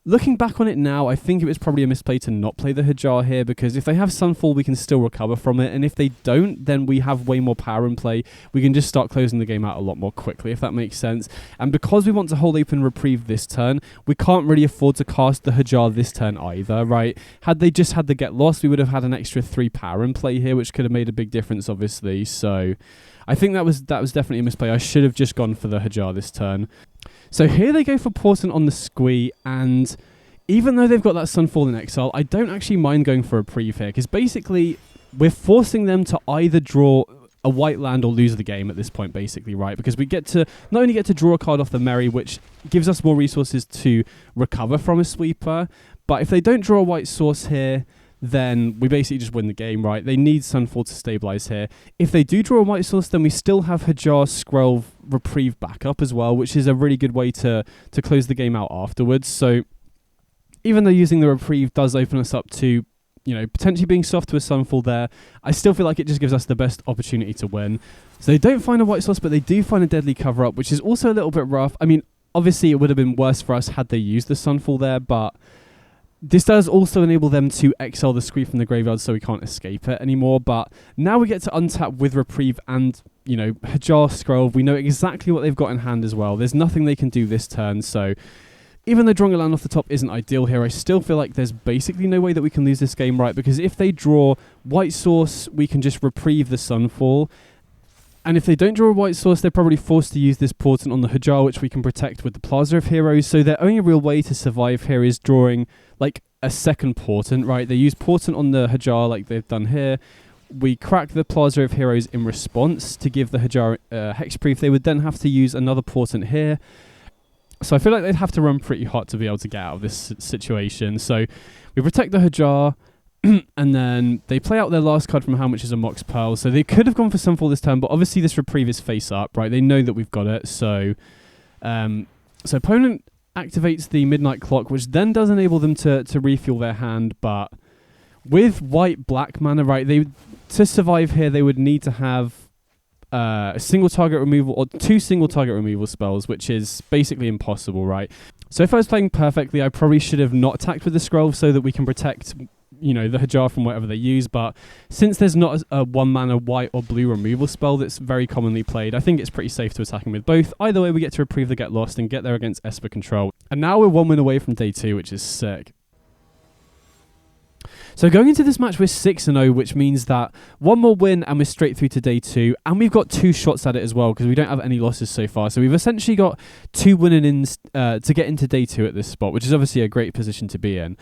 looking back on it now, I think it was probably a misplay to not play the Hajar here, because if they have Sunfall, we can still recover from it, and if they don't, then we have way more power in play. We can just start closing the game out a lot more quickly, if that makes sense. And because we want to hold open reprieve this turn, we can't really afford to cast the Hajar this turn either, right? Had they just had the Get Lost, we would have had an extra 3 power in play here, which could have made a big difference, obviously. So I think that was definitely a misplay. I should have just gone for the Hajar this turn. So here they go for Portent on the Squee, and even though they've got that Sunfall in exile, I don't actually mind going for a reprieve here, because basically we're forcing them to either draw a white land or lose the game at this point, basically, right? Because we not only get to draw a card off the Merry, which gives us more resources to recover from a sweeper, but if they don't draw a white source here, then we basically just win the game, right? They need Sunfall to stabilize here. If they do draw a white source, then we still have Hajar, Scroll, reprieve back up as well, which is a really good way to close the game out afterwards. So even though using the reprieve does open us up to, potentially being soft to a Sunfall there, I still feel like it just gives us the best opportunity to win. So they don't find a white source, but they do find a deadly cover-up, which is also a little bit rough. I mean, obviously it would have been worse for us had they used the Sunfall there, but this does also enable them to exile the Squee from the graveyard, so we can't escape it anymore. But now we get to untap with reprieve and, Hajar, Scroll. We know exactly what they've got in hand as well. There's nothing they can do this turn, so even though drawing a land off the top isn't ideal here, I still feel like there's basically no way that we can lose this game, right? Because if they draw white source, we can just reprieve the Sunfall. And if they don't draw a white source, they're probably forced to use this Portent on the Hajar, which we can protect with the Plaza of Heroes. So their only real way to survive here is drawing like a second Portent, right? They use Portent on the Hajar like they've done here. We crack the Plaza of Heroes in response to give the Hajar hexproof. They would then have to use another Portent here. So I feel like they'd have to run pretty hot to be able to get out of this situation. So we protect the Hajar, and then they play out their last card from hand, which is a Mox Pearl. So they could have gone for Sunfall this turn, but obviously this reprieve is face up, right? They know that we've got it. So opponent activates the Midnight Clock, which then does enable them to refuel their hand. But with white-black mana, right, to survive here, they would need to have a single target removal or 2 single target removal spells, which is basically impossible, right? So if I was playing perfectly, I probably should have not attacked with the Scroll so that we can protect, the Hajar from whatever they use. But since there's not a 1 mana white or blue removal spell that's very commonly played, I think it's pretty safe to attack him with both. Either way, we get to reprieve the Get Lost and get there against Esper control. And now we're 1 win away from day 2, which is sick. So going into this match, we're 6-0, which means that 1 more win and we're straight through to day 2. And we've got 2 shots at it as well, because we don't have any losses so far. So we've essentially got 2 win-ins to get into day 2 at this spot, which is obviously a great position to be in.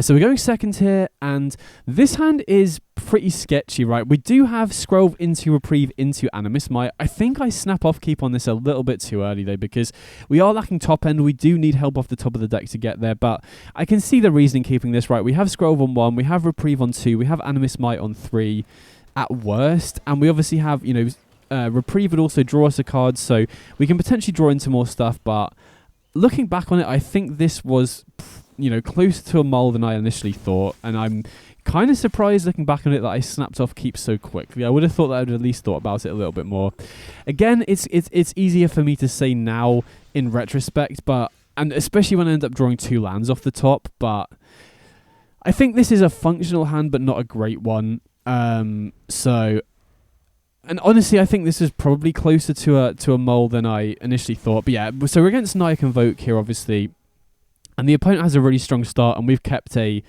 So we're going second here, and this hand is pretty sketchy, right? We do have Scroll into reprieve into Animus Might. I think I snap off keep on this a little bit too early though, because we are lacking top end. We do need help off the top of the deck to get there, but I can see the reasoning keeping this, right? We have Scroll on 1, we have reprieve on 2, we have Animus Might on 3 at worst, and we obviously have, reprieve would also draw us a card, so we can potentially draw into more stuff. But looking back on it, I think this was, closer to a mull than I initially thought, and I'm kind of surprised looking back on it that I snapped off keep so quickly. I would have thought that I would have at least thought about it a little bit more. Again, it's easier for me to say now in retrospect, and especially when I end up drawing 2 lands off the top, but I think this is a functional hand but not a great one. So And honestly, I think this is probably closer to a mole than I initially thought. But yeah, so we're against Naya Convoke here, obviously. And the opponent has a really strong start, and we've kept a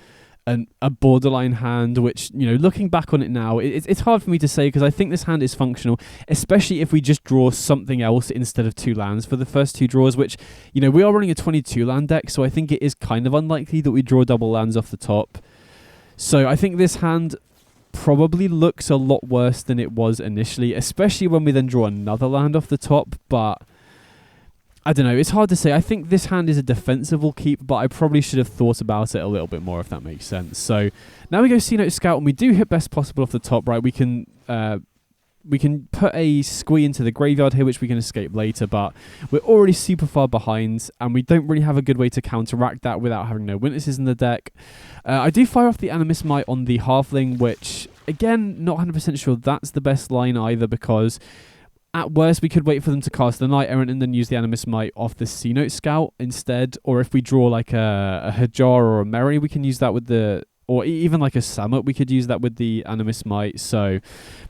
borderline hand, which, you know, looking back on it now, it's hard for me to say because I think this hand is functional, especially if we just draw something else instead of 2 lands for the first 2 draws, which, you know, we are running a 22 land deck, so I think it is kind of unlikely that we draw double lands off the top. So I think this hand probably looks a lot worse than it was initially, especially when we then draw another land off the top, but I don't know, it's hard to say. I think this hand is a defensible keep, but I probably should have thought about it a little bit more, if that makes sense. So now we go C-Note Scout, and we do hit best possible off the top, right? We can put a squee into the graveyard here, which we can escape later, but we're already super far behind, and we don't really have a good way to counteract that without having no witnesses in the deck. I do fire off the Animus Might on the Halfling, which, again, not 100% sure that's the best line either, because at worst we could wait for them to cast the Knight Errant and then use the Animus Might off the C-Note Scout instead, or if we draw like a Hajar or a Mary, we can use that with the... or even like a Samut, we could use that with the Animus Might. So,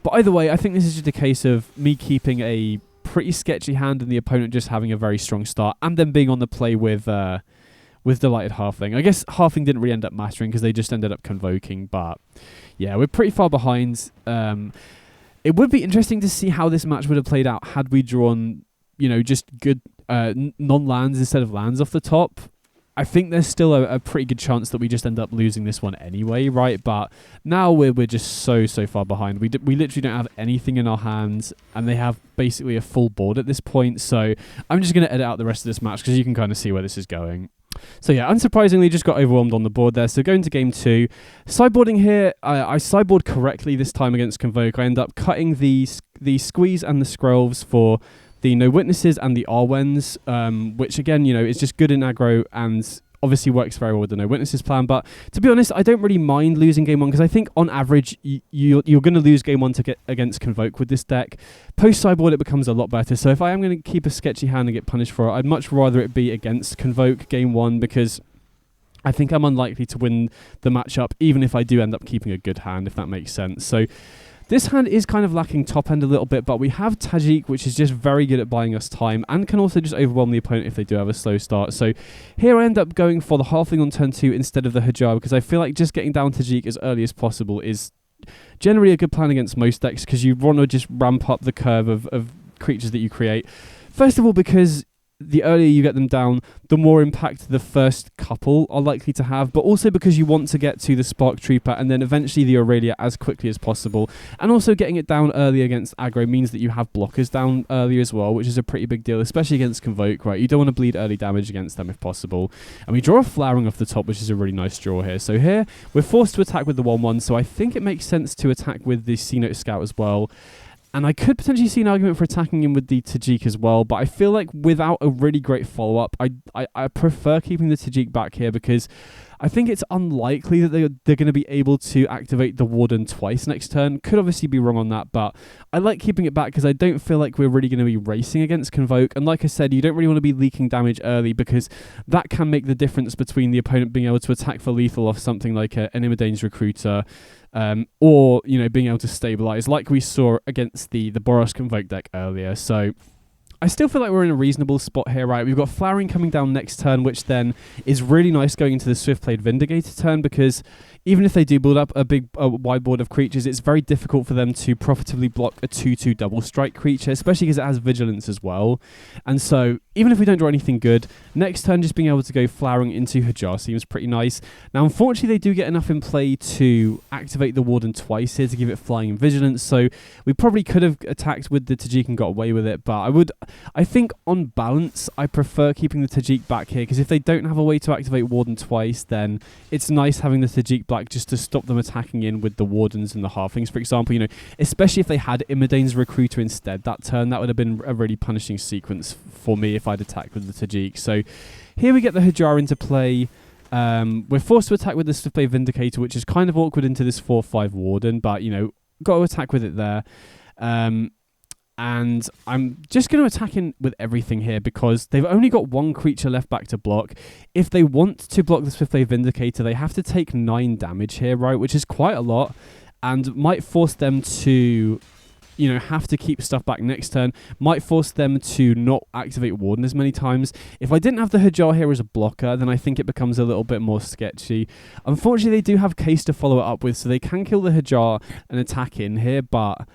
but either way, I think this is just a case of me keeping a pretty sketchy hand and the opponent just having a very strong start, and then being on the play with Delighted Halfling. I guess Halfling didn't really end up mattering because they just ended up convoking, but yeah, we're pretty far behind. It would be interesting to see how this match would have played out had we drawn, you know, just good non-lands instead of lands off the top. I think there's still a pretty good chance that we just end up losing this one anyway, right? But now we're just so far behind. We literally don't have anything in our hands, and they have basically a full board at this point. So I'm just going to edit out the rest of this match because you can kind of see where this is going. So yeah, unsurprisingly, just got overwhelmed on the board there. So going to game 2, sideboarding here, I sideboard correctly this time against Convoke. I end up cutting the squeeze and the scrolls for the no witnesses and the Arwens, which again, you know, is just good in aggro and obviously works very well with the no witnesses plan. But to be honest, I don't really mind losing game 1 because I think on average you're going to lose game 1 to get against Convoke with this deck. Post sideboard it becomes a lot better. So if I am going to keep a sketchy hand and get punished for it, I'd much rather it be against Convoke game 1 because I think I'm unlikely to win the matchup even if I do end up keeping a good hand, if that makes sense. So this hand is kind of lacking top end a little bit, but we have Tajik, which is just very good at buying us time and can also just overwhelm the opponent if they do have a slow start. So here I end up going for the Halfling on turn 2 instead of the Hajar because I feel like just getting down Tajik as early as possible is generally a good plan against most decks because you want to just ramp up the curve of creatures that you create. First of all, because the earlier you get them down, the more impact the first couple are likely to have, but also because you want to get to the Spark Trooper and then eventually the Aurelia as quickly as possible. And also getting it down early against aggro means that you have blockers down early as well, which is a pretty big deal, especially against Convoke, right? You don't want to bleed early damage against them if possible. And we draw a Flowering off the top, which is a really nice draw here. So here, we're forced to attack with the 1/1, so I think it makes sense to attack with the C-Note Scout as well. And I could potentially see an argument for attacking him with the Tajik as well, but I feel like without a really great follow-up, I prefer keeping the Tajik back here because I think it's unlikely that they're going to be able to activate the Warden twice next turn. Could obviously be wrong on that, but I like keeping it back because I don't feel like we're really going to be racing against Convoke. And like I said, you don't really want to be leaking damage early because that can make the difference between the opponent being able to attack for lethal off something like an Imidane's Recruiter, or, you know, being able to stabilize like we saw against the Boros Convoke deck earlier. So I still feel like we're in a reasonable spot here, right? We've got Flowering coming down next turn, which then is really nice going into the Swiftblade Vindicator turn because even if they do build up a wide board of creatures, it's very difficult for them to profitably block a 2/2 double strike creature, especially because it has Vigilance as well. And so even if we don't draw anything good, next turn just being able to go Flowering into Hajar seems pretty nice. Now, unfortunately, they do get enough in play to activate the Warden twice here to give it Flying and Vigilance, so we probably could have attacked with the Tajik and got away with it, but I think on balance, I prefer keeping the Tajik back here because if they don't have a way to activate Warden twice, then it's nice having the Tajik back just to stop them attacking in with the Wardens and the Halflings, for example. You know, especially if they had Imidane's Recruiter instead that turn, that would have been a really punishing sequence for me if I'd attacked with the Tajik. So here we get the Hajar into play. We're forced to attack with the Swiftblade Vindicator, which is kind of awkward into this 4/5 Warden, but, you know, got to attack with it there. And I'm just going to attack in with everything here because they've only got one creature left back to block. If they want to block the Swiftblade Vindicator, they have to take 9 damage here, right? Which is quite a lot and might force them to have to keep stuff back next turn. Might force them to not activate Warden as many times. If I didn't have the Hajar here as a blocker, then I think it becomes a little bit more sketchy. Unfortunately, they do have Case to follow it up with, so they can kill the Hajar and attack in here, but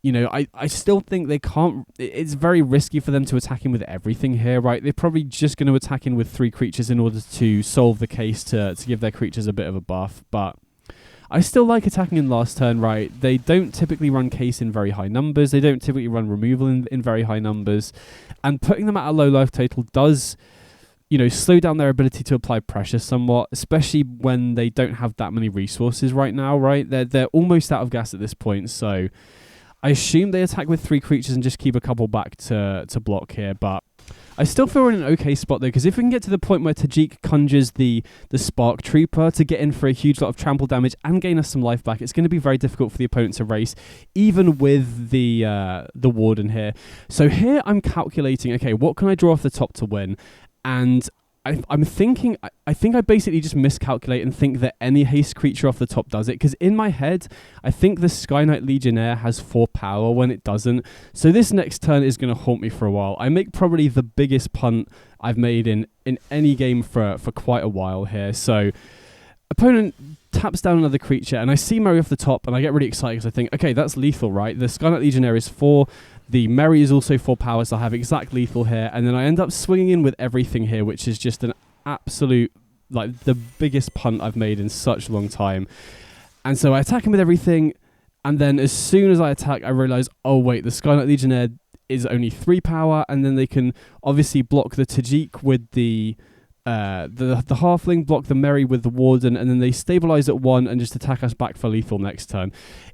I still think they can't. It's very risky for them to attack in with everything here, right? They're probably just going to attack in with 3 creatures in order to solve the case to give their creatures a bit of a buff, but I still like attacking in last turn, right? They don't typically run case in very high numbers. They don't typically run removal in very high numbers. And putting them at a low life total does, slow down their ability to apply pressure somewhat, especially when they don't have that many resources right now, right? They're almost out of gas at this point, so I assume they attack with 3 creatures and just keep a couple back to block here, but I still feel we're in an okay spot though, because if we can get to the point where Tajik conjures the Spark Trooper to get in for a huge lot of trample damage and gain us some life back, it's going to be very difficult for the opponent to race, even with the Warden here. So here I'm calculating, okay, what can I draw off the top to win? And I'm thinking, I think I basically just miscalculate and think that any haste creature off the top does it, because in my head, I think the Sky Knight Legionnaire has 4 power when it doesn't. So this next turn is going to haunt me for a while. I make probably the biggest punt I've made in any game for quite a while here. So opponent taps down another creature, and I see Mary off the top, and I get really excited because I think, okay, that's lethal, right? The Sky Knight Legionnaire is 4. The Mary is also 4 power, so I have exact lethal here. And then I end up swinging in with everything here, which is just an absolute, the biggest punt I've made in such a long time. And so I attack him with everything. And then as soon as I attack, I realize, oh, wait, the Sky Knight Legionnaire is only 3 power. And then they can obviously block the Tajik with the Halfling, block the Mary with the Warden, and then they stabilize at 1 and just attack us back for lethal next turn.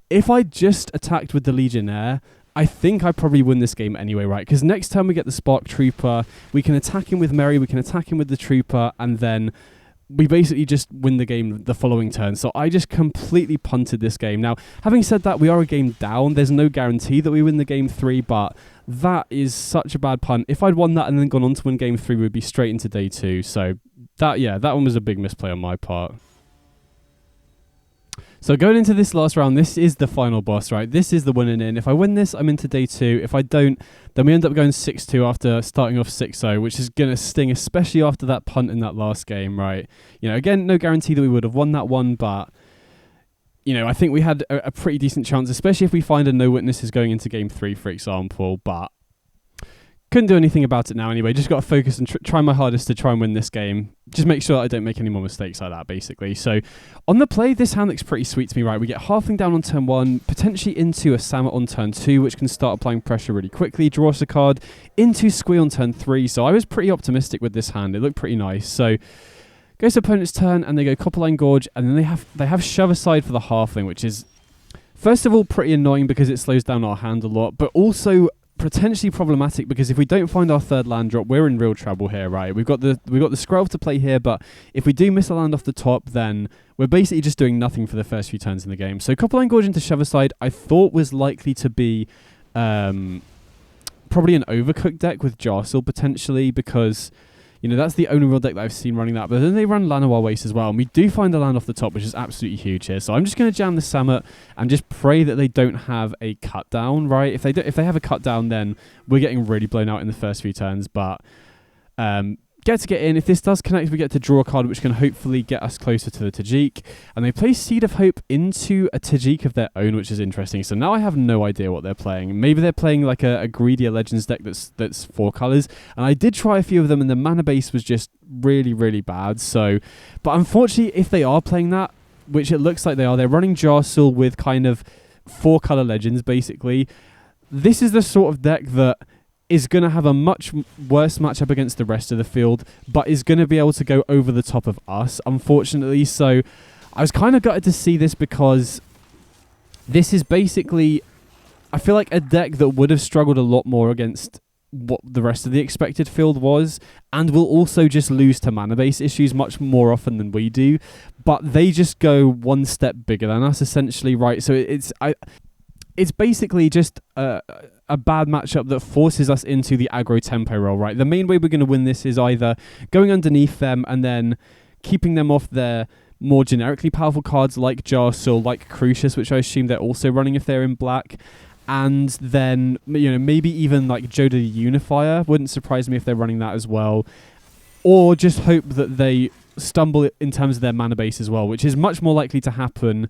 If I just attacked with the Legionnaire, I think I probably win this game anyway, right? Because next time we get the Spark Trooper, we can attack him with Mary, we can attack him with the Trooper, and then we basically just win the game the following turn. So I just completely punted this game. Now, having said that, we are a game down. There's no guarantee that we win the game 3, but that is such a bad punt. If I'd won that and then gone on to win game 3, we'd be straight into day 2. So that one was a big misplay on my part. So going into this last round, this is the final boss, right? This is the winning in. If I win this, I'm into day 2. If I don't, then we end up going 6-2 after starting off 6-0, which is going to sting, especially after that punt in that last game, right? Again, no guarantee that we would have won that one, but I think we had a pretty decent chance, especially if we find a no witnesses going into game 3, for example, but couldn't do anything about it now anyway. Just got to focus and try my hardest to try and win this game. Just make sure that I don't make any more mistakes like that, basically. So on the play, this hand looks pretty sweet to me, right? We get Halfling down on turn 1, potentially into a Samet on turn 2, which can start applying pressure really quickly. Draw us a card into Squee on turn 3. So I was pretty optimistic with this hand. It looked pretty nice. So goes to opponent's turn, and they go Copperline Gorge, and then they have Shove Aside for the Halfling, which is, first of all, pretty annoying because it slows down our hand a lot, but also potentially problematic because if we don't find our 3rd land drop, we're in real trouble here, right? We've got the Scroll to play here, but if we do miss a land off the top, then we're basically just doing nothing for the first few turns in the game. So Copperline Gorge into Shove Aside, I thought was likely to be probably an Overcooked deck with Jarsil potentially, because that's the only real deck that I've seen running that. But then they run Llanowar Waste as well, and we do find a land off the top, which is absolutely huge here. So I'm just going to jam the Samet and just pray that they don't have a cut down, right? If they have a cut down, then we're getting really blown out in the first few turns. But get in. If this does connect, we get to draw a card, which can hopefully get us closer to the Tajik. And they play Seed of Hope into a Tajik of their own, which is interesting. So now I have no idea what they're playing. Maybe they're playing like a Greedier Legends deck that's 4 colors. And I did try a few of them, and the mana base was just really, really bad. So, but unfortunately, if they are playing that, which it looks like they are, they're running Jarsil with kind of 4 color Legends, basically. This is the sort of deck that is going to have a much worse matchup against the rest of the field, but is going to be able to go over the top of us, unfortunately. So I was kind of gutted to see this, because this is basically, I feel like, a deck that would have struggled a lot more against what the rest of the expected field was, and will also just lose to mana base issues much more often than we do. But they just go one step bigger than us, essentially, right? So it's basically just a bad matchup that forces us into the aggro tempo roll, right? The main way we're going to win this is either going underneath them and then keeping them off their more generically powerful cards like Jarsil, like Crucius, which I assume they're also running if they're in black, and then maybe even like Joda the Unifier. Wouldn't surprise me if they're running that as well, or just hope that they stumble in terms of their mana base as well, which is much more likely to happen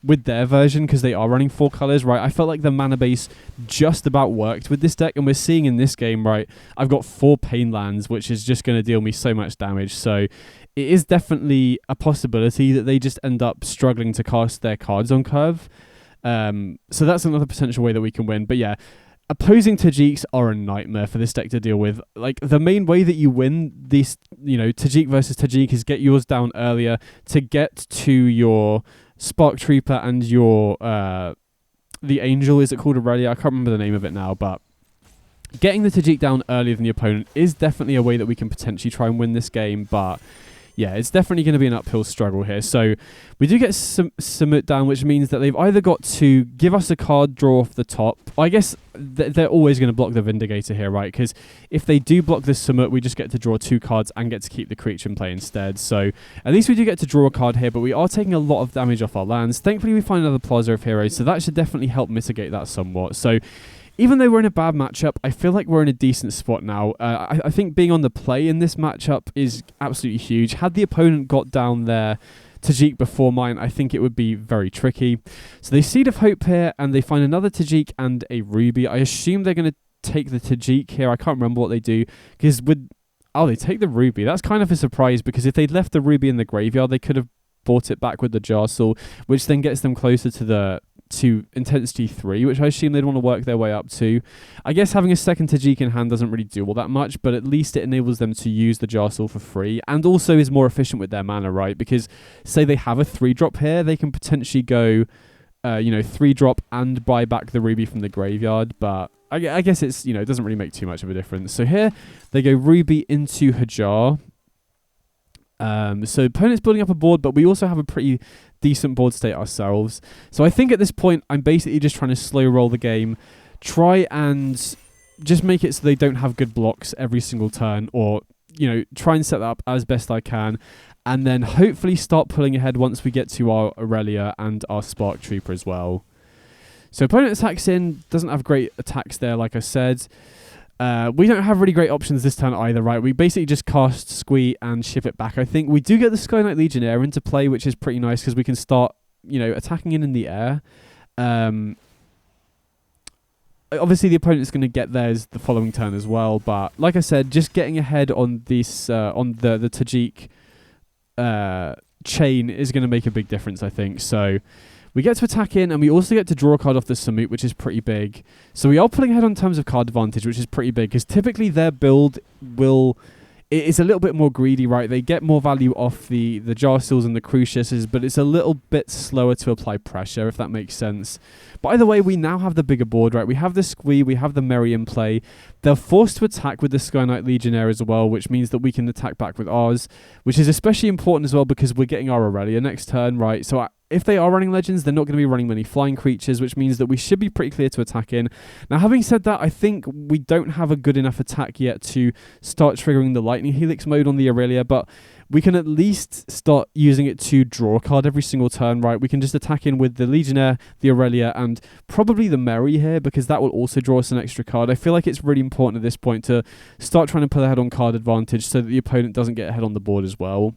with their version because they are running 4 colors, right? I felt like the mana base just about worked with this deck, and we're seeing in this game, right, I've got 4 pain lands, which is just going to deal me so much damage. So it is definitely a possibility that they just end up struggling to cast their cards on curve. So that's another potential way that we can win. But yeah, opposing Tajiks are a nightmare for this deck to deal with. Like, the main way that you win this, Tajik versus Tajik is get yours down earlier to get to your Spark Trooper and your the Angel. Is it called Aurelia? I can't remember the name of it now, but getting the Tajik down earlier than the opponent is definitely a way that we can potentially try and win this game, but yeah, it's definitely going to be an uphill struggle here. So we do get Samut down, which means that they've either got to give us a card draw off the top. I guess they're always going to block the Vindicator here, right? Because if they do block this Samut, we just get to draw 2 cards and get to keep the creature in play instead. So at least we do get to draw a card here, but we are taking a lot of damage off our lands. Thankfully, we find another Plaza of Heroes, so that should definitely help mitigate that somewhat. So even though we're in a bad matchup, I feel like we're in a decent spot now. I think being on the play in this matchup is absolutely huge. Had the opponent got down their Tajik before mine, I think it would be very tricky. So they Seed of Hope here, and they find another Tajik and a Ruby. I assume they're going to take the Tajik here. I can't remember what they do. Because they take the Ruby. That's kind of a surprise, because if they'd left the Ruby in the graveyard, they could have bought it back with the Jarsoul, which then gets them closer to intensity 3, which I assume they'd want to work their way up to. I guess having a second Tajik in hand doesn't really do all that much, but at least it enables them to use the Jarsoul for free, and also is more efficient with their mana, right? Because say they have a 3-drop here, they can potentially go 3-drop and buy back the Ruby from the graveyard, but I guess it's, it doesn't really make too much of a difference. So here they go Ruby into Hajar. So opponent's building up a board, but we also have a pretty decent board state ourselves. So I think at this point, I'm basically just trying to slow roll the game, try and just make it so they don't have good blocks every single turn, or, try and set that up as best I can, and then hopefully start pulling ahead once we get to our Aurelia and our Spark Trooper as well. So opponent attacks in, doesn't have great attacks there, like I said. We don't have really great options this turn either, right? We basically just cast Squee and ship it back. I think we do get the Sky Knight Legionnaire into play, which is pretty nice because we can start, attacking in the air. Obviously, the opponent's going to get theirs the following turn as well, but like I said, just getting ahead on this on the Tajik chain is going to make a big difference, I think. So we get to attack in, and we also get to draw a card off the Samut, which is pretty big. So we are pulling ahead on terms of card advantage, which is pretty big, because typically their build is a little bit more greedy, right? They get more value off the Jarsouls and the Cruciuses, but it's a little bit slower to apply pressure, if that makes sense. But either way, we now have the bigger board, right? We have the Squee, we have the Merry in play. They're forced to attack with the Sky Knight Legionnaire as well, which means that we can attack back with ours, which is especially important as well because we're getting our Aurelia next turn, right? So if they are running Legends, they're not going to be running many flying creatures, which means that we should be pretty clear to attack in. Now, having said that, I think we don't have a good enough attack yet to start triggering the Lightning Helix mode on the Aurelia, but we can at least start using it to draw a card every single turn, right? We can just attack in with the Legionnaire, the Aurelia, and probably the Merry here, because that will also draw us an extra card. I feel like it's really important at this point to start trying to pull ahead on card advantage so that the opponent doesn't get ahead on the board as well.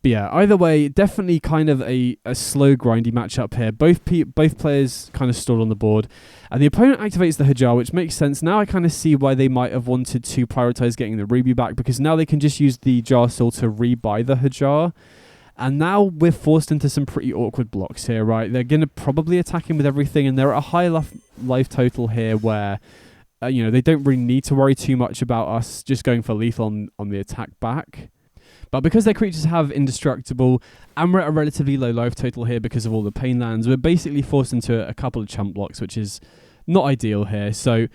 But yeah, either way, definitely kind of a slow, grindy matchup here. Both players kind of stalled on the board. And the opponent activates the Hajar, which makes sense. Now I kind of see why they might have wanted to prioritize getting the Ruby back, because now they can just use the Jarsoul to rebuy the Hajar. And now we're forced into some pretty awkward blocks here, right? They're going to probably attack him with everything, and they're at a high life total here where, they don't really need to worry too much about us just going for lethal on the attack back. But because their creatures have indestructible, and we're at a relatively low life total here because of all the pain lands, we're basically forced into a couple of chump blocks, which is not ideal here. So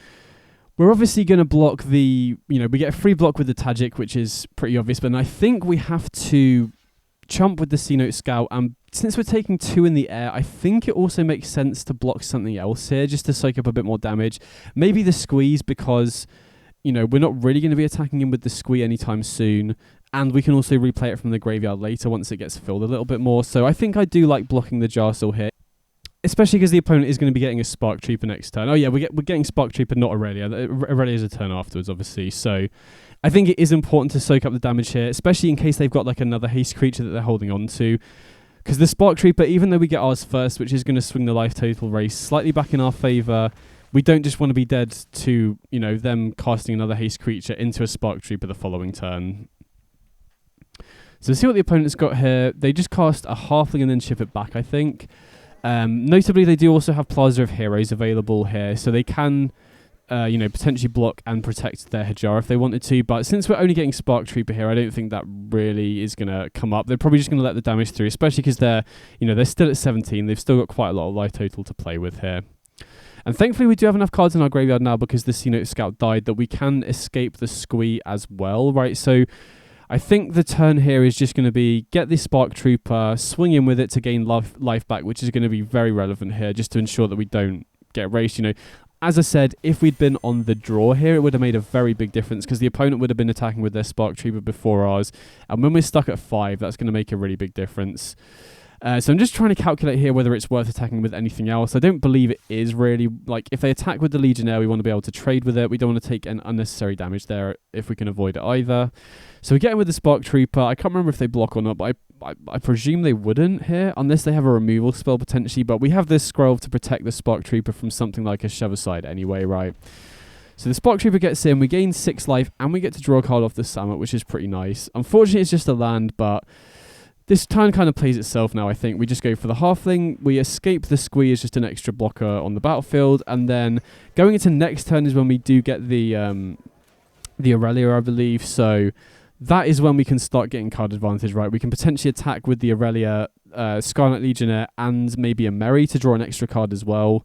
we're obviously going to block we get a free block with the Tajik, which is pretty obvious, but I think we have to chump with the C-Note Scout, and since we're taking 2 in the air, I think it also makes sense to block something else here, just to soak up a bit more damage. Maybe the Squeeze, because we're not really going to be attacking him with the Squee anytime soon. And we can also replay it from the graveyard later once it gets filled a little bit more. So I think I do like blocking the Jarsoul here. especially because the opponent is going to be getting a Spark Trooper next turn. Oh yeah, we're getting Spark Trooper, not Aurelia. Aurelia is a turn afterwards, obviously. So I think it is important to soak up the damage here, especially in case they've got like another haste creature that they're holding on to. Because the Spark Trooper, even though we get ours first, which is going to swing the life total race slightly back in our favour, we don't just want to be dead to, you know, them casting another haste creature into a Spark Trooper the following turn. So see what the opponent's got here. They just cast a Halfling and then ship it back, I think. Notably, they do also have Plaza of Heroes available here, so they can, potentially block and protect their Hajar if they wanted to. But since we're only getting Spark Trooper here, I don't think that really is going to come up. They're probably just going to let the damage through, especially because they're still at 17. They've still got quite a lot of life total to play with here. And thankfully, we do have enough cards in our graveyard now because the Scout died that we can escape the squee as well, right? So I think the turn here is just going to be get this Spark Trooper, swing in with it to gain life back, which is going to be very relevant here just to ensure that we don't get raced. As I said, if we'd been on the draw here, it would have made a very big difference because the opponent would have been attacking with their Spark Trooper before ours. And when we're stuck at 5, that's going to make a really big difference. So I'm just trying to calculate here whether it's worth attacking with anything else. I don't believe it is really. Like, if they attack with the Legionnaire, we want to be able to trade with it. We don't want to take an unnecessary damage there if we can avoid it either. So we get in with the Spark Trooper. I can't remember if they block or not, but I presume they wouldn't here, unless they have a removal spell potentially. But we have this scroll to protect the Spark Trooper from something like a Shove-Aside anyway, right? So the Spark Trooper gets in, we gain 6 life, and we get to draw a card off the Summit, which is pretty nice. Unfortunately, it's just a land, but this turn kind of plays itself now, I think. We just go for the Halfling, we escape the squee as just an extra blocker on the battlefield, and then going into next turn is when we do get the Aurelia, I believe. So that is when we can start getting card advantage, right? We can potentially attack with the Aurelia, Scarlet Legionnaire, and maybe a Merry to draw an extra card as well.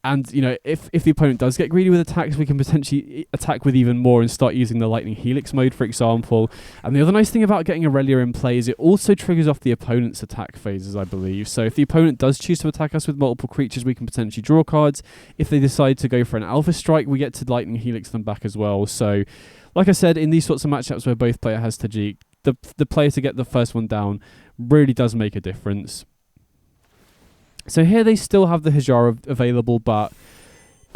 And, if the opponent does get greedy with attacks, we can potentially attack with even more and start using the Lightning Helix mode, for example. And the other nice thing about getting Aurelia in play is it also triggers off the opponent's attack phases, I believe. So if the opponent does choose to attack us with multiple creatures, we can potentially draw cards. If they decide to go for an Alpha Strike, we get to Lightning Helix them back as well. So, like I said, in these sorts of matchups where both player has Tajik, the player to get the first one down really does make a difference. So here they still have the Hajar available, but,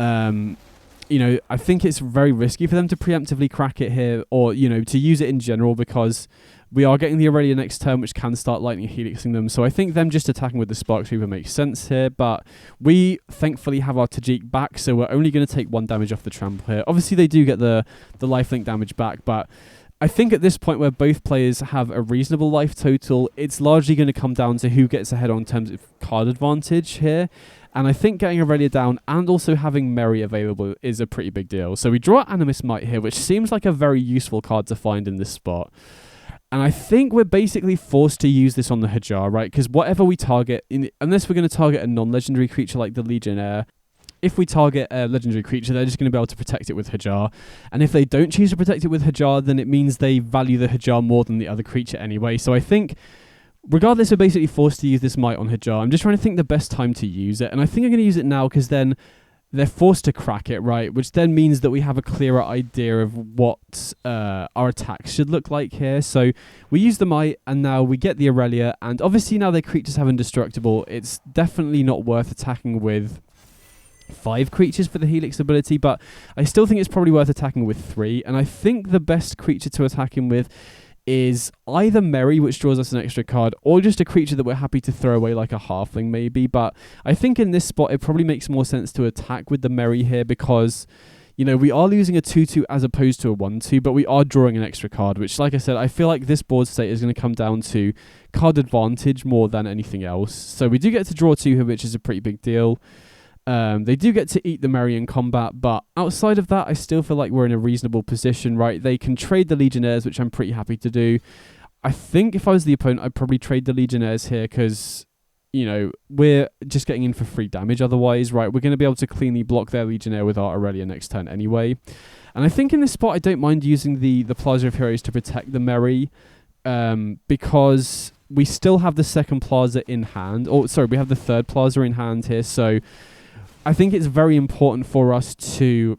I think it's very risky for them to preemptively crack it here or, to use it in general because we are getting the Aurelia next turn, which can start Lightning Helixing them. So I think them just attacking with the Spark Trooper makes sense here, but we thankfully have our Tajik back, so we're only going to take 1 damage off the trample here. Obviously, they do get the lifelink damage back, but I think at this point where both players have a reasonable life total, it's largely going to come down to who gets ahead on terms of card advantage here. And I think getting Aurelia down and also having Merry available is a pretty big deal. So we draw Animus Might here, which seems like a very useful card to find in this spot. And I think we're basically forced to use this on the Hajar, right? Because whatever we target, unless we're going to target a non-legendary creature like the Legionnaire, if we target a legendary creature, they're just going to be able to protect it with Hajar. And if they don't choose to protect it with Hajar, then it means they value the Hajar more than the other creature anyway. So I think, regardless, we're basically forced to use this Might on Hajar. I'm just trying to think the best time to use it. And I think I'm going to use it now because then they're forced to crack it, right? Which then means that we have a clearer idea of what our attacks should look like here. So we use the Might, and now we get the Aurelia. And obviously now their creatures have Indestructible. It's definitely not worth attacking with 5 creatures for the Helix ability, but I still think it's probably worth attacking with 3, and I think the best creature to attack him with is either Merry, which draws us an extra card, or just a creature that we're happy to throw away like a Halfling maybe. But I think in this spot it probably makes more sense to attack with the Merry here because we are losing a 2-2 as opposed to a 1-2, but we are drawing an extra card, which, like I said, I feel like this board state is going to come down to card advantage more than anything else. So we do get to draw 2 here, which is a pretty big deal. They do get to eat the Merry in combat, but outside of that, I still feel like we're in a reasonable position, right? They can trade the Legionnaires, which I'm pretty happy to do. I think if I was the opponent, I'd probably trade the Legionnaires here because, we're just getting in for free damage otherwise, right? We're going to be able to cleanly block their Legionnaire with our Aurelia next turn anyway. And I think in this spot, I don't mind using the Plaza of Heroes to protect the Merry because we still have the second Plaza in hand. We have the third Plaza in hand here, so I think it's very important for us to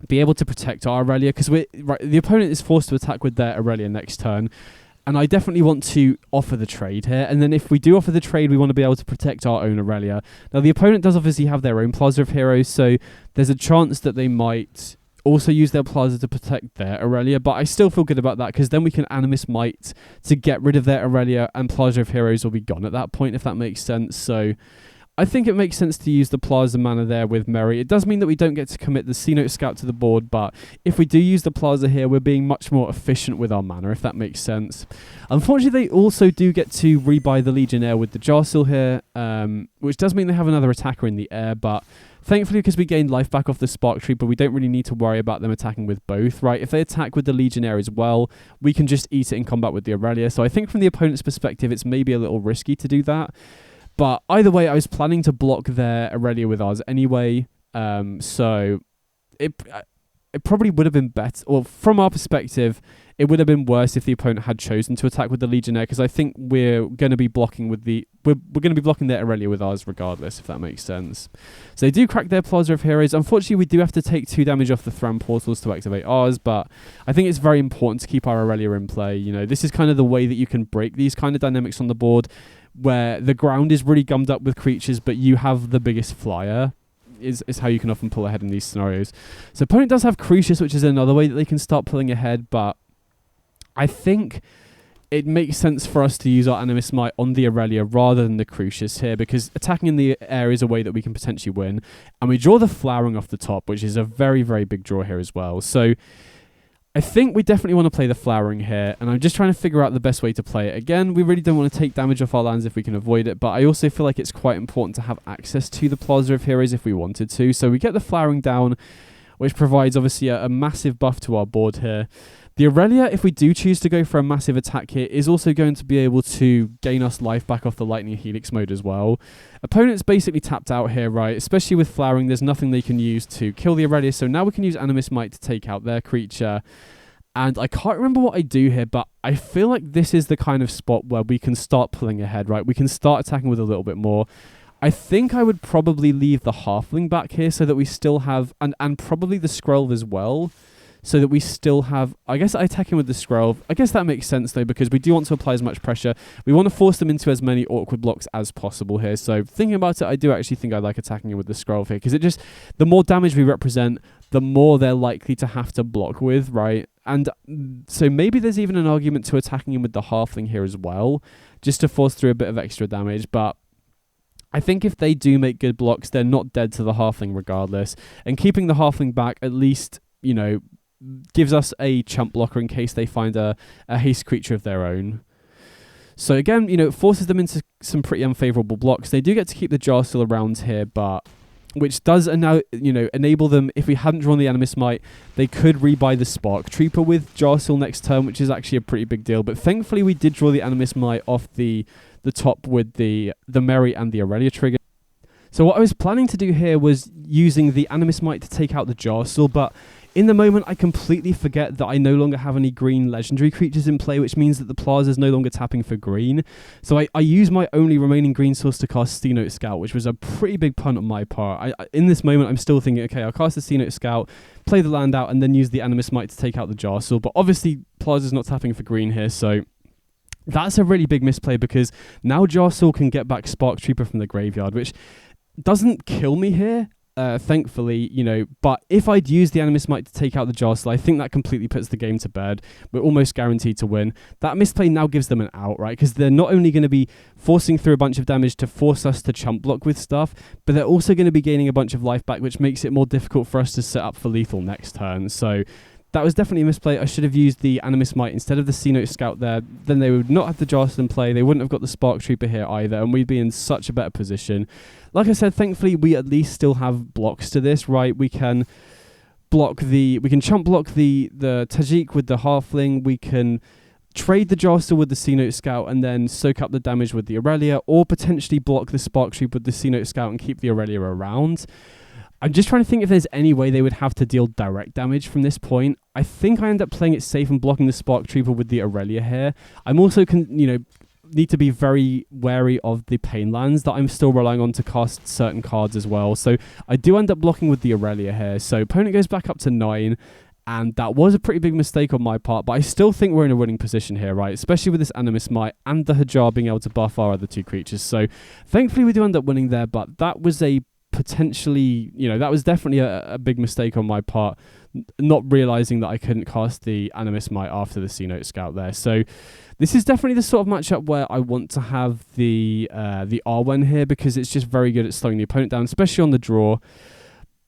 be able to protect our Aurelia because the opponent is forced to attack with their Aurelia next turn. And I definitely want to offer the trade here. And then if we do offer the trade, we want to be able to protect our own Aurelia. Now, the opponent does obviously have their own Plaza of Heroes, so there's a chance that they might also use their Plaza to protect their Aurelia, but I still feel good about that because then we can Animus Might to get rid of their Aurelia, and Plaza of Heroes will be gone at that point, if that makes sense. So I think it makes sense to use the Plaza mana there with Merry. It does mean that we don't get to commit the C-Note Scout to the board, but if we do use the Plaza here, we're being much more efficient with our mana, if that makes sense. Unfortunately, they also do get to rebuy the Legionnaire with the Jarsil here, which does mean they have another attacker in the air, but thankfully, because we gained life back off the Spark Trooper, we don't really need to worry about them attacking with both, right? If they attack with the Legionnaire as well, we can just eat it in combat with the Aurelia. So I think from the opponent's perspective, it's maybe a little risky to do that. But either way, I was planning to block their Aurelia with ours anyway. So it probably would have been better. Well, from our perspective, it would have been worse if the opponent had chosen to attack with the Legionnaire, because I think we're going to be blocking with we're going to be blocking their Aurelia with ours regardless, if that makes sense. So they do crack their Plaza of Heroes. Unfortunately, we do have to take 2 damage off the Thran portals to activate ours, but I think it's very important to keep our Aurelia in play. You know, this is kind of the way that you can break these kind of dynamics on the board, where the ground is really gummed up with creatures, but you have the biggest flyer. Is how you can often pull ahead in these scenarios. So opponent does have Crucius, which is another way that they can start pulling ahead, but I think it makes sense for us to use our Animus Might on the Aurelia rather than the Crucius here, because attacking in the air is a way that we can potentially win. And we draw the Flowering off the top, which is a very, very big draw here as well. So I think we definitely want to play the Flowering here, and I'm just trying to figure out the best way to play it. Again, we really don't want to take damage off our lands if we can avoid it, but I also feel like it's quite important to have access to the Plaza of Heroes if we wanted to. So we get the Flowering down, which provides obviously a massive buff to our board here. The Aurelia, if we do choose to go for a massive attack here, is also going to be able to gain us life back off the Lightning Helix mode as well. Opponent's basically tapped out here, right? Especially with Flowering, there's nothing they can use to kill the Aurelia, so now we can use Animus Might to take out their creature. And I can't remember what I do here, but I feel like this is the kind of spot where we can start pulling ahead, right? We can start attacking with a little bit more. I think I would probably leave the Halfling back here so that we still have, and probably the Skrull as well, so that we still have, I guess, attacking with the Skrull. I guess that makes sense, though, because we do want to apply as much pressure. We want to force them into as many awkward blocks as possible here. So thinking about it, I do actually think I like attacking it with the Skrull here, because it just, the more damage we represent, the more they're likely to have to block with, right? And so maybe there's even an argument to attacking him with the Halfling here as well, just to force through a bit of extra damage. But I think if they do make good blocks, they're not dead to the Halfling regardless. And keeping the Halfling back, at least, you know, gives us a chump blocker in case they find a haste creature of their own. So again, you know, it forces them into some pretty unfavourable blocks. They do get to keep the Jarsil around here, but which does now, you know, enable them, if we hadn't drawn the Animus Might, they could rebuy the Spark Trooper with Jarsil next turn, which is actually a pretty big deal. But thankfully we did draw the Animus Might off the top with the Merry and the Aurelia trigger. So what I was planning to do here was using the Animus Might to take out the Jarsil, but in the moment, I completely forget that I no longer have any green legendary creatures in play, which means that the Plaza is no longer tapping for green. So I use my only remaining green source to cast C-Note Scout, which was a pretty big punt on my part. In this moment, I'm still thinking, okay, I'll cast the C-Note Scout, play the land out, and then use the Animus Might to take out the Jarsil. But obviously, Plaza's not tapping for green here, so that's a really big misplay, because now Jarsil can get back Spark Trooper from the graveyard, which doesn't kill me here. Thankfully, you know, but if I'd used the Animus Might to take out the Jarsil, I think that completely puts the game to bed. We're almost guaranteed to win. That misplay now gives them an out, right? Because they're not only going to be forcing through a bunch of damage to force us to chump block with stuff, but they're also going to be gaining a bunch of life back, which makes it more difficult for us to set up for lethal next turn. So that was definitely a misplay. I should have used the Animus Might instead of the C-Note Scout there. Then they would not have the Jarsil in play. They wouldn't have got the Spark Trooper here either, and we'd be in such a better position. Like I said, thankfully, we at least still have blocks to this, right? We can chump block the Tajik with the Halfling. We can trade the Jarsil with the C-Note Scout and then soak up the damage with the Aurelia, or potentially block the Spark Trooper with the C-Note Scout and keep the Aurelia around. I'm just trying to think if there's any way they would have to deal direct damage from this point. I think I end up playing it safe and blocking the Spark Trooper with the Aurelia here. I'm also, need to be very wary of the pain lands that I'm still relying on to cast certain cards as well. So I do end up blocking with the Aurelia here. So opponent goes back up to 9. and that was a pretty big mistake on my part, but I still think we're in a winning position here, right? Especially with this Animus Might and the Hajar being able to buff our other two creatures. So thankfully we do end up winning there, but that was a potentially, that was definitely a big mistake on my part, not realizing that I couldn't cast the Animus Might after the C-Note Scout there. So this is definitely the sort of matchup where I want to have the Arwen here, because it's just very good at slowing the opponent down, especially on the draw.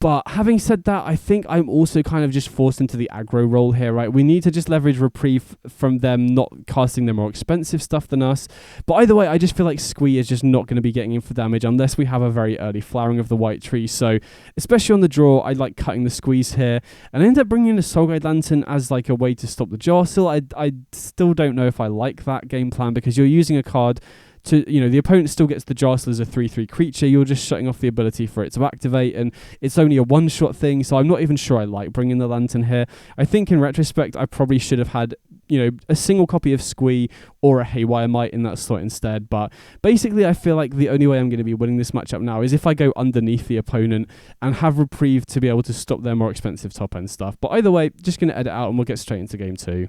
But having said that, I think I'm also kind of just forced into the aggro role here, right? We need to just leverage reprieve from them not casting the more expensive stuff than us. But either way, I just feel like Squee is just not going to be getting in for damage unless we have a very early flowering of the white tree. So especially on the draw, I like cutting the squeeze here. And I end up bringing in a Soul Guide Lantern as like a way to stop the Jarsil. I still don't know if I like that game plan, because you're using a card to, the opponent still gets the Jarsil as a 3/3 creature. You're just shutting off the ability for it to activate, and it's only a one-shot thing, so I'm not even sure I like bringing the Lantern here. I think in retrospect, I probably should have had, a single copy of Squee or a Haywire Might in that slot instead. But basically, I feel like the only way I'm going to be winning this matchup now is if I go underneath the opponent and have reprieve to be able to stop their more expensive top-end stuff. But either way, just going to edit out and we'll get straight into game 2.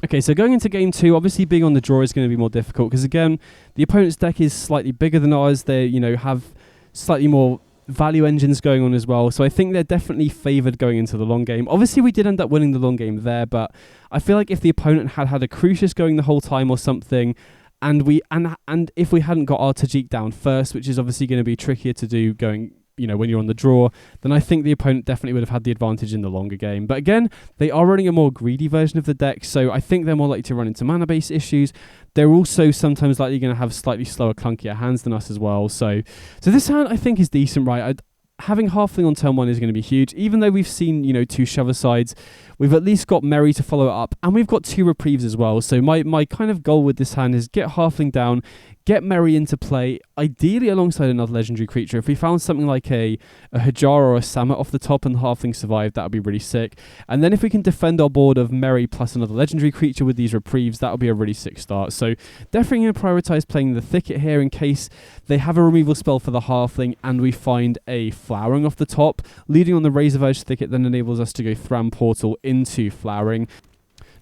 Okay, so going into game 2, obviously being on the draw is going to be more difficult, because again, the opponent's deck is slightly bigger than ours. They, have slightly more value engines going on as well. So I think they're definitely favoured going into the long game. Obviously, we did end up winning the long game there, but I feel like if the opponent had had a Crucius going the whole time or something, and if we hadn't got our Tajik down first, which is obviously going to be trickier to do going, when you're on the draw, then I think the opponent definitely would have had the advantage in the longer game. But again, they are running a more greedy version of the deck, so I think they're more likely to run into mana base issues. They're also sometimes likely going to have slightly slower, clunkier hands than us as well. So this hand I think is decent, right? Having Halfling on turn 1 is going to be huge. Even though we've seen, 2 Shover Sides, we've at least got Merry to follow it up, and we've got 2 Reprieves as well. So my kind of goal with this hand is get Halfling down, get Merry into play, ideally alongside another legendary creature. If we found something like a Hajar or a Samet off the top and the Halfling survived, that would be really sick. And then if we can defend our board of Merry plus another legendary creature with these Reprieves, that would be a really sick start. So definitely going to prioritize playing the Thicket here in case they have a removal spell for the Halfling and we find a flowering off the top. Leading on the Razorverge Thicket then enables us to go Thram Portal into flowering.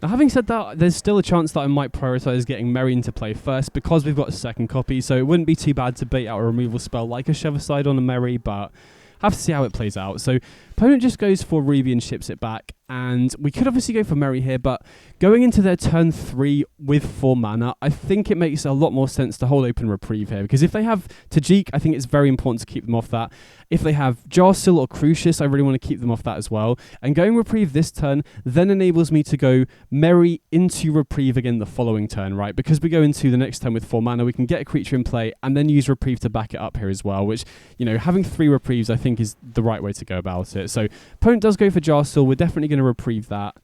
Now, having said that, there's still a chance that I might prioritise getting Merry into play first, because we've got a second copy, so it wouldn't be too bad to bait out a removal spell like a Shoverside on a Merry, but have to see how it plays out. So opponent just goes for Ruby and ships it back, and we could obviously go for Merry here, but going into their turn 3 with 4 mana, I think it makes a lot more sense to hold open Reprieve here, because if they have Tajik, I think it's very important to keep them off that. If they have Jarsil or Crucius, I really want to keep them off that as well. And going Reprieve this turn then enables me to go Merry into Reprieve again the following turn, right? Because we go into the next turn with 4 mana, we can get a creature in play and then use Reprieve to back it up here as well, which, having 3 Reprieves I think is the right way to go about it. So opponent does go for Jarsil. We're definitely going to Reprieve that.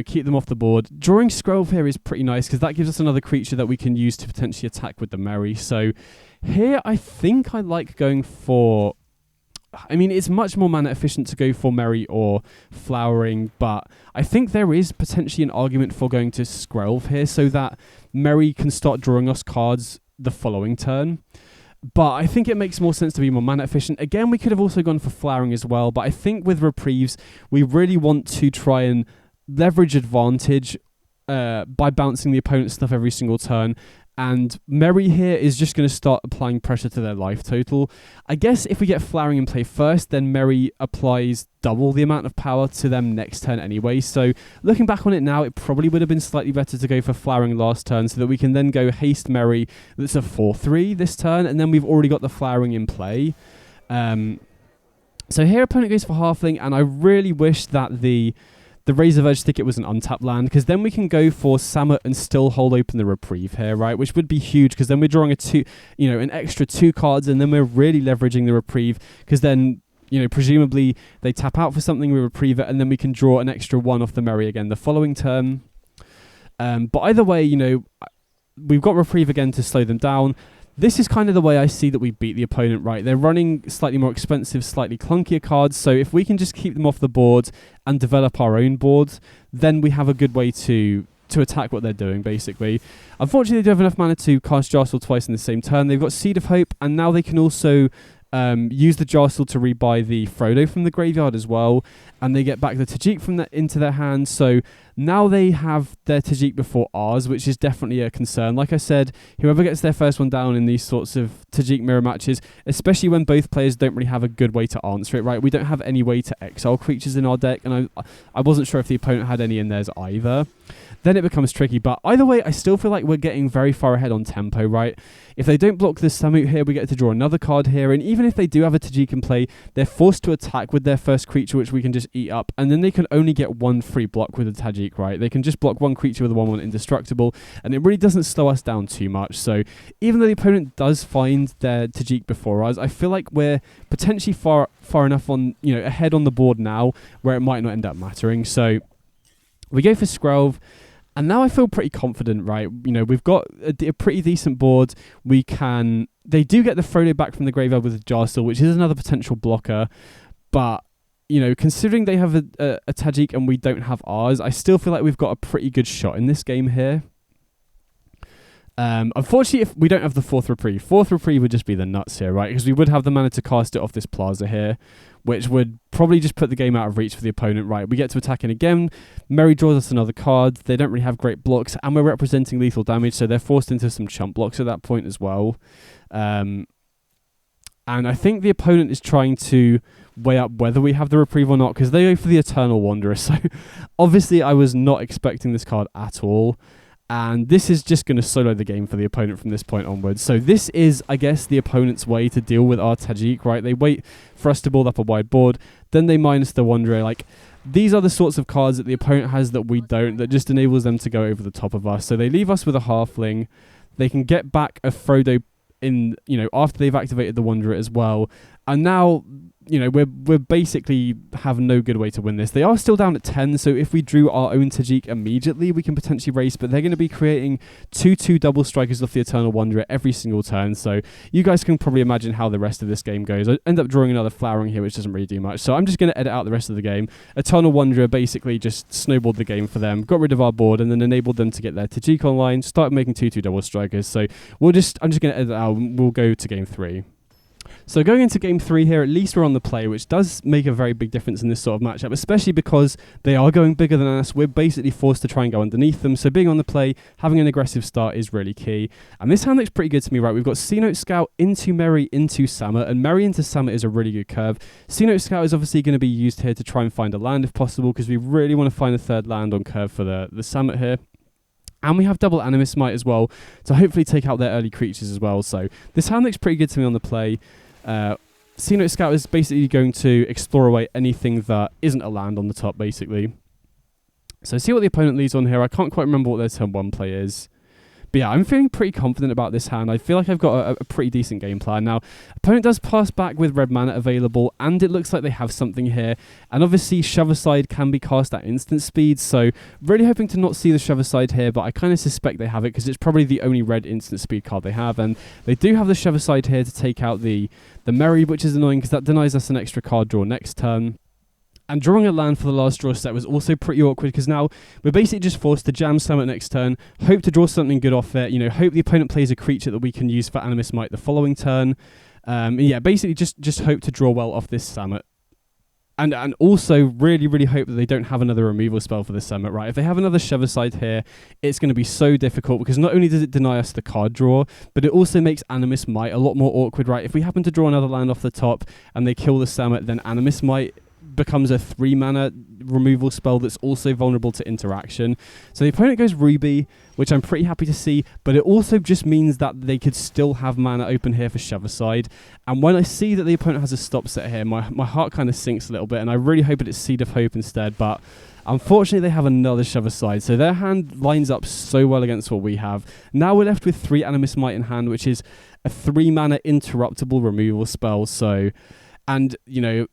Keep them off the board. Drawing Scroll here is pretty nice, because that gives us another creature that we can use to potentially attack with the Merry. So here I think I like going for... it's much more mana efficient to go for Merry or Flowering, but I think there is potentially an argument for going to Skrelv here so that Merry can start drawing us cards the following turn. But I think it makes more sense to be more mana efficient. Again, we could have also gone for Flowering as well, but I think with Reprieves, we really want to try and leverage advantage by bouncing the opponent's stuff every single turn. And Merry here is just going to start applying pressure to their life total. I guess if we get Flowering in play first, then Merry applies double the amount of power to them next turn anyway. So looking back on it now, it probably would have been slightly better to go for Flowering last turn so that we can then go Haste Merry. That's a 4/3 this turn, and then we've already got the Flowering in play. So here opponent goes for Halfling, and I really wish that the Razorverge Thicket was an untapped land, because then we can go for Samet and still hold open the Reprieve here, right? Which would be huge, because then we're drawing an extra 2 cards, and then we're really leveraging the Reprieve, because then, presumably they tap out for something, we Reprieve it, and then we can draw an extra 1 off the Merry again the following turn. But either way, we've got Reprieve again to slow them down. This is kind of the way I see that we beat the opponent, right? They're running slightly more expensive, slightly clunkier cards, so if we can just keep them off the board and develop our own board, then we have a good way to attack what they're doing, basically. Unfortunately, they don't have enough mana to cast Jarsil twice in the same turn. They've got Seed of Hope, and now they can also use the Jostle to rebuy the Frodo from the graveyard as well, and they get back the Tajik from that into their hands. So now they have their Tajik before ours, which is definitely a concern. Like I said, whoever gets their first one down in these sorts of Tajik mirror matches, especially when both players don't really have a good way to answer it, right? We don't have any way to exile creatures in our deck, and I wasn't sure if the opponent had any in theirs either. Then it becomes tricky, but either way, I still feel like we're getting very far ahead on tempo, right? If they don't block this Samut here, we get to draw another card here, and even if they do have a Tajik in play, they're forced to attack with their first creature, which we can just eat up, and then they can only get one free block with a Tajik, right? They can just block one creature with a 1/1 indestructible, and it really doesn't slow us down too much. So even though the opponent does find their Tajik before us, I feel like we're potentially far enough on, ahead on the board now where it might not end up mattering. So we go for Skrelv. And now I feel pretty confident, right? We've got a pretty decent board. They do get the Frodo back from the graveyard with a Jostle, which is another potential blocker. But, considering they have a Tajik and we don't have ours, I still feel like we've got a pretty good shot in this game here. Unfortunately, if we don't have the fourth reprieve would just be the nuts here, right? Because we would have the mana to cast it off this plaza here, which would probably just put the game out of reach for the opponent, right? We get to attack in again. Merry draws us another card. They don't really have great blocks, and we're representing lethal damage, so they're forced into some chump blocks at that point as well. And I think the opponent is trying to weigh up whether we have the reprieve or not, because they go for the Eternal Wanderer. So obviously I was not expecting this card at all. And this is just going to solo the game for the opponent from this point onwards. So this is, I guess, the opponent's way to deal with our Tajik, right? They wait for us to build up a wide board. Then they minus the Wanderer. Like, these are the sorts of cards that the opponent has that we don't, that just enables them to go over the top of us. So they leave us with a Halfling. They can get back a Frodo in, after they've activated the Wanderer as well. And now, we're basically have no good way to win this. They are still down at 10, so if we drew our own Tajik immediately, we can potentially race, but they're going to be creating 2/2 double strikers off the Eternal Wanderer every single turn, so you guys can probably imagine how the rest of this game goes. I end up drawing another Flowering here, which doesn't really do much, so I'm just going to edit out the rest of the game. Eternal Wanderer basically just snowballed the game for them, got rid of our board, and then enabled them to get their Tajik online, start making 2/2 double strikers, so I'm just going to edit out, and we'll go to game 3. So going into game 3 here, at least we're on the play, which does make a very big difference in this sort of matchup, especially because they are going bigger than us. We're basically forced to try and go underneath them. So being on the play, having an aggressive start is really key. And this hand looks pretty good to me, right? We've got C-Note Scout into Merry into Samut, and Merry into Samut is a really good curve. C-Note Scout is obviously going to be used here to try and find a land if possible, because we really want to find a third land on curve for the Samut here. And we have double Animus Might as well to hopefully take out their early creatures as well. So this hand looks pretty good to me on the play. C-Note Scout is basically going to explore away anything that isn't a land on the top, basically. So see what the opponent leads on here. I can't quite remember what their turn 1 play is. But yeah, I'm feeling pretty confident about this hand. I feel like I've got a pretty decent game plan. Now, opponent does pass back with red mana available, and it looks like they have something here. And obviously, Shove Aside can be cast at instant speed, so really hoping to not see the Shove Aside here, but I kind of suspect they have it, because it's probably the only red instant speed card they have. And they do have the Shove Aside here to take out the Merry, which is annoying, because that denies us an extra card draw next turn. And drawing a land for the last draw set was also pretty awkward, because now we're basically just forced to jam Samut next turn, hope to draw something good off it, hope the opponent plays a creature that we can use for Animus Might the following turn. Yeah, basically just hope to draw well off this Samut. And also really, really hope that they don't have another removal spell for this Samut, right? If they have another Shove Aside here, it's going to be so difficult, because not only does it deny us the card draw, but it also makes Animus Might a lot more awkward, right? If we happen to draw another land off the top and they kill the Samut, then Animus Might becomes a 3-mana removal spell that's also vulnerable to interaction. So the opponent goes Ruby, which I'm pretty happy to see, but it also just means that they could still have mana open here for Shove Aside. And when I see that the opponent has a stop set here, my heart kind of sinks a little bit, and I really hope it's Seed of Hope instead, but unfortunately they have another Shove Aside, so their hand lines up so well against what we have. Now we're left with 3 Animus Might in hand, which is a 3-mana interruptible removal spell, so... And,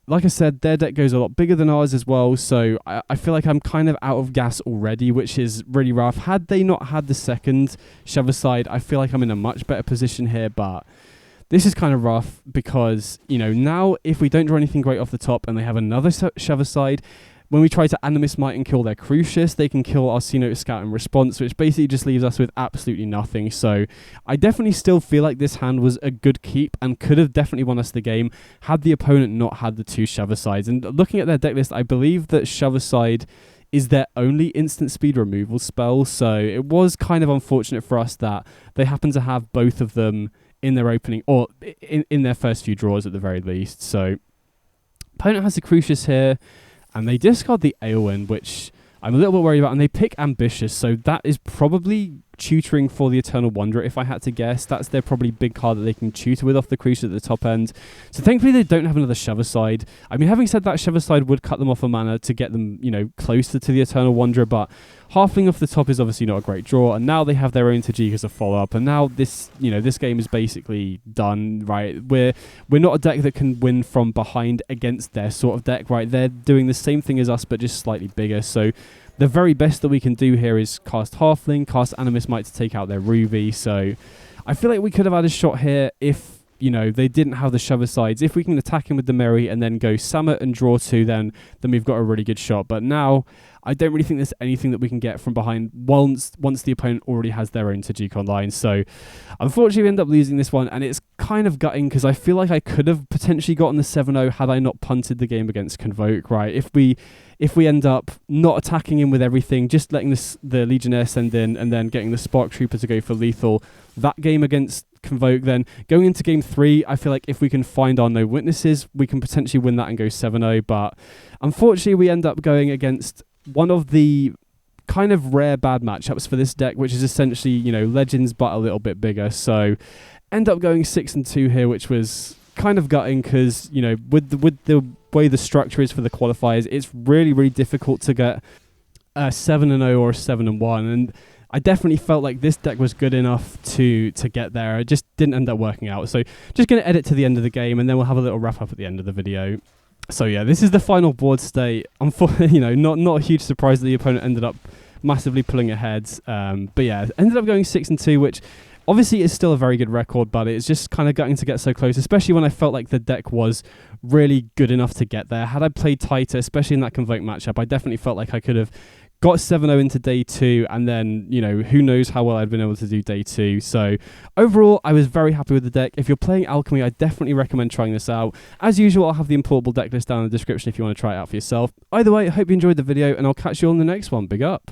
like I said, their deck goes a lot bigger than ours as well, so I feel like I'm kind of out of gas already, which is really rough. Had they not had the second Shove Aside, I feel like I'm in a much better position here, but this is kind of rough because, now if we don't draw anything great off the top and they have another Shove Aside, when we try to Animus Might and kill their Crucius, they can kill our Sea Scout in response, which basically just leaves us with absolutely nothing. So I definitely still feel like this hand was a good keep and could have definitely won us the game had the opponent not had the 2 Shoversides. And looking at their deck list, I believe that Shoverside is their only instant speed removal spell. So it was kind of unfortunate for us that they happen to have both of them in their opening, or in their first few draws at the very least. So opponent has the Crucius here, and they discard the Aelwyn, which I'm a little bit worried about, and they pick Ambitious, so that is probably tutoring for the Eternal Wanderer, if I had to guess. That's their probably big card that they can tutor with off the Crucius at the top end. So thankfully they don't have another Shoverside. I mean, having said that, Shoverside would cut them off a mana to get them, you know, closer to the Eternal Wanderer, but Halfling off the top is obviously not a great draw, and now they have their own Tajik as a follow-up, and now this, you know, this game is basically done, right? We're not a deck that can win from behind against their sort of deck, right? They're doing the same thing as us, but just slightly bigger, so the very best that we can do here is cast Halfling, cast Animus Might to take out their Ruby. So I feel like we could have had a shot here if, you know, they didn't have the Shoversides. If we can attack him with the Mary and then go Summit and draw 2, then we've got a really good shot. But now I don't really think there's anything that we can get from behind once the opponent already has their own Tajik online. So unfortunately we end up losing this one, and it's kind of gutting because I feel like I could have potentially gotten the 7-0 had I not punted the game against Convoke, right? If we end up not attacking him with everything, just letting the Legionnaire send in and then getting the Spark Trooper to go for lethal, that game against Convoke, then going into game 3, I feel like if we can find our no witnesses, we can potentially win that and go 7-0. But unfortunately, we end up going against one of the kind of rare bad matchups for this deck, which is essentially, you know, Legends but a little bit bigger. So end up going 6-2 here, which was kind of gutting because, you know, with the way the structure is for the qualifiers, it's really, really difficult to get a 7-0 or a 7-1. And I definitely felt like this deck was good enough to get there. It just didn't end up working out. So just going to edit to the end of the game, and then we'll have a little wrap up at the end of the video. So yeah, this is the final board state. You know, not a huge surprise that the opponent ended up massively pulling ahead. But yeah, ended up going 6-2, which obviously is still a very good record, but it's just kind of getting to get so close, especially when I felt like the deck was really good enough to get there. Had I played tighter, especially in that Convoke matchup, I definitely felt like I could have got 7-0 into day 2, and then, you know, who knows how well I'd been able to do day 2. So overall, I was very happy with the deck. If you're playing Alchemy, I definitely recommend trying this out. As usual, I'll have the importable deck list down in the description if you want to try it out for yourself. Either way, I hope you enjoyed the video, and I'll catch you on the next one. Big up.